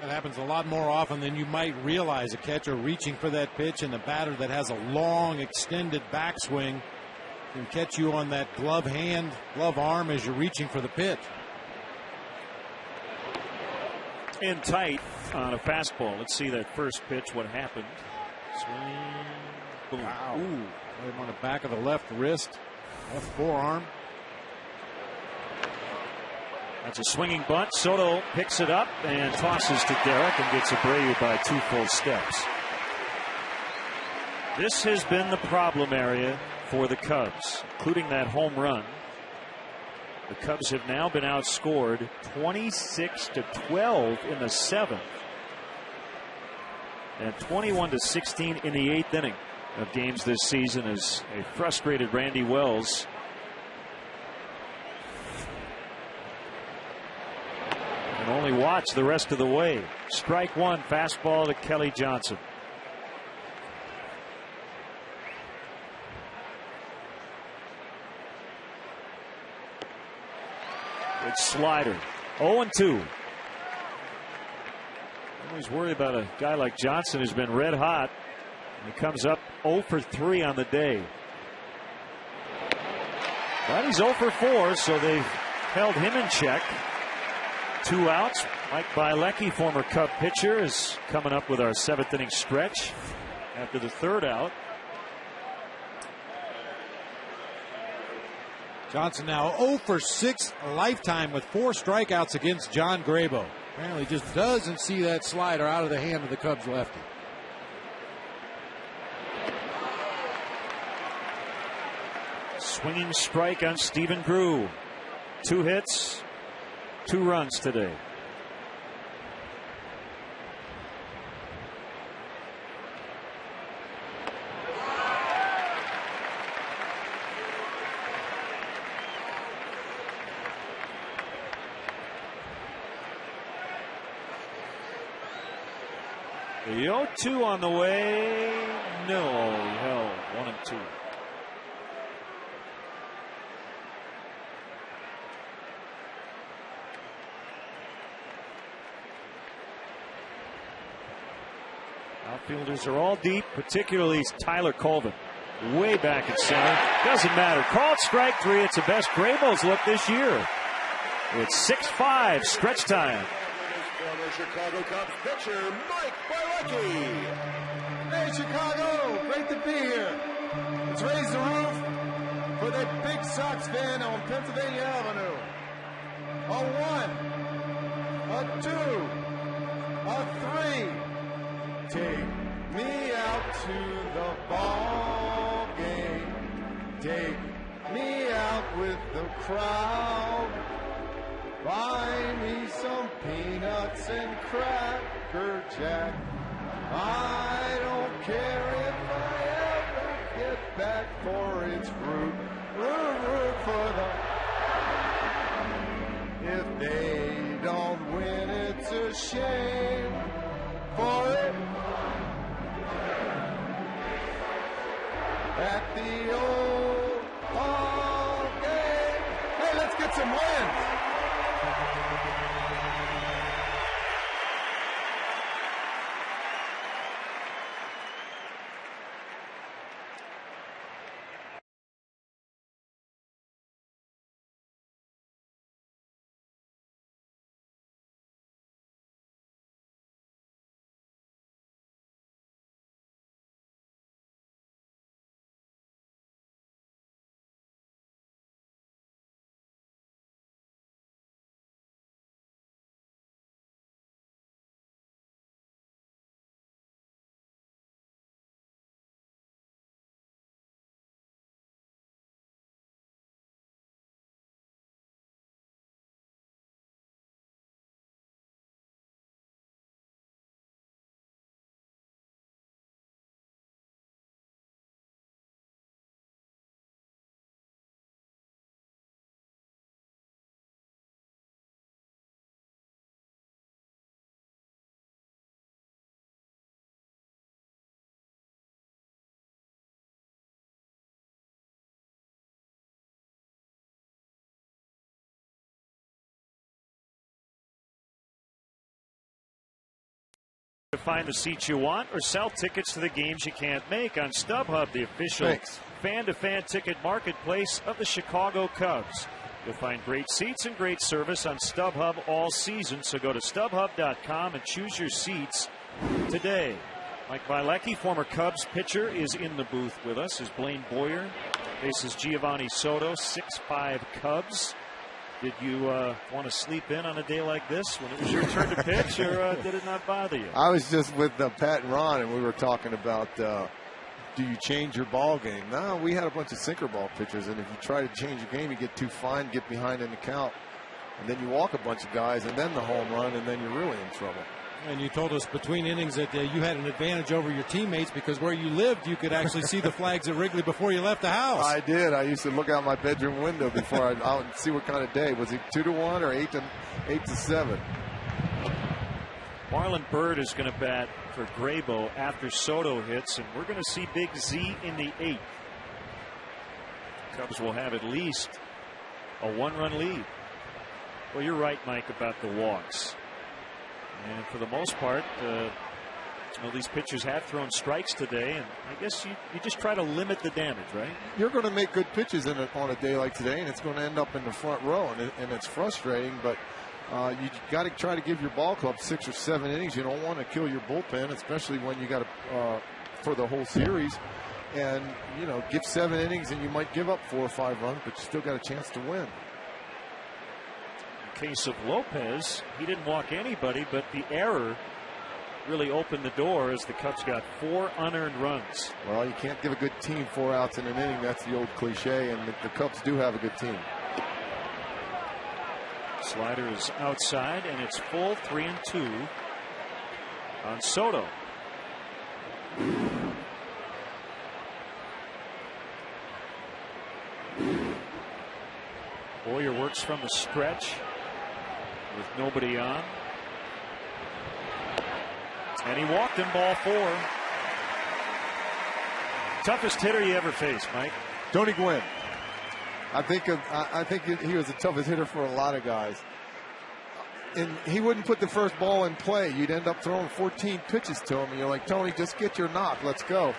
That happens a lot more often than you might realize. A catcher reaching for that pitch, and the batter that has a long extended backswing can catch you on that glove arm as you're reaching for the pitch. In tight on a fastball. Let's see that first pitch, what happened. Swing. Boom. Wow. Ooh. Right on the back of the left wrist, left forearm. That's a swinging bunt. Soto picks it up and tosses to Derek and gets Abreu by 2 full steps. This has been the problem area for the Cubs, including that home run. The Cubs have now been outscored 26-12 in the 7th. And 21-16 in the 8th inning of games this season as a frustrated Randy Wells can only watch the rest of the way. Strike one, fastball to Kelly Johnson. Good slider. 0-2. Always worry about a guy like Johnson who's been red hot. He comes up 0 for 3 on the day. But he's 0 for 4, so they've held him in check. 2 outs. Mike Bielecki, former Cub pitcher, is coming up with our 7th inning stretch after the 3rd out. Johnson now 0 for 6 lifetime with 4 strikeouts against John Graybo. Apparently just doesn't see that slider out of the hand of the Cubs lefty. Swinging strike on Stephen Drew. 2 hits, 2 runs today. The 0-2 on the way. No, he held 1-2. Outfielders are all deep, particularly Tyler Colvin. Way back at center. Doesn't matter. Called strike 3. It's the best Graybo's look this year. It's 6-5 stretch time. Former Chicago Cubs pitcher Mike Bielecki. Hey, Chicago, great to be here. Let's raise the roof for with a Big Sox fan on Pennsylvania Avenue. A 1, a 2, a 3. Take me out to the ball game. Take me out with the crowd. Buy me some peanuts and Cracker Jack. I don't care if I ever get back, for it's root for the. If they don't win, it's a shame for it. At the old ball game. Hey, let's get some wins. To find the seats you want or sell tickets to the games you can't make on StubHub, the official fan-to-fan ticket marketplace of the Chicago Cubs. You'll find great seats and great service on StubHub all season, so go to StubHub.com and choose your seats today. Mike Bilecki, former Cubs pitcher, is in the booth with us as Blaine Boyer faces Giovanni Soto, 6'5" Cubs. Did you want to sleep in on a day like this when it was your turn to pitch, or did it not bother you? I was just with Pat and Ron, and we were talking about do you change your ball game? No, we had a bunch of sinker ball pitchers, and if you try to change your game, you get too fine, get behind in the count, and then you walk a bunch of guys, and then the home run, and then you're really in trouble. And you told us between innings that you had an advantage over your teammates because where you lived, you could actually see the flags at Wrigley before you left the house. I did. I used to look out my bedroom window before I'd out and see what kind of day. Was it 2-1 or 8-7? Marlon Byrd is going to bat for Graybo after Soto hits, and we're going to see Big Z in the 8th. Cubs will have at least a 1-run lead. Well, you're right, Mike, about the walks. And for the most part, these pitchers have thrown strikes today, and I guess you just try to limit the damage, right? You're going to make good pitches on a day like today, and it's going to end up in the front row, and it's frustrating, but you got to try to give your ball club 6 or 7 innings. You don't want to kill your bullpen, especially when you got to for the whole series. And, give 7 innings, and you might give up 4 or 5 runs, but you still got a chance to win. Case of Lopez, he didn't walk anybody, but the error really opened the door as the Cubs got 4 unearned runs. Well, you can't give a good team 4 outs in an inning. That's the old cliche, and the Cubs do have a good team. Slider is outside, and it's full 3-2 on Soto. Boyer works from the stretch with nobody on. And he walked him, ball 4. Toughest hitter you ever faced, Mike? Tony Gwynn. I think he was the toughest hitter for a lot of guys. And he wouldn't put the first ball in play. You'd end up throwing 14 pitches to him, and you're like, Tony, just get your knock, let's go.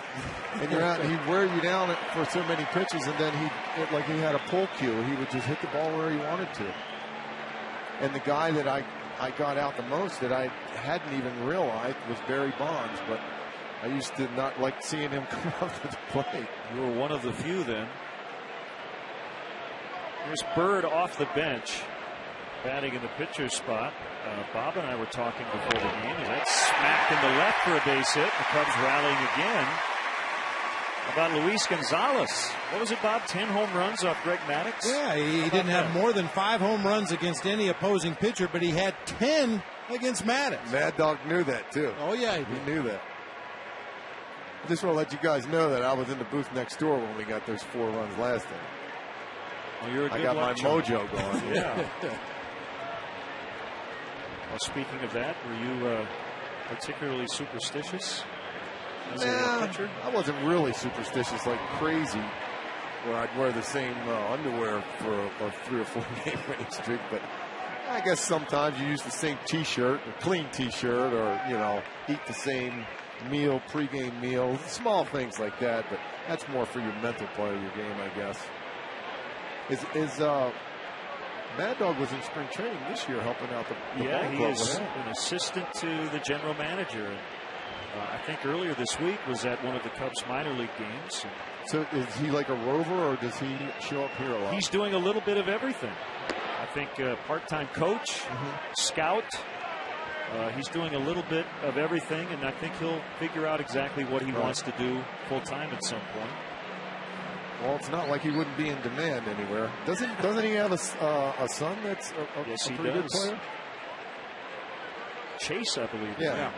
And you're out, and he'd wear you down for so many pitches, and then like he had a pull cue. He would just hit the ball where he wanted to. And the guy that I got out the most that I hadn't even realized was Barry Bonds, but I used to not like seeing him come up to the plate. You were one of the few then. Here's Bird off the bench, batting in the pitcher's spot. Bob and I were talking before the game, and that's smacked in the left for a base hit. The Cubs rallying again. How about Luis Gonzalez? What was it, Bob? 10 home runs off Greg Maddux? Yeah, he didn't have more than 5 home runs against any opposing pitcher, but he had 10 against Maddux. Mad Dog knew that, too. Oh, yeah, he knew that. I just want to let you guys know that I was in the booth next door when we got those 4 runs last time. Well, you're a good I got my luck mojo going. Yeah. Well, speaking of that, were you particularly superstitious as a pitcher? I wasn't really superstitious like crazy, where I'd wear the same underwear for a 3 or 4 game winning streak. But I guess sometimes you use the same T-shirt, a clean T-shirt, or eat the same meal, pregame meal, small things like that. But that's more for your mental part of your game, I guess. Mad Dog was in spring training this year helping out the ball club. He is an assistant to the general manager. And, I think earlier this week was at one of the Cubs minor league games. So is he like a rover, or does he show up here a lot? He's doing a little bit of everything. I think part-time coach, scout. He's doing a little bit of everything, and I think he'll figure out exactly what he wants to do full-time at some point. Well, it's not like he wouldn't be in demand anywhere. Doesn't he have a son that's a pretty good player? Chase, I believe. Yeah.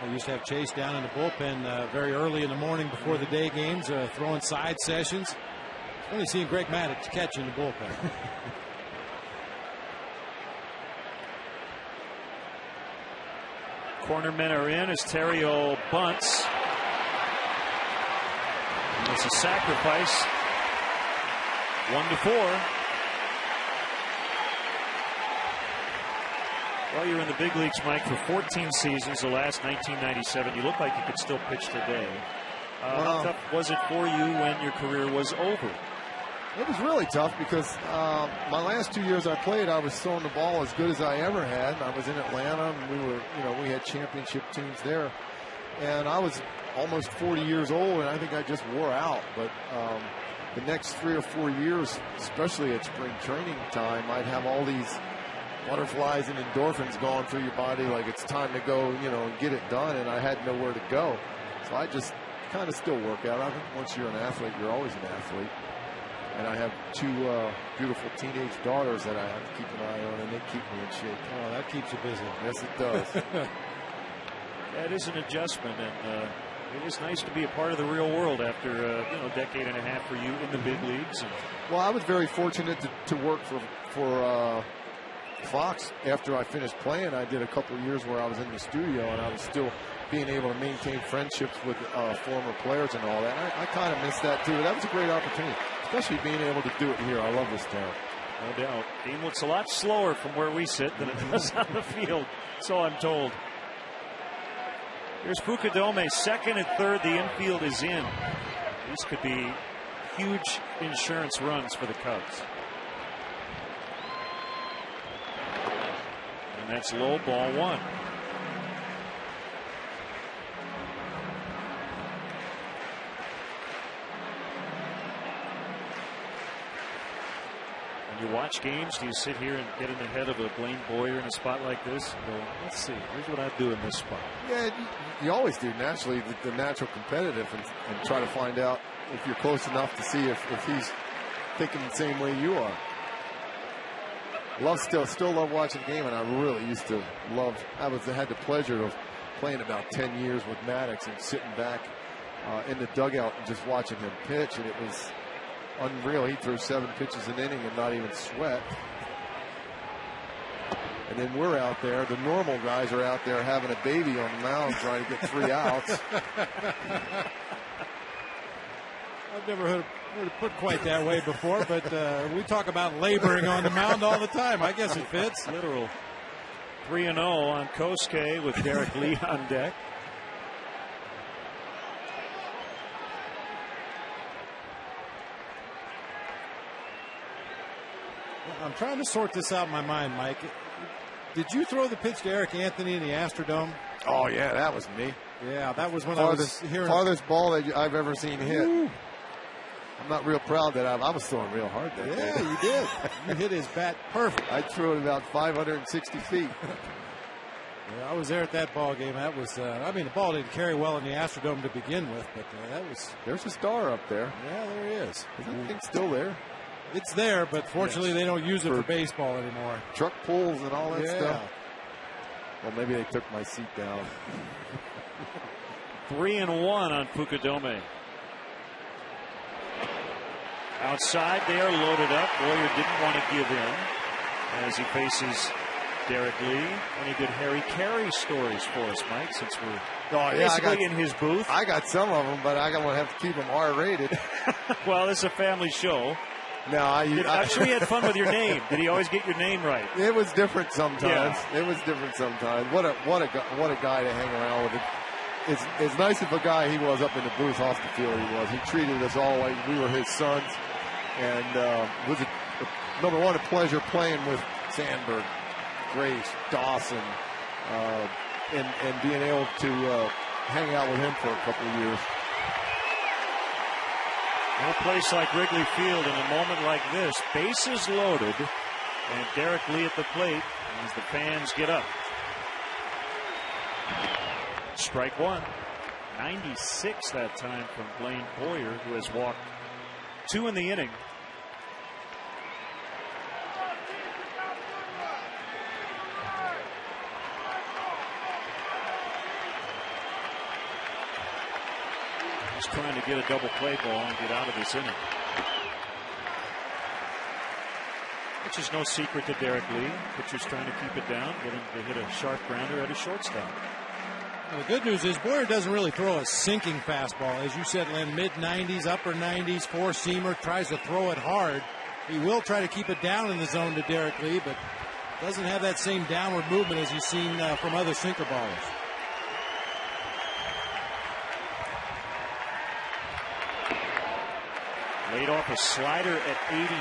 I used to have Chase down in the bullpen very early in the morning before the day games, throwing side sessions. Only seeing Greg Maddux catch in the bullpen. Cornermen are in as Terrio bunts. It's a sacrifice. 1-4. Well, you're in the big leagues, Mike, for 14 seasons, the last 1997. You look like you could still pitch today. How tough was it for you when your career was over? It was really tough because my last 2 years I played, I was throwing the ball as good as I ever had. I was in Atlanta, and we had championship teams there. And I was almost 40 years old, and I think I just wore out. But the next 3 or 4 years, especially at spring training time, I'd have all these butterflies and endorphins going through your body, like it's time to go, and get it done. And I had nowhere to go, so I just kind of still work out. I think once you're an athlete, you're always an athlete. And I have 2 beautiful teenage daughters that I have to keep an eye on, and they keep me in shape. Oh, that keeps you busy. Yes, it does. Yeah, it is an adjustment, and it is nice to be a part of the real world after a decade and a half for you in the big leagues. Well, I was very fortunate to work for Fox after I finished playing. I did a couple of years where I was in the studio, and I was still being able to maintain friendships with former players and all that. I kind of missed that too. That was a great opportunity, especially being able to do it here. I love this town. No doubt. Game looks a lot slower from where we sit than it does on the field, so I'm told. Here's Fukudome, second and third. The infield is in. These could be huge insurance runs for the Cubs. And that's low, ball 1. When you watch games, do you sit here and get in the head of a Blaine Boyer in a spot like this and go, let's see, here's what I'd do in this spot? Yeah, you always do naturally, the natural competitive, and try to find out if you're close enough to see if he's thinking the same way you are. Still love watching the game, and I really used to love. I had the pleasure of playing about 10 years with Maddux and sitting back in the dugout and just watching him pitch, and it was unreal. He threw 7 pitches an inning and not even sweat. And then we're out there. The normal guys are out there having a baby on the mound trying to get 3 outs. I've never heard it put quite that way before, but we talk about laboring on the mound all the time. I guess it fits. Literal 3-0 on Kosuke with Derek Lee on deck. I'm trying to sort this out in my mind, Mike. Did you throw the pitch to Eric Anthony in the Astrodome? Oh, yeah, that was me. Yeah, that was when I was hearing. Farthest ball that I've ever seen hit. Ooh. I'm not real proud that I was throwing real hard that day. Yeah, you did. You hit his bat perfect. I threw it about 560 feet. Yeah, I was there at that ball game. That was, I mean, the ball didn't carry well in the Astrodome to begin with, but that was. There's a star up there. Yeah, there he is. Is that thing still there? It's there, but fortunately they don't use it for baseball anymore. Truck pulls and all that stuff. Well, maybe they took my seat down. 3-1 on Fukudome. Outside there, loaded up. Boyer didn't want to give in as he faces Derek Lee. Any good Harry Carey stories for us, Mike, since we're basically in his booth? I got some of them, but I'm going to have to keep them R-rated. Well, it's a family show. No, I'm sure he had fun with your name. Did he always get your name right? It was different sometimes. Yeah. It was different sometimes. What a guy to hang around with. It's nice of a guy he was up in the booth off the field. He was. He treated us all like we were his sons, and it was number one a pleasure playing with Sandberg, Grace, Dawson, and being able to hang out with him for a couple of years. No place like Wrigley Field in a moment like this. Bases loaded, and Derek Lee at the plate as the fans get up. Strike one. 96 that time from Blaine Boyer, who has walked 2 in the inning. He's trying to get a double play ball and get out of this inning. Which is no secret to Derek Lee. Pitcher's trying to keep it down, get him to hit a sharp grounder at a shortstop. Well, the good news is Boyer doesn't really throw a sinking fastball. As you said, Len, mid-90s, upper 90s, four-seamer, tries to throw it hard. He will try to keep it down in the zone to Derek Lee, but doesn't have that same downward movement as you've seen from other sinker ballers. Laid off a slider at 89.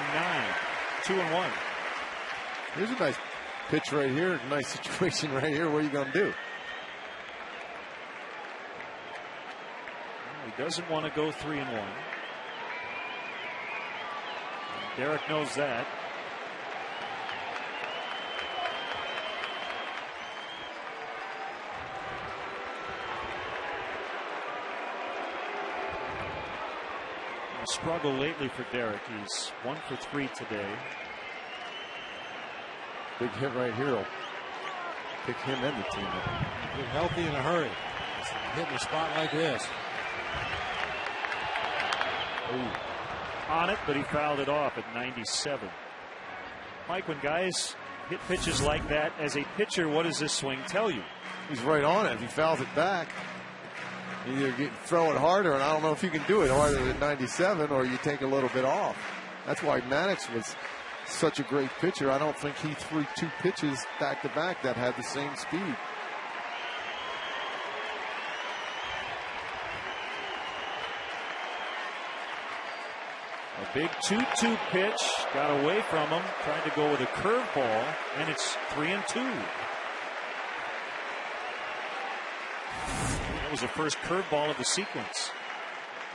2-1. Here's a nice pitch right here. A nice situation right here. What are you going to do? He doesn't want to go 3-1. Derek knows that. A struggle lately for Derek. He's 1 for 3 today. Big hit right here will pick him and the team up. Get healthy in a hurry. Hitting a spot like this. Ooh. On it, but he fouled it off at 97. Mike, when guys hit pitches like that, as a pitcher, what does this swing tell you? He's right on it. If he fouls it back, you either throw it harder, and I don't know if you can do it harder than 97, or you take a little bit off. That's why Maddox was such a great pitcher. I don't think he threw 2 pitches back to back that had the same speed. A big 2-2 pitch got away from him, tried to go with a curveball, and it's 3-2. That was the first curveball of the sequence.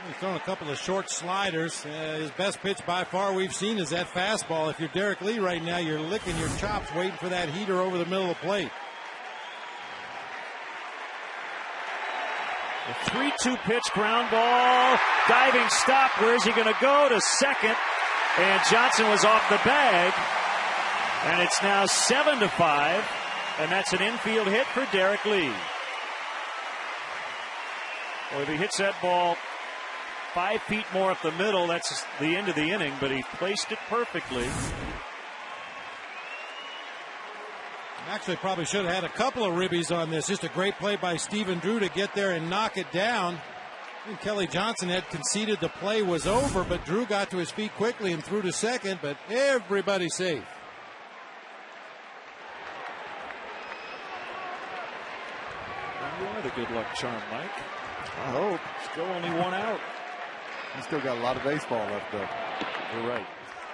He's thrown a couple of short sliders. His best pitch by far we've seen is that fastball. If you're Derek Lee right now, you're licking your chops waiting for that heater over the middle of the plate. A 3-2 pitch, ground ball, diving stop. Where's he going to go? To second. And Johnson was off the bag. And it's now 7-5. And that's an infield hit for Derek Lee. Well, if he hits that ball 5 feet more up the middle, that's the end of the inning, but he placed it perfectly. Actually, probably should have had a couple of ribbies on this. Just a great play by Stephen Drew to get there and knock it down. I think Kelly Johnson had conceded the play was over, but Drew got to his feet quickly and threw to second, but everybody safe. You are the good luck charm, Mike. I hope. Still only 1 out. He's still got a lot of baseball left, though. You're right.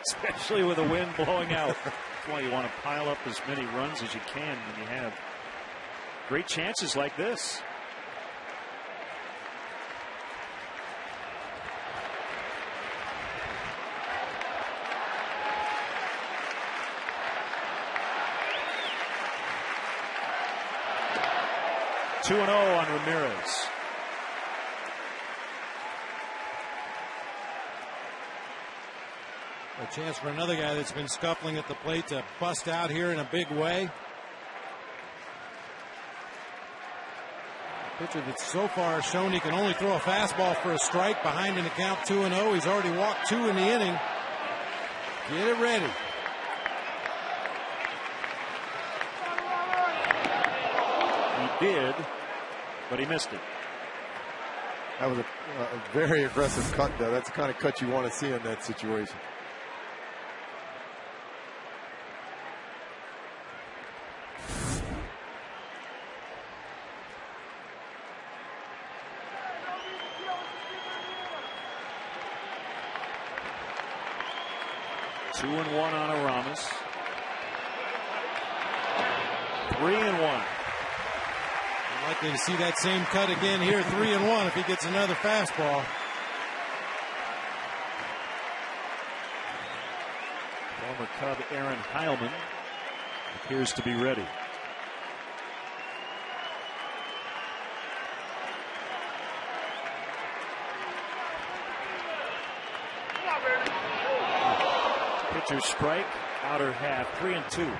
Especially with the wind blowing out. That's why you want to pile up as many runs as you can when you have great chances like this. 2-0 on Ramirez. A chance for another guy that's been scuffling at the plate to bust out here in a big way. Pitcher that's so far shown he can only throw a fastball for a strike, behind in the count 2-0. He's already walked 2 in the inning. Get it ready. He did, but he missed it. That was a very aggressive cut, though. That's the kind of cut you want to see in that situation. Two and one on Aramis. 3-1. Likely to see that same cut again here. 3-1 if he gets another fastball. Former Cub Aaron Heilman appears to be ready. Pitcher strike, outer half, 3-2.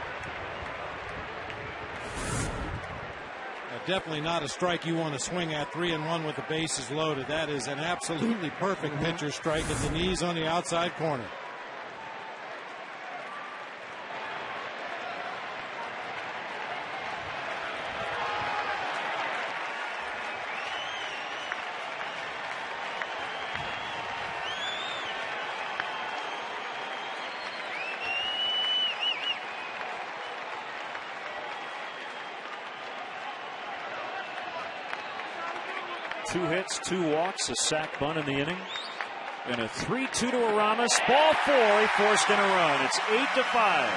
Definitely not a strike you want to swing at. 3-1 with the bases loaded. That is an absolutely perfect pitcher strike at the knees on the outside corner. Two hits, 2 walks, a sac bunt in the inning, and a 3-2 to Aramis. Ball 4, he forced in a run. It's 8-5.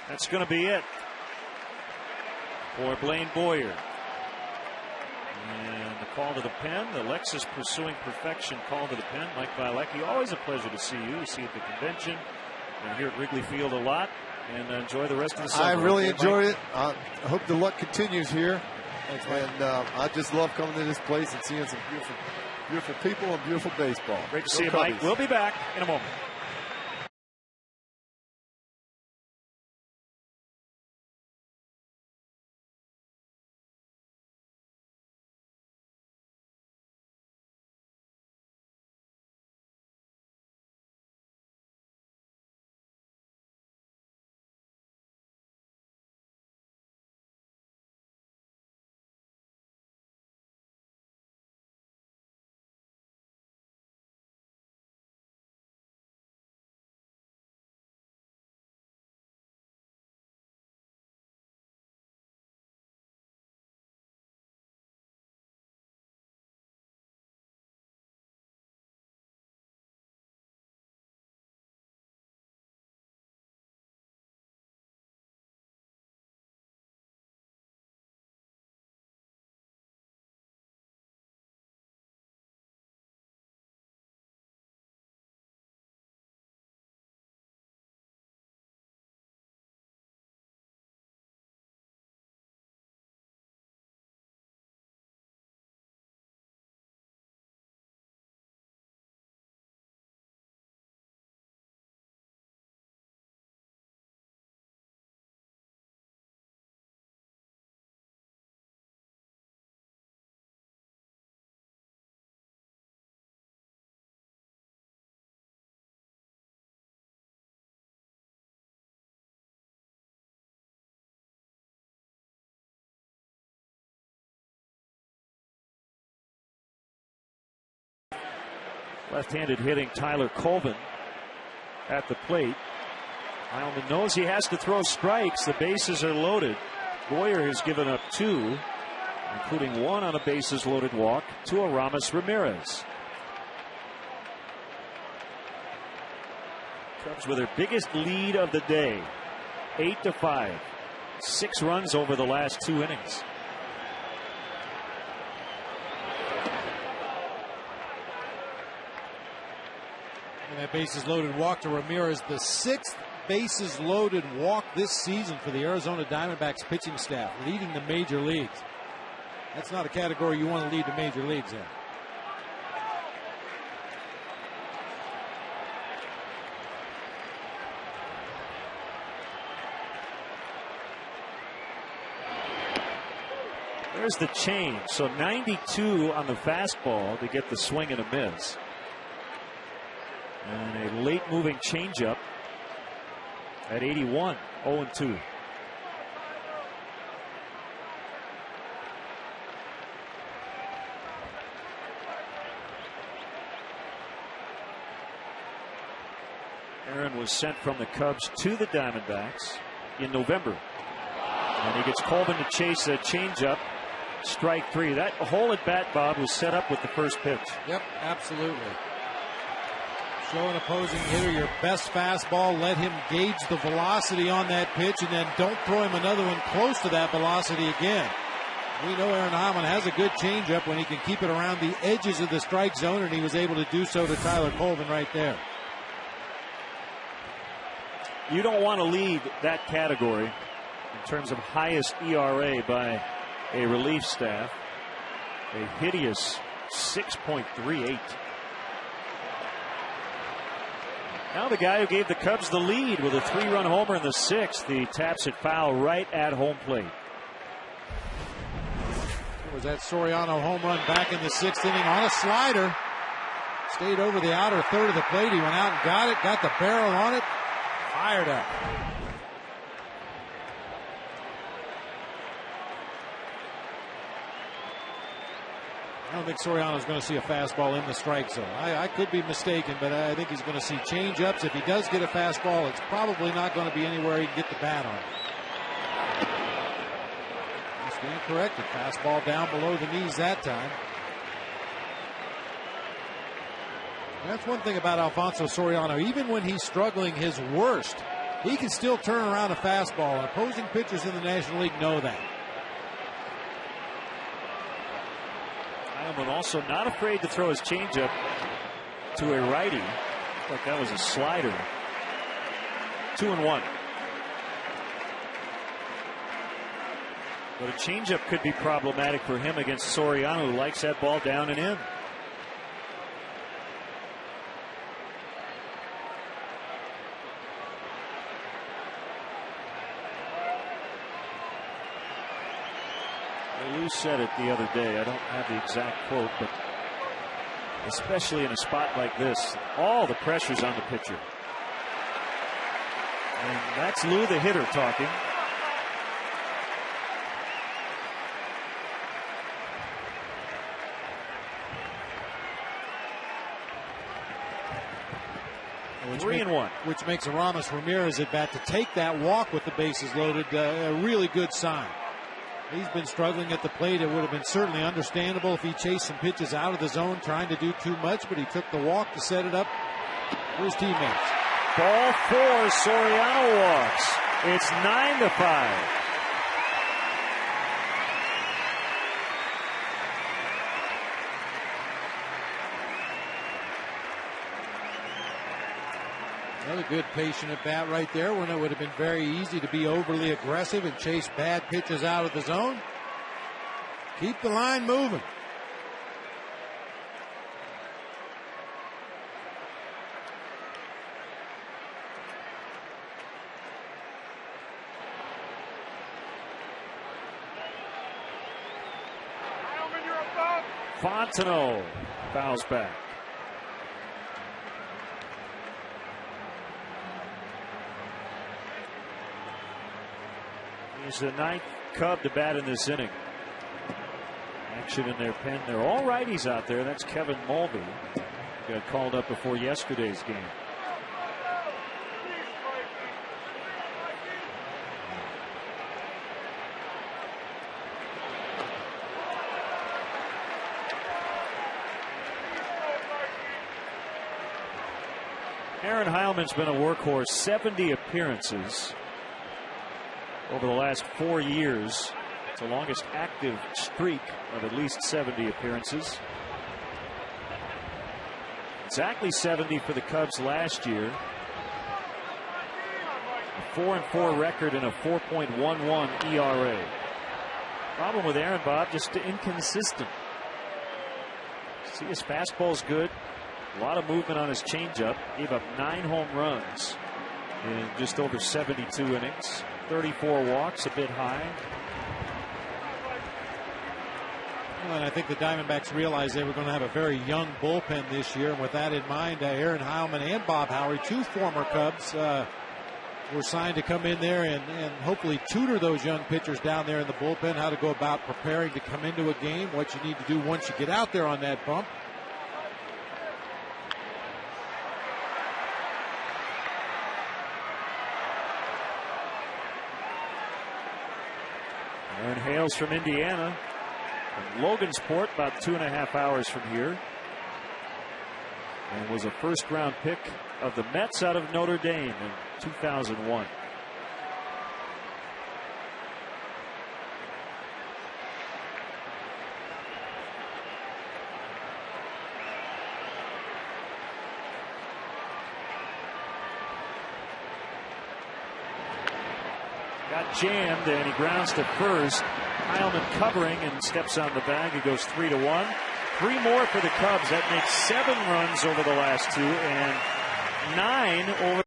That's going to be it for Blaine Boyer. And the call to the pen, the Lexus Pursuing Perfection call to the pen. Mike Bialecki, always a pleasure to see you. You see at the convention and here at Wrigley Field a lot. And enjoy the rest of the summer. I really enjoyed it. I hope the luck continues here. And I just love coming to this place and seeing some beautiful, beautiful people and beautiful baseball. Great to see you, Mike. We'll be back in a moment. Left-handed hitting Tyler Colvin at the plate. Heilman knows he has to throw strikes. The bases are loaded. Boyer has given up 2, including 1 on a bases loaded walk to Aramis Ramirez. Cubs with their biggest lead of the day, 8-5. 6 runs over the last 2 innings. that bases loaded walk to Ramirez, the 6th bases loaded walk this season for the Arizona Diamondbacks pitching staff, leading the major leagues. That's not a category you want to lead the major leagues in. There's the change. So 92 on the fastball to get the swing and a miss. And a late moving changeup at 81, 0-2. Aaron was sent from the Cubs to the Diamondbacks in November. And he gets Colvin to chase a changeup. Strike 3. That whole at bat, Bob, was set up with the first pitch. Yep, absolutely. Show an opposing hitter your best fastball. Let him gauge the velocity on that pitch, and then don't throw him another one close to that velocity again. We know Aaron Heilman has a good changeup when he can keep it around the edges of the strike zone, and he was able to do so to Tyler Colvin right there. You don't want to lead that category in terms of highest ERA by a relief staff. A hideous 6.38. Now the guy who gave the Cubs the lead with a 3-run homer in the 6th. He taps it foul right at home plate. It was that Soriano home run back in the 6th inning on a slider. Stayed over the outer third of the plate. He went out and got it, got the barrel on it, fired up. I don't think Soriano's going to see a fastball in the strike zone. I could be mistaken, but I think he's going to see change-ups. If he does get a fastball, it's probably not going to be anywhere he can get the bat on. He's being corrected. Fastball down below the knees that time. And that's one thing about Alfonso Soriano. Even when he's struggling his worst, he can still turn around a fastball, and opposing pitchers in the National League know that. Heilman also not afraid to throw his changeup to a righty. I thought that was a slider. 2-1. But a changeup could be problematic for him against Soriano, who likes that ball down and in. Lou said it the other day. I don't have the exact quote, but especially in a spot like this, all the pressure's on the pitcher. And that's Lou, the hitter, talking. Which makes Aramis Ramirez at bat to take that walk with the bases loaded a really good sign. He's been struggling at the plate. It would have been certainly understandable if he chased some pitches out of the zone trying to do too much, but he took the walk to set it up for his teammates. Ball 4, Soriano walks. It's 9-5. Another good patient at bat right there when it would have been very easy to be overly aggressive and chase bad pitches out of the zone. Keep the line moving. Fontenot fouls back. He's the 9th Cub to bat in this inning. Action in their pen. They're all righties out there. That's Kevin Mulvey. Got called up before yesterday's game. Aaron Heilman's been a workhorse, 70 appearances over the last 4 years. It's the longest active streak of at least 70 appearances. Exactly 70 for the Cubs last year. A 4-4 record and a 4.11 ERA. Problem with Aaron, Bob, just inconsistent. See, his fastball's good. A lot of movement on his changeup. Gave up 9 home runs in just over 72 innings. 34 walks, a bit high. Well, and I think the Diamondbacks realized they were going to have a very young bullpen this year. And with that in mind, Aaron Heilman and Bob Howery, 2 former Cubs, were signed to come in there and hopefully tutor those young pitchers down there in the bullpen, how to go about preparing to come into a game, what you need to do once you get out there on that bump. Aaron hails from Indiana, from Logansport, about 2.5 hours from here, and was a first-round pick of the Mets out of Notre Dame in 2001. Got jammed and he grounds to first. Heilman covering and steps on the bag. He goes 3-1. 3 more for the Cubs. That makes 7 runs over the last 2 and 9 over.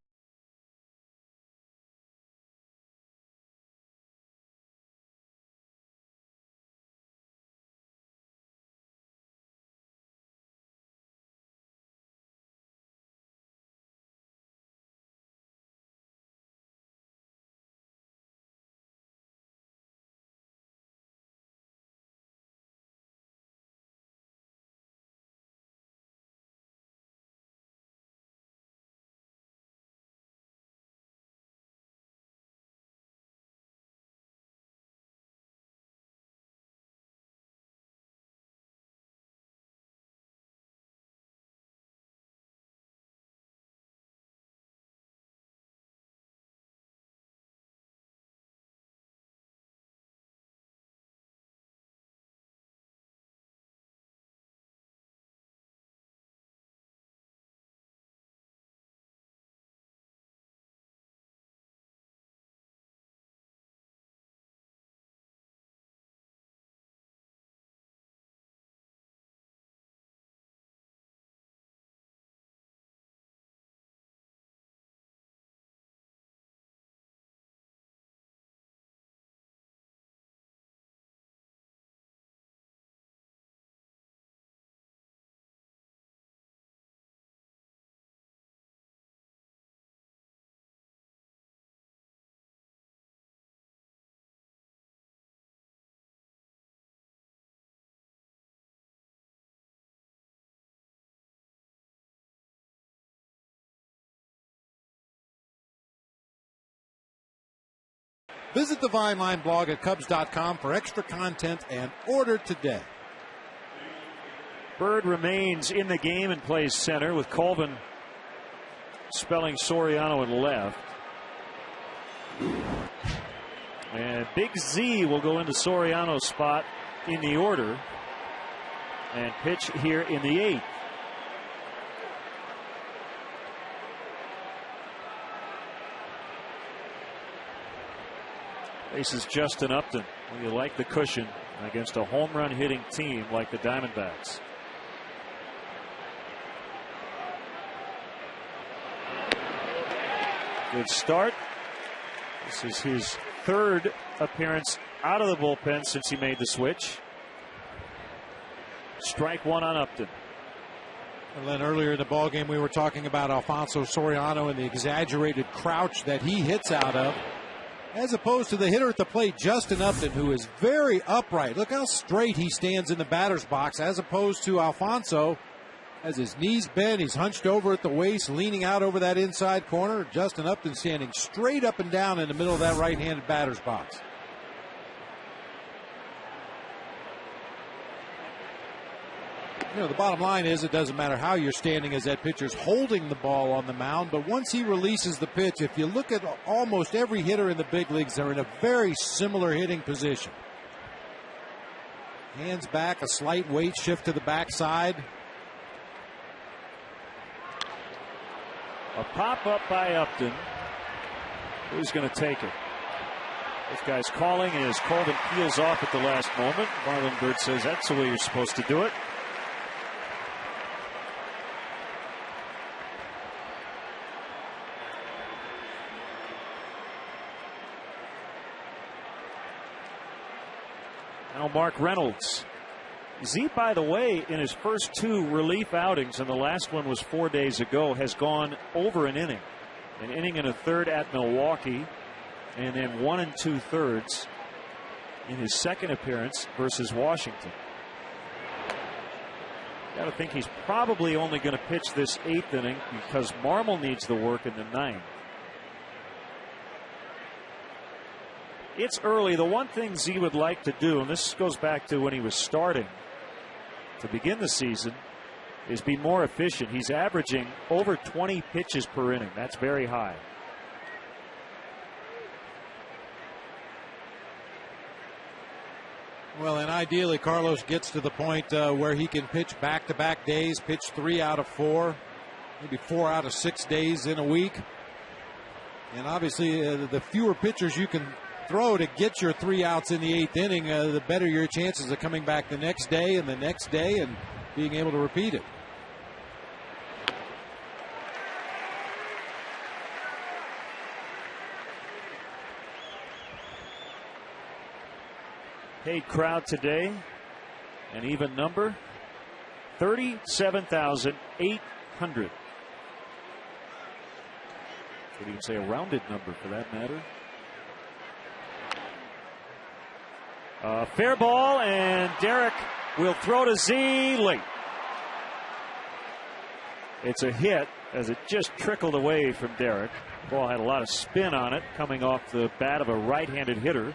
Visit the Vine Line blog at Cubs.com for extra content and order today. Bird remains in the game and plays center with Colvin spelling Soriano in left. And Big Z will go into Soriano's spot in the order and pitch here in the 8th. Faces Justin Upton. Well, you like the cushion against a home run hitting team like the Diamondbacks. Good start. This is his 3rd appearance out of the bullpen since he made the switch. Strike 1 on Upton. And then earlier in the ballgame, we were talking about Alfonso Soriano and the exaggerated crouch that he hits out of, as opposed to the hitter at the plate, Justin Upton, who is very upright. Look how straight he stands in the batter's box, as opposed to Alfonso. Has his knees bent, he's hunched over at the waist, leaning out over that inside corner. Justin Upton standing straight up and down in the middle of that right-handed batter's box. You know, the bottom line is it doesn't matter how you're standing as that pitcher's holding the ball on the mound, but once he releases the pitch, if you look at almost every hitter in the big leagues, they're in a very similar hitting position. Hands back, a slight weight shift to the backside. A pop-up by Upton. Who's going to take it? This guy's calling as Colvin peels off at the last moment. Marlon Byrd says that's the way you're supposed to do it. Now Mark Reynolds. Z, by the way, in his first 2 relief outings, and the last one was 4 days ago, has gone over an inning. An inning and a third at Milwaukee, and then 1 2/3 in his second appearance versus Washington. Got to think he's probably only going to pitch this 8th inning because Marmol needs the work in the 9th. It's early. The one thing Z would like to do, and this goes back to when he was starting to begin the season, is be more efficient. He's averaging over 20 pitches per inning. That's very high. Well, and ideally Carlos gets to the point where he can pitch back-to-back days, pitch 3 out of 4, maybe 4 out of 6 days in a week. And obviously the fewer pitchers you can throw to get your 3 outs in the 8th inning, the better your chances of coming back the next day and the next day and being able to repeat it. Paid crowd today, an even number, 37,800. Could even say a rounded number for that matter. Fair ball, and Derek will throw to Z late. It's a hit as it just trickled away from Derek. Ball had a lot of spin on it coming off the bat of a right-handed hitter.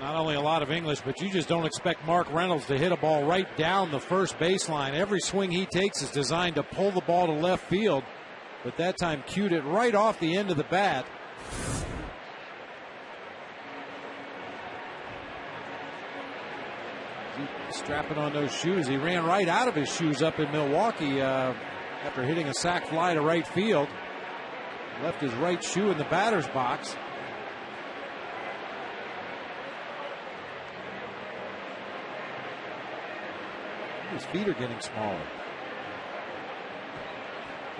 Not only a lot of English, but you just don't expect Mark Reynolds to hit a ball right down the first baseline. Every swing he takes is designed to pull the ball to left field, but that time cued it right off the end of the bat. Strapping on those shoes. He ran right out of his shoes up in Milwaukee after hitting a sac fly to right field. Left his right shoe in the batter's box. His feet are getting smaller.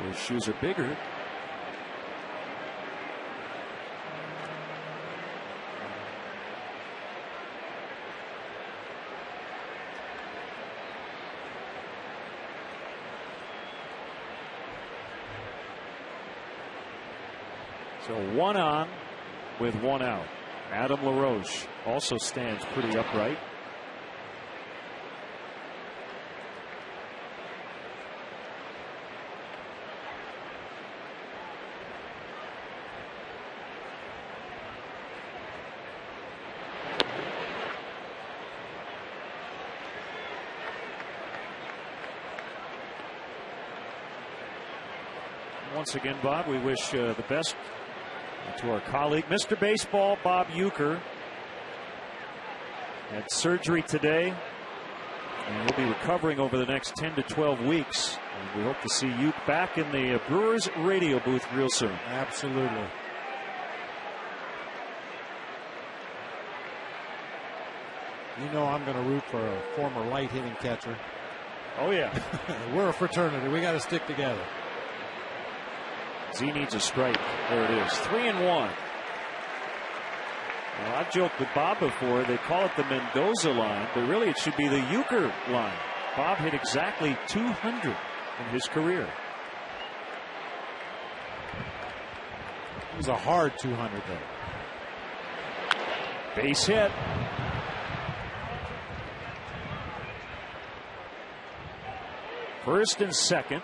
His shoes are bigger. So 1 on with 1 out. Adam LaRoche also stands pretty upright. Once again, Bob, we wish the best to our colleague, Mr. Baseball, Bob Uecker. Had surgery today, and he'll be recovering over the next 10 to 12 weeks. And we hope to see you back in the Brewers radio booth real soon. Absolutely. You know I'm going to root for a former light hitting catcher. Oh, yeah. We're a fraternity. We got to stick together. Z needs a strike. There it is. 3-1. Well, I've joked with Bob before. They call it the Mendoza line, but really it should be the Uecker line. Bob hit exactly 200 in his career. It was a hard 200 though. Base hit. First and second.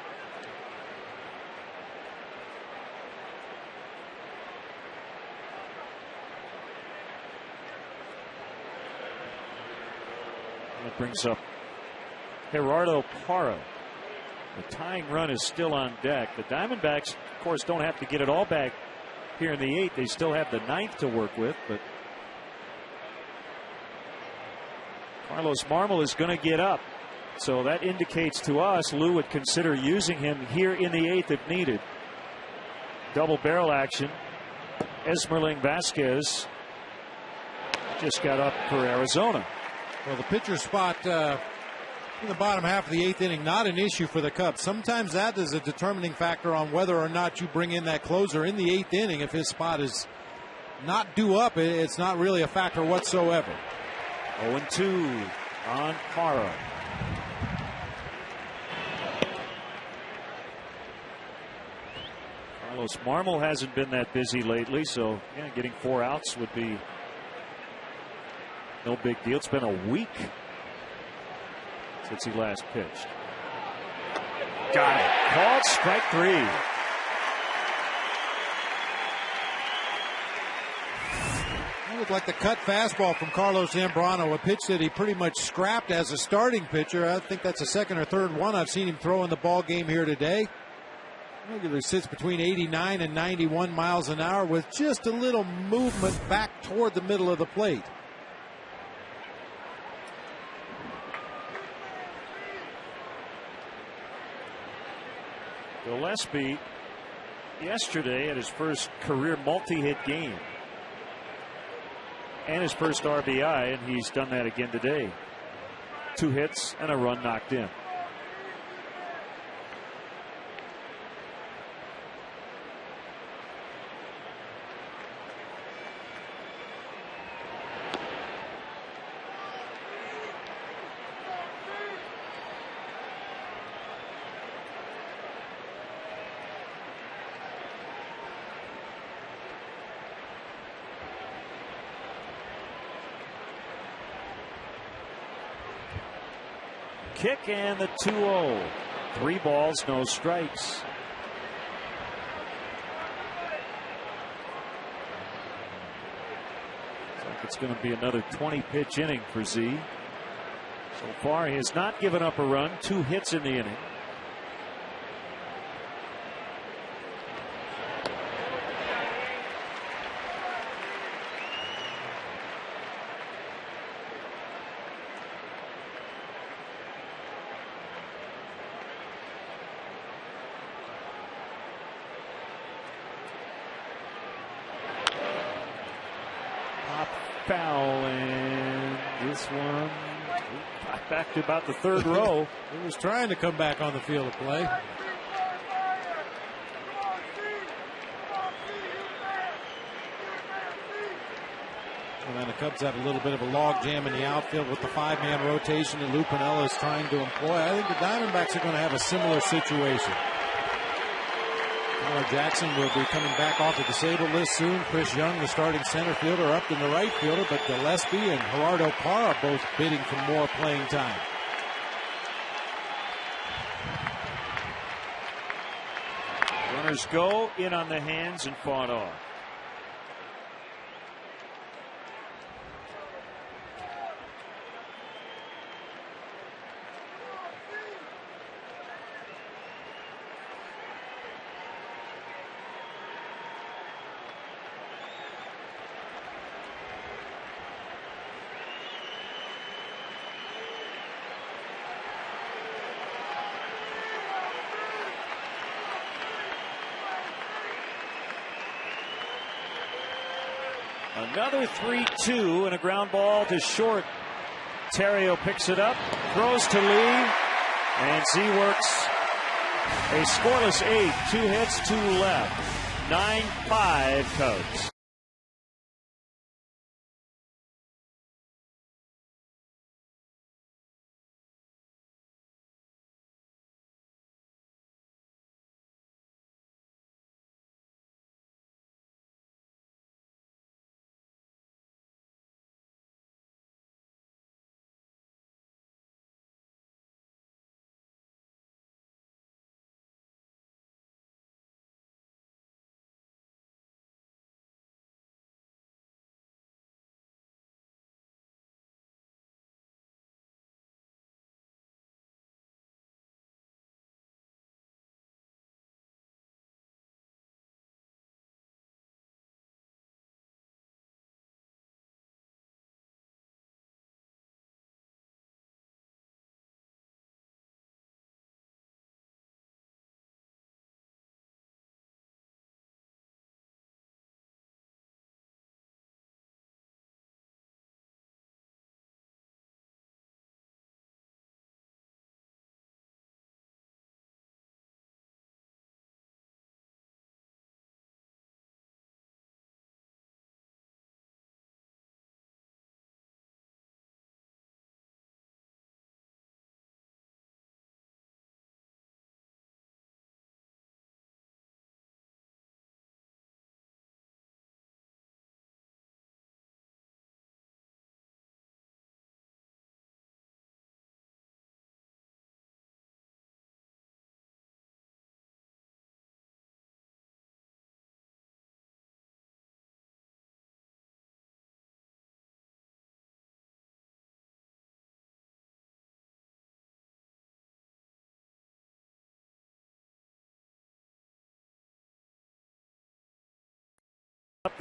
That brings up Gerardo Parra. The tying run is still on deck. The Diamondbacks, of course, don't have to get it all back here in the 8th. They still have the 9th to work with, but Carlos Marmol is going to get up. So that indicates to us Lou would consider using him here in the 8th if needed. Double barrel action. Esmerling Vasquez just got up for Arizona. Well, the pitcher spot in the bottom half of the 8th inning, not an issue for the Cubs. Sometimes that is a determining factor on whether or not you bring in that closer in the 8th inning. If his spot is not due up, it's not really a factor whatsoever. 0-2 on Parra. Carlos Marmol hasn't been that busy lately, so yeah, getting 4 outs would be no big deal. It's been a week since he last pitched. Got it. Called strike 3. It looked like the cut fastball from Carlos Zambrano, a pitch that he pretty much scrapped as a starting pitcher. I think that's the second or third one I've seen him throw in the ball game here today. Regularly sits between 89 and 91 miles an hour with just a little movement back toward the middle of the plate. Gillespie yesterday had his first career multi-hit game and his first RBI, and he's done that again today. 2 hits and a run knocked in. Kick and the 2-0. 3 balls, no strikes. Looks like it's going to be another 20-pitch inning for Z. So far, he has not given up a run. 2 hits in the inning. Foul, and this one back to about the 3rd row. He was trying to come back on the field of play. And then the Cubs have a little bit of a log jam in the outfield with the 5-man rotation that Lou Piniella is trying to employ. I think the Diamondbacks are going to have a similar situation. Tyler Jackson will be coming back off the disabled list soon. Chris Young, the starting center fielder, up in the right fielder, but Gillespie and Gerardo Parra both bidding for more playing time. Runners go in on the hands and fought off. Another 3-2 and a ground ball to short. Terrio picks it up, throws to Lee, and Z works a scoreless 8. 2 hits, 2 left. 9-5 Cubs.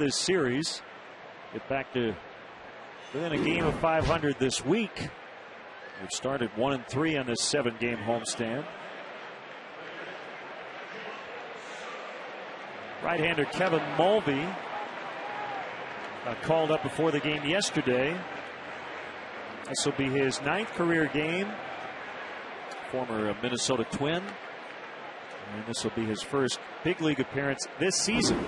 this series. Get back to within a game of 500 this week. They've started 1-3 on this 7-game homestand. Right-hander Kevin Mulvey called up before the game yesterday. This will be his 9th career game. Former Minnesota Twin. And this will be his first big league appearance this season.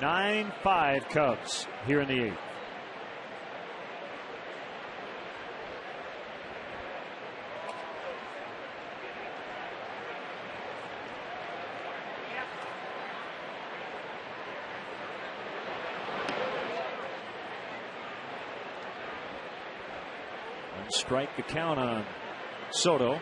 (9-5) Cubs here in the 8th. Strike the count on Soto.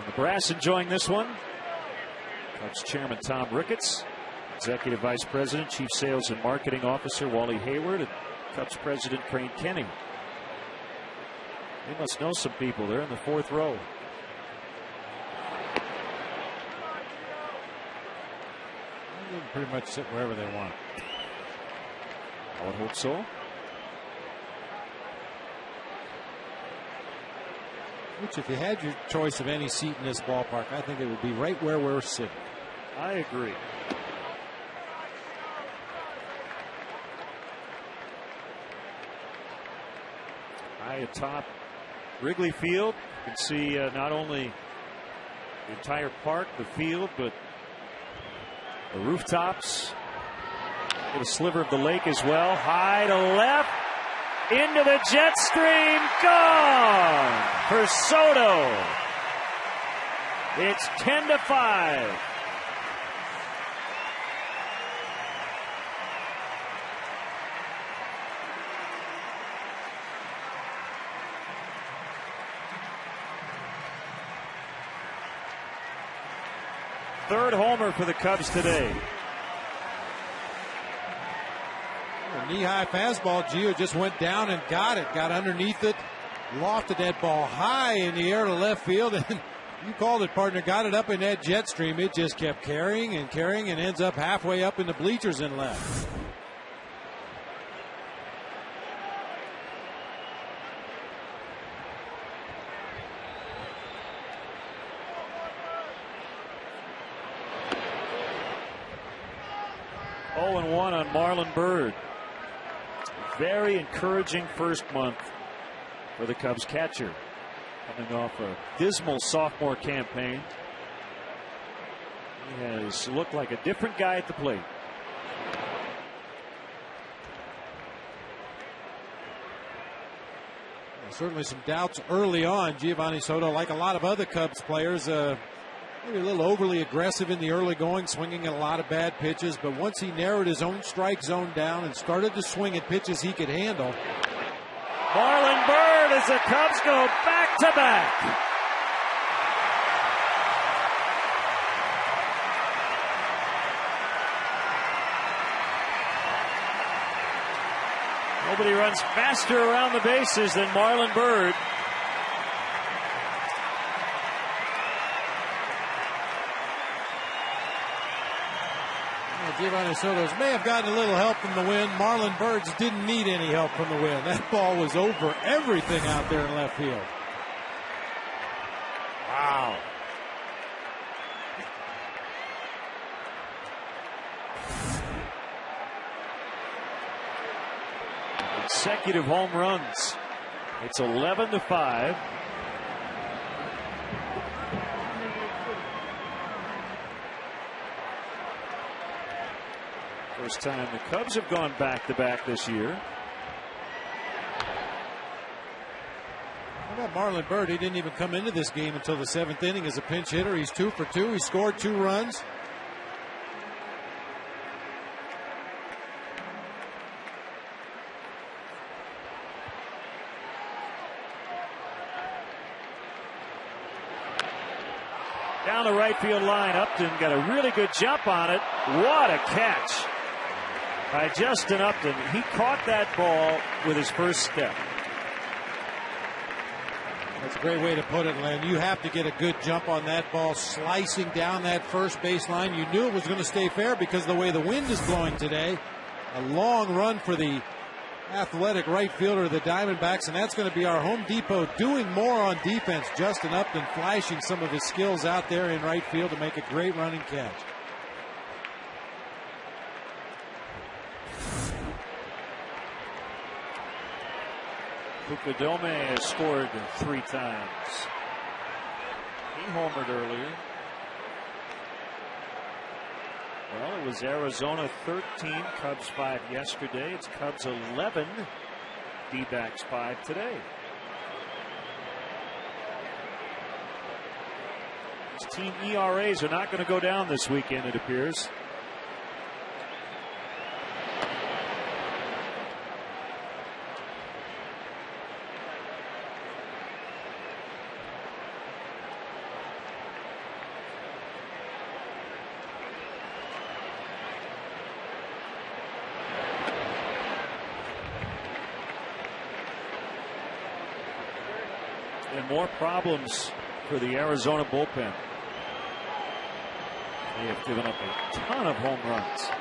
The brass enjoying this one. Cubs chairman Tom Ricketts, executive vice president, chief sales and marketing officer Wally Hayward, and Cubs president Crane Kenny. They must know some people. They're in the 4th row. They can pretty much sit wherever they want. I would hope so. Which, if you had your choice of any seat in this ballpark, I think it would be right where we're sitting. I agree. High atop Wrigley Field, you can see not only the entire park, the field, but the rooftops. Get a sliver of the lake as well. High to left. Into the jet stream. Gone for Soto. It's 10-5. Third homer for the Cubs today. A knee-high fastball. Gio just went down and got it. Got underneath it. Lofted that ball high in the air to left field. And you called it, partner. Got it up in that jet stream. It just kept carrying and carrying and ends up halfway up in the bleachers and left. On Marlon Byrd. Very encouraging first month for the Cubs catcher, coming off a dismal sophomore campaign. He has looked like a different guy at the plate. Certainly some doubts early on. Giovanni Soto, like a lot of other Cubs players, maybe a little overly aggressive in the early going, swinging at a lot of bad pitches. But once he narrowed his own strike zone down and started to swing at pitches he could handle. Marlon Byrd as the Cubs go back to back. Nobody runs faster around the bases than Marlon Byrd. Giovanni Soto's may have gotten a little help from the wind. Marlon Byrd's didn't need any help from the wind. That ball was over everything out there in left field. Wow. Consecutive home runs. It's 11-5. First time the Cubs have gone back-to-back this year. How about Marlon Byrd? He didn't even come into this game until the 7th inning as a pinch hitter. He's 2 for 2. He scored 2 runs. Down the right field line. Upton got a really good jump on it. What a catch by Justin Upton. He caught that ball with his first step. That's a great way to put it, Len. You have to get a good jump on that ball, slicing down that first base line. You knew it was going to stay fair because of the way the wind is blowing today. A long run for the athletic right fielder of the Diamondbacks, and that's going to be our Home Depot doing more on defense. Justin Upton flashing some of his skills out there in right field to make a great running catch. Fukudome has scored 3 times. He homered earlier. Well, it was Arizona 13, Cubs 5 yesterday. It's Cubs 11, D-backs 5 today. These team ERAs are not going to go down this weekend, it appears. And more problems for the Arizona bullpen. They have given up a ton of home runs.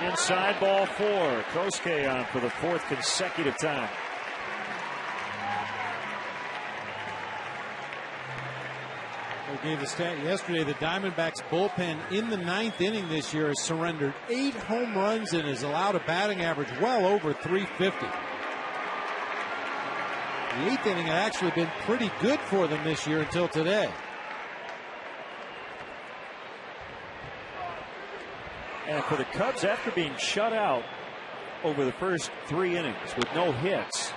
Inside ball 4. Kosuke on for the 4th consecutive time. We gave the stat yesterday. The Diamondbacks bullpen in the 9th inning this year has surrendered 8 home runs and has allowed a batting average well over 350. The 8th inning had actually been pretty good for them this year until today. And for the Cubs, after being shut out over the first 3 innings with no hits,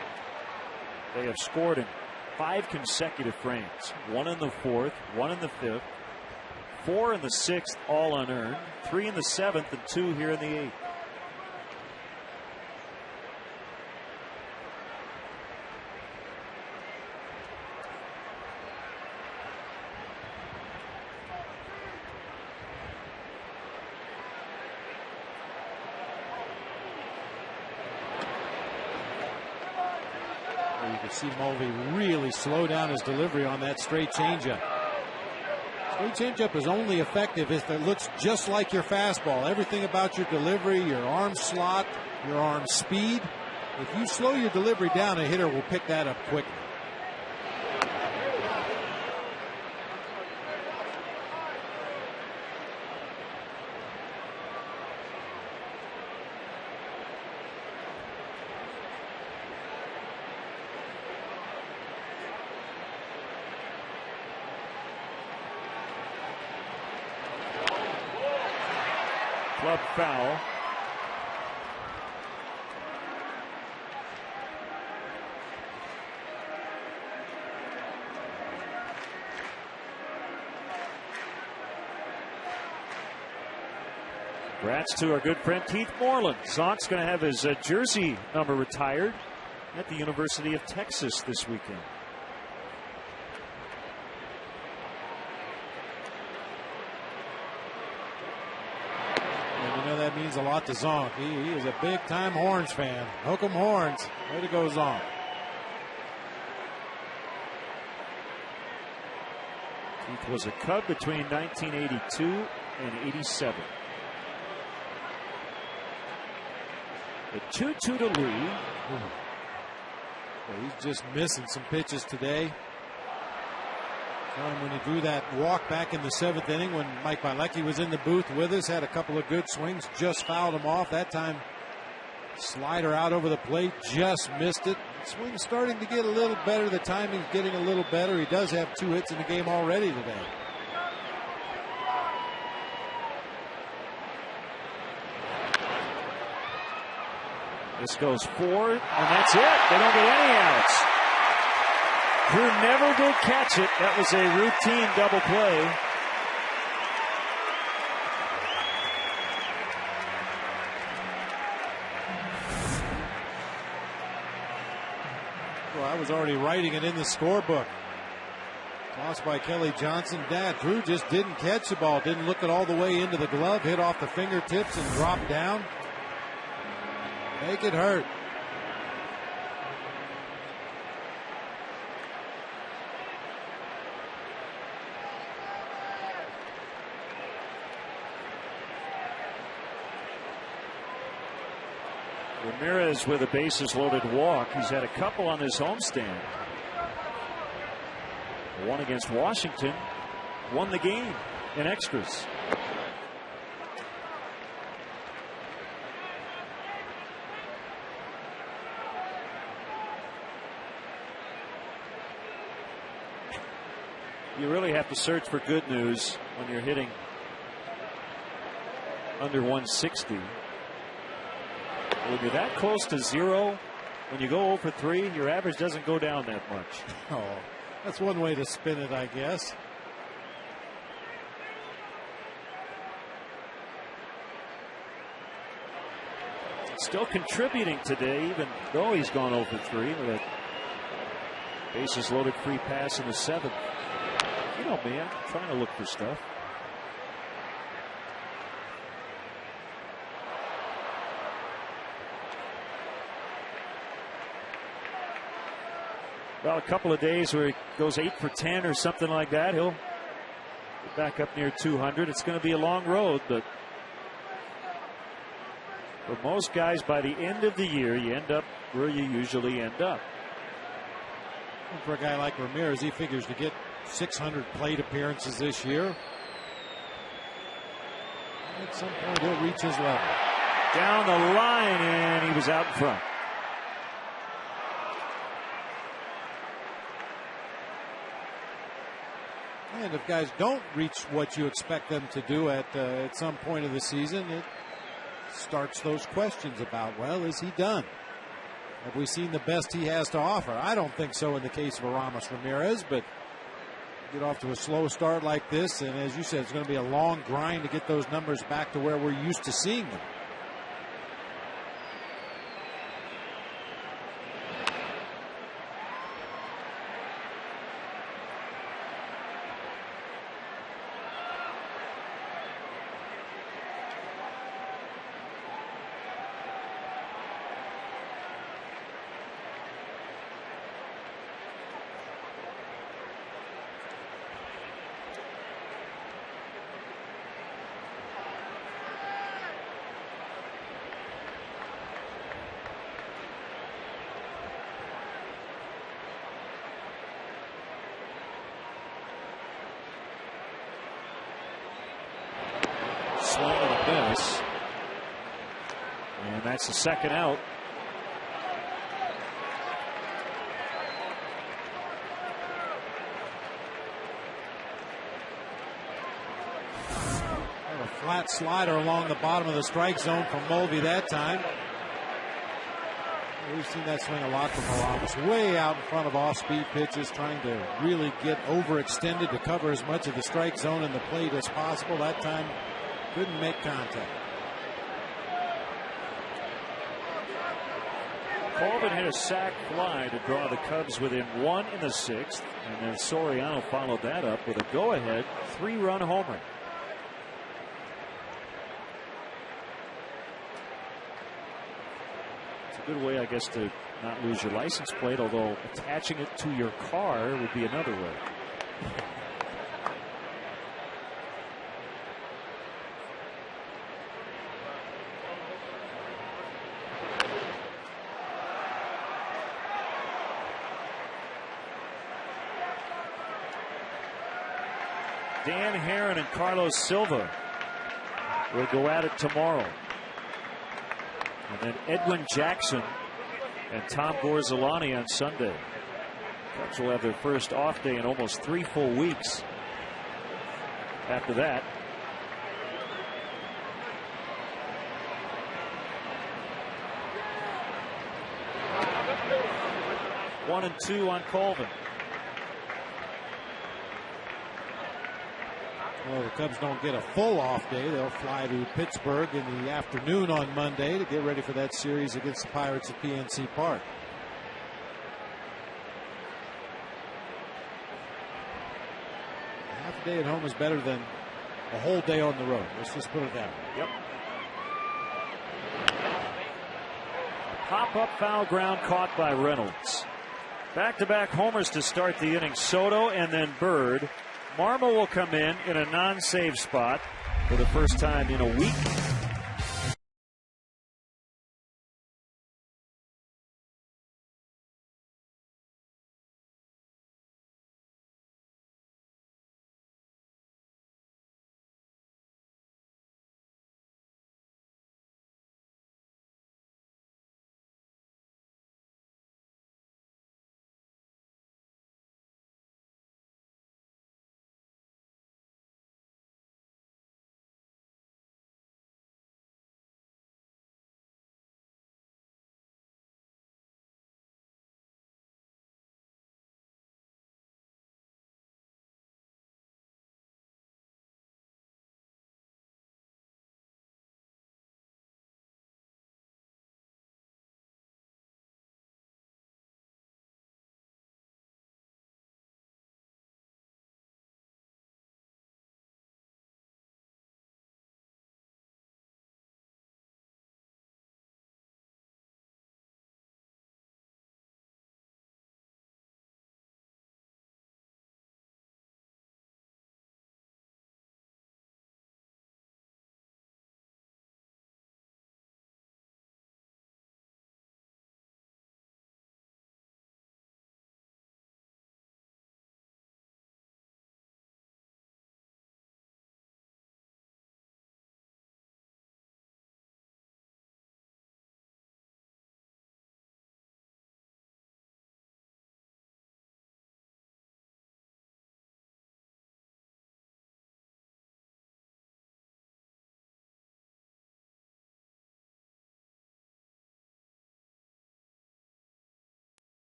they have scored in 5 consecutive frames. 1 in the 4th, 1 in the 5th, 4 in the 6th, all unearned, 3 in the 7th, and 2 here in the 8th. You can see Mulvey really slow down his delivery on that straight changeup. Straight changeup is only effective if it looks just like your fastball. Everything about your delivery, your arm slot, your arm speed. If you slow your delivery down, a hitter will pick that up quickly. Club foul. Congrats to our good friend Keith Moreland. Zonk's going to have his jersey number retired at the University of Texas this weekend. That means a lot to Zonk. He is a big-time Horns fan. Hook 'em Horns. Way to go, Zonk. Keith was a Cub between 1982 and 87. The 2-2 to Lee. Well, he's just missing some pitches today. When he drew that walk back in the 7th inning when Mike Bilecki was in the booth with us, had a couple of good swings, just fouled him off. That time, slider out over the plate, just missed it. Swing's starting to get a little better. The timing's getting a little better. He does have 2 hits in the game already today. This goes 4, and that's it. They don't get any outs. Drew never did catch it. That was a routine double play. Well, I was already writing it in the scorebook. Tossed by Kelly Johnson. Drew just didn't catch the ball. Didn't look it all the way into the glove. Hit off the fingertips and dropped down. Make it hurt. Ramirez with a bases loaded walk. He's had a couple on his homestand. One against Washington, won the game in extras. You really have to search for good news when you're hitting under 160. When you're that close to 0, when you go 0 for 3, your average doesn't go down that much. Oh, that's one way to spin it, I guess. Still contributing today, even though he's gone 0 for 3 with a bases loaded free pass in the 7th. You know me, I'm trying to look for stuff. Well, a couple of days where he goes 8 for 10 or something like that, he'll get back up near 200. It's going to be a long road, but for most guys, by the end of the year, you end up where you usually end up. And for a guy like Ramirez, he figures to get 600 plate appearances this year. At some point, he'll reach his level. Down the line, and he was out in front. And if guys don't reach what you expect them to do at some point of the season, it starts those questions about, well, is he done? Have we seen the best he has to offer? I don't think so in the case of Aramis Ramirez, but get off to a slow start like this, and as you said, it's going to be a long grind to get those numbers back to where we're used to seeing them. Swing and a miss. And that's the second out. A flat slider along the bottom of the strike zone from Mulvey that time. We've seen that swing a lot from Aramis. Way out in front of off-speed pitches, trying to really get overextended to cover as much of the strike zone and the plate as possible. That time, couldn't make contact. Colvin hit a sac fly to draw the Cubs within 1 in the 6th, and then Soriano followed that up with a go-ahead 3-run homer. It's a good way, I guess, to not lose your license plate, although attaching it to your car would be another way. Dan Herron and Carlos Silva will go at it tomorrow. And then Edwin Jackson and Tom Gorzolani on Sunday. Cubs will have their first off day in almost 3 full weeks. After that, 1 and 2 on Colvin. Well, the Cubs don't get a full off day. They'll fly to Pittsburgh in the afternoon on Monday to get ready for that series against the Pirates at PNC Park. Half a day at home is better than a whole day on the road. Let's just put it that way. Yep. Pop-up foul ground caught by Reynolds. Back-to-back homers to start the inning. Soto and then Bird. Marmol will come in a non-save spot for the first time in a week.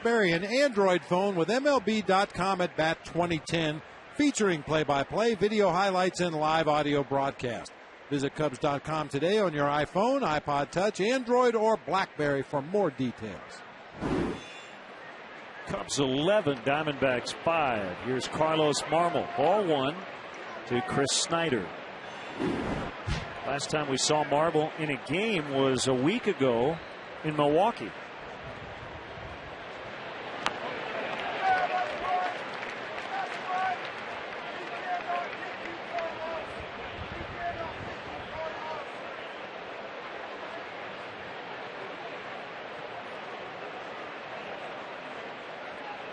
BlackBerry, an Android phone with MLB.com at Bat 2010, featuring play-by-play, video highlights, and live audio broadcast. Visit Cubs.com today on your iPhone, iPod Touch, Android, or BlackBerry for more details. Cubs 11, Diamondbacks 5. Here's Carlos Marmol. Ball 1 to Chris Snyder. Last time we saw Marmol in a game was a week ago in Milwaukee.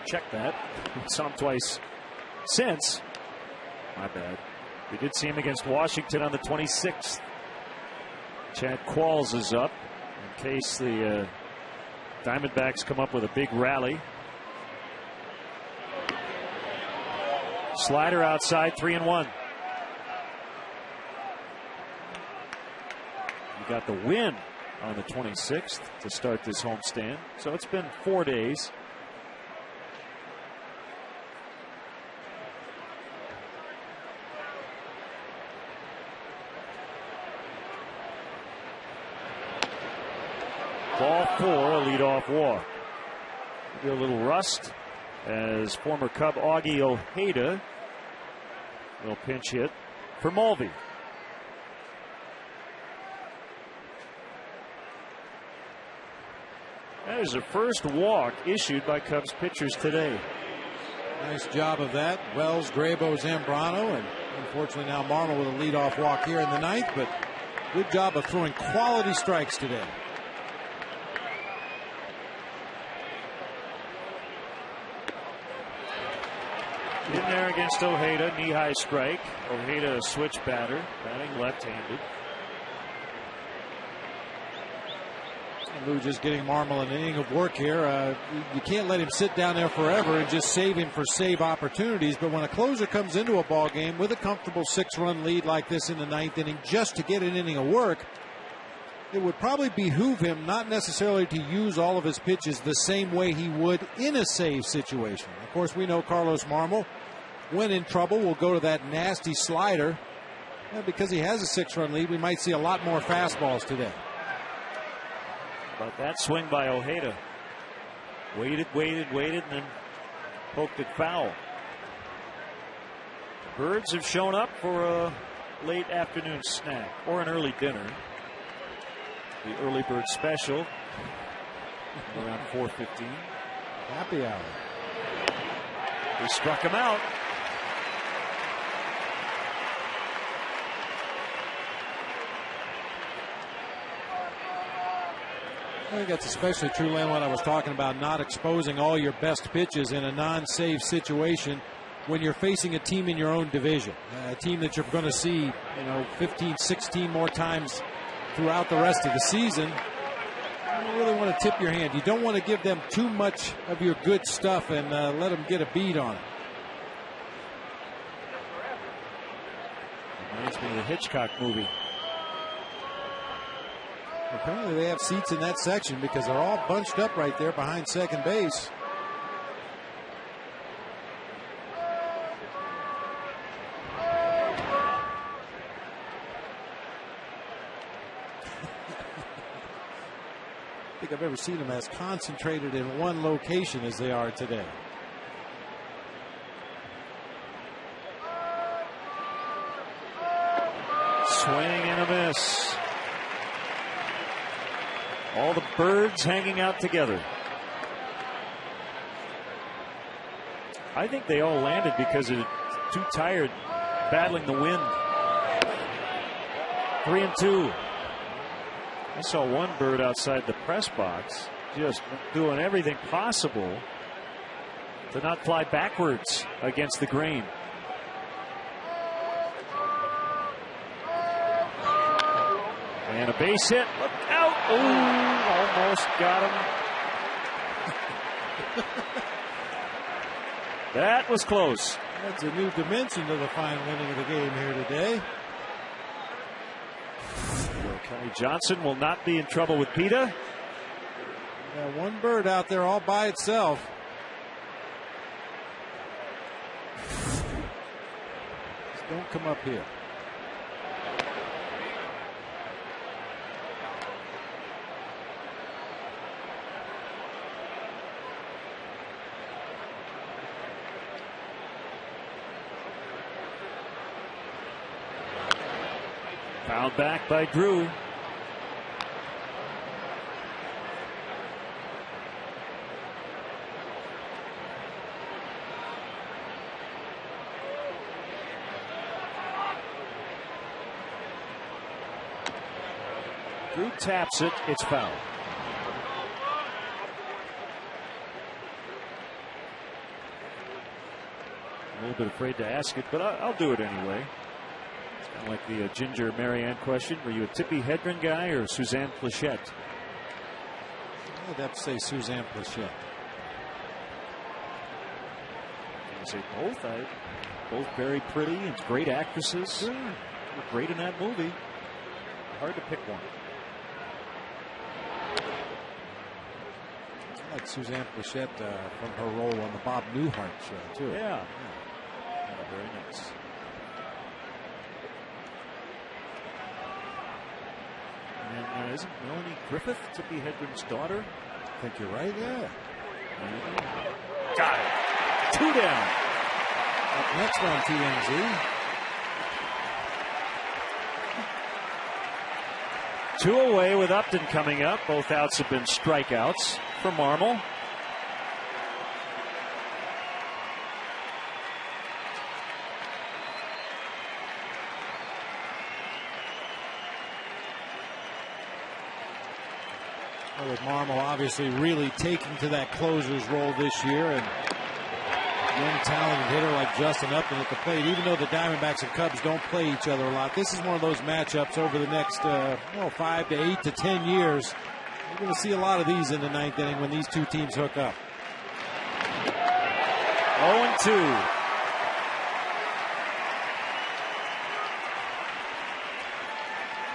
Check that. Saw him twice since. My bad. We did see him against Washington on the 26th. Chad Qualls is up in case the Diamondbacks come up with a big rally. Slider outside, 3-1. You got the win on the 26th to start this homestand. So it's been 4 days. Ball 4, a leadoff walk. A little rust as former Cub Augie Ojeda will pinch hit for Mulvey. That is the first walk issued by Cubs pitchers today. Nice job of that. Wells, Grabo, Zambrano, and unfortunately now Marmol with a leadoff walk here in the ninth, but good job of throwing quality strikes today. In there against Ojeda, knee-high strike. Ojeda a switch batter, batting left-handed. Lou just getting Marmol an inning of work here. You can't let him sit down there forever and just save him for save opportunities. But when a closer comes into a ball game with a comfortable 6-run lead like this in the ninth inning, just to get an inning of work, it would probably behoove him not necessarily to use all of his pitches the same way he would in a save situation. Of course, we know Carlos Marmol, when in trouble, will go to that nasty slider. Because he has a 6-run lead, we might see a lot more fastballs today. But that swing by Ojeda. Waited, and then poked it foul. The Birds have shown up for a late afternoon snack or an early dinner. The early bird special around 4:15. Happy hour. They struck him out. I think that's especially true, Len, what I was talking about, not exposing all your best pitches in a non-save situation when you're facing a team in your own division, a team that you're going to see, 15, 16 more times throughout the rest of the season. You don't really want to tip your hand. You don't want to give them too much of your good stuff and let them get a beat on it. Reminds me of the Hitchcock movie. Apparently they have seats in that section because they're all bunched up right there behind second base. I think I've ever seen them as concentrated in one location as they are today. Swing and a miss. All the Birds hanging out together. I think they all landed because they're too tired battling the wind. 3-2. I saw one Bird outside the press box just doing everything possible to not fly backwards against the grain. And a base hit. Look out. Ooh, almost got him. That was close. That's a new dimension to the final inning of the game here today. Kenny Johnson will not be in trouble with PETA. Got one Bird out there all by itself. Just don't come up here. Fouled back by Drew. Drew taps it. It's foul. A little bit afraid to ask it, but I'll do it anyway. Kind of like the Ginger Marianne question. Were you a Tippy Hedren guy or Suzanne Plachette? I'd have to say Suzanne Plachette. I say both. Both very pretty and great actresses. Sure. Were great in that movie. Hard to pick one. I like Suzanne Plachette from her role on the Bob Newhart show, too. Yeah. Very nice. And isn't Melanie Griffith Tippy Hedren's daughter? I think you're right, yeah. Got it. 2 down. Up next on TMZ. 2 away with Upton coming up. Both outs have been strikeouts for Marmol. With Marmol obviously really taking to that closer's role this year, and young talented hitter like Justin Upton at the plate. Even though the Diamondbacks and Cubs don't play each other a lot, this is one of those matchups over the next 5 to 8 to 10 years. We're going to see a lot of these in the 9th inning when these two teams hook up. 0-2.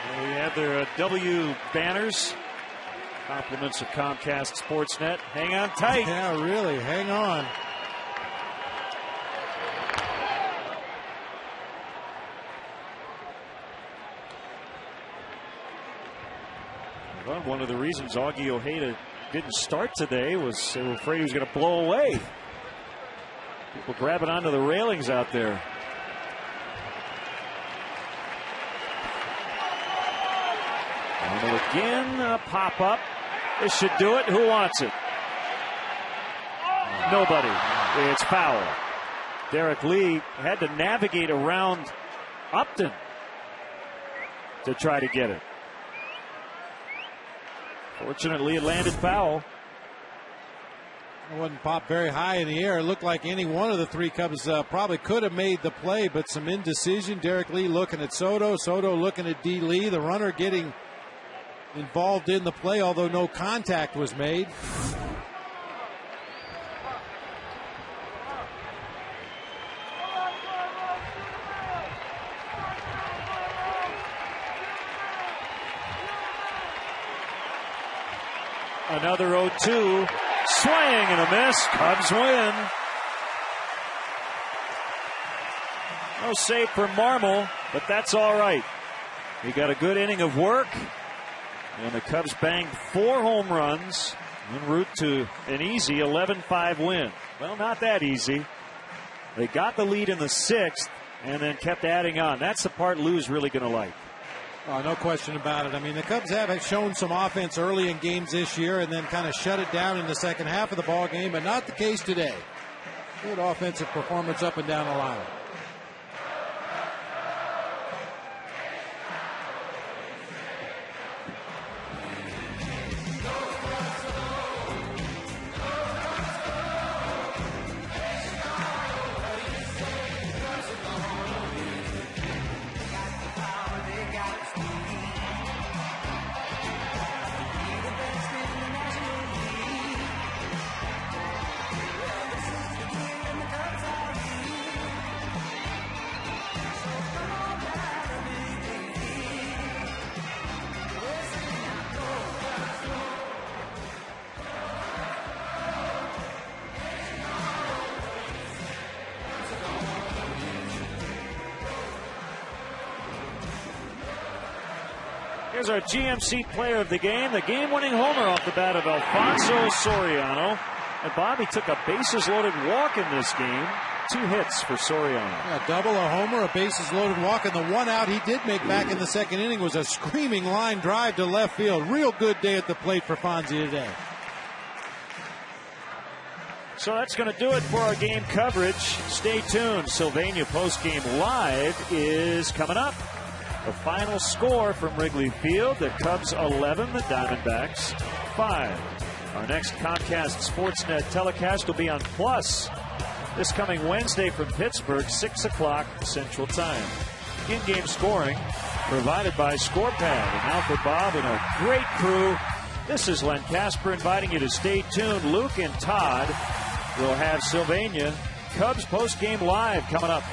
Well, we have their W banners. Compliments of Comcast Sportsnet. Hang on tight. Yeah, really. Hang on. Well, one of the reasons Augie Ojeda didn't start today was they were afraid he was going to blow away. People grabbing onto the railings out there. And again, a pop-up. This should do it. Who wants it? Nobody. It's foul. Derek Lee had to navigate around Upton to try to get it. Fortunately, it landed foul. It wasn't popped very high in the air. It looked like any one of the three Cubs probably could have made the play, but some indecision. Derek Lee looking at Soto. Soto looking at D. Lee. The runner getting involved in the play, although no contact was made. Another 0-2. Swing and a miss. Cubs win. No save for Marmol, but that's all right. He got a good inning of work. And the Cubs banged 4 home runs en route to an easy 11-5 win. Well, not that easy. They got the lead in the 6th and then kept adding on. That's the part Lou's really going to like. Oh, no question about it. I mean, the Cubs have shown some offense early in games this year and then kind of shut it down in the second half of the ball game, but not the case today. Good offensive performance up and down the line. Here's our GMC player of the game-winning homer off the bat of Alfonso Soriano. And Bobby took a bases-loaded walk in this game. 2 hits for Soriano. Yeah, double, a homer, a bases-loaded walk, and the one out he did make back in the second inning was a screaming line drive to left field. Real good day at the plate for Fonzie today. So that's going to do it for our game coverage. Stay tuned. Sylvania Postgame Live is coming up. The final score from Wrigley Field, the Cubs 11, the Diamondbacks 5. Our next Comcast Sportsnet telecast will be on Plus this coming Wednesday from Pittsburgh, 6 o'clock Central Time. In-game scoring provided by ScorePad. And now for Bob and a great crew, this is Len Casper inviting you to stay tuned. Luke and Todd will have Sylvania Cubs Postgame Live coming up.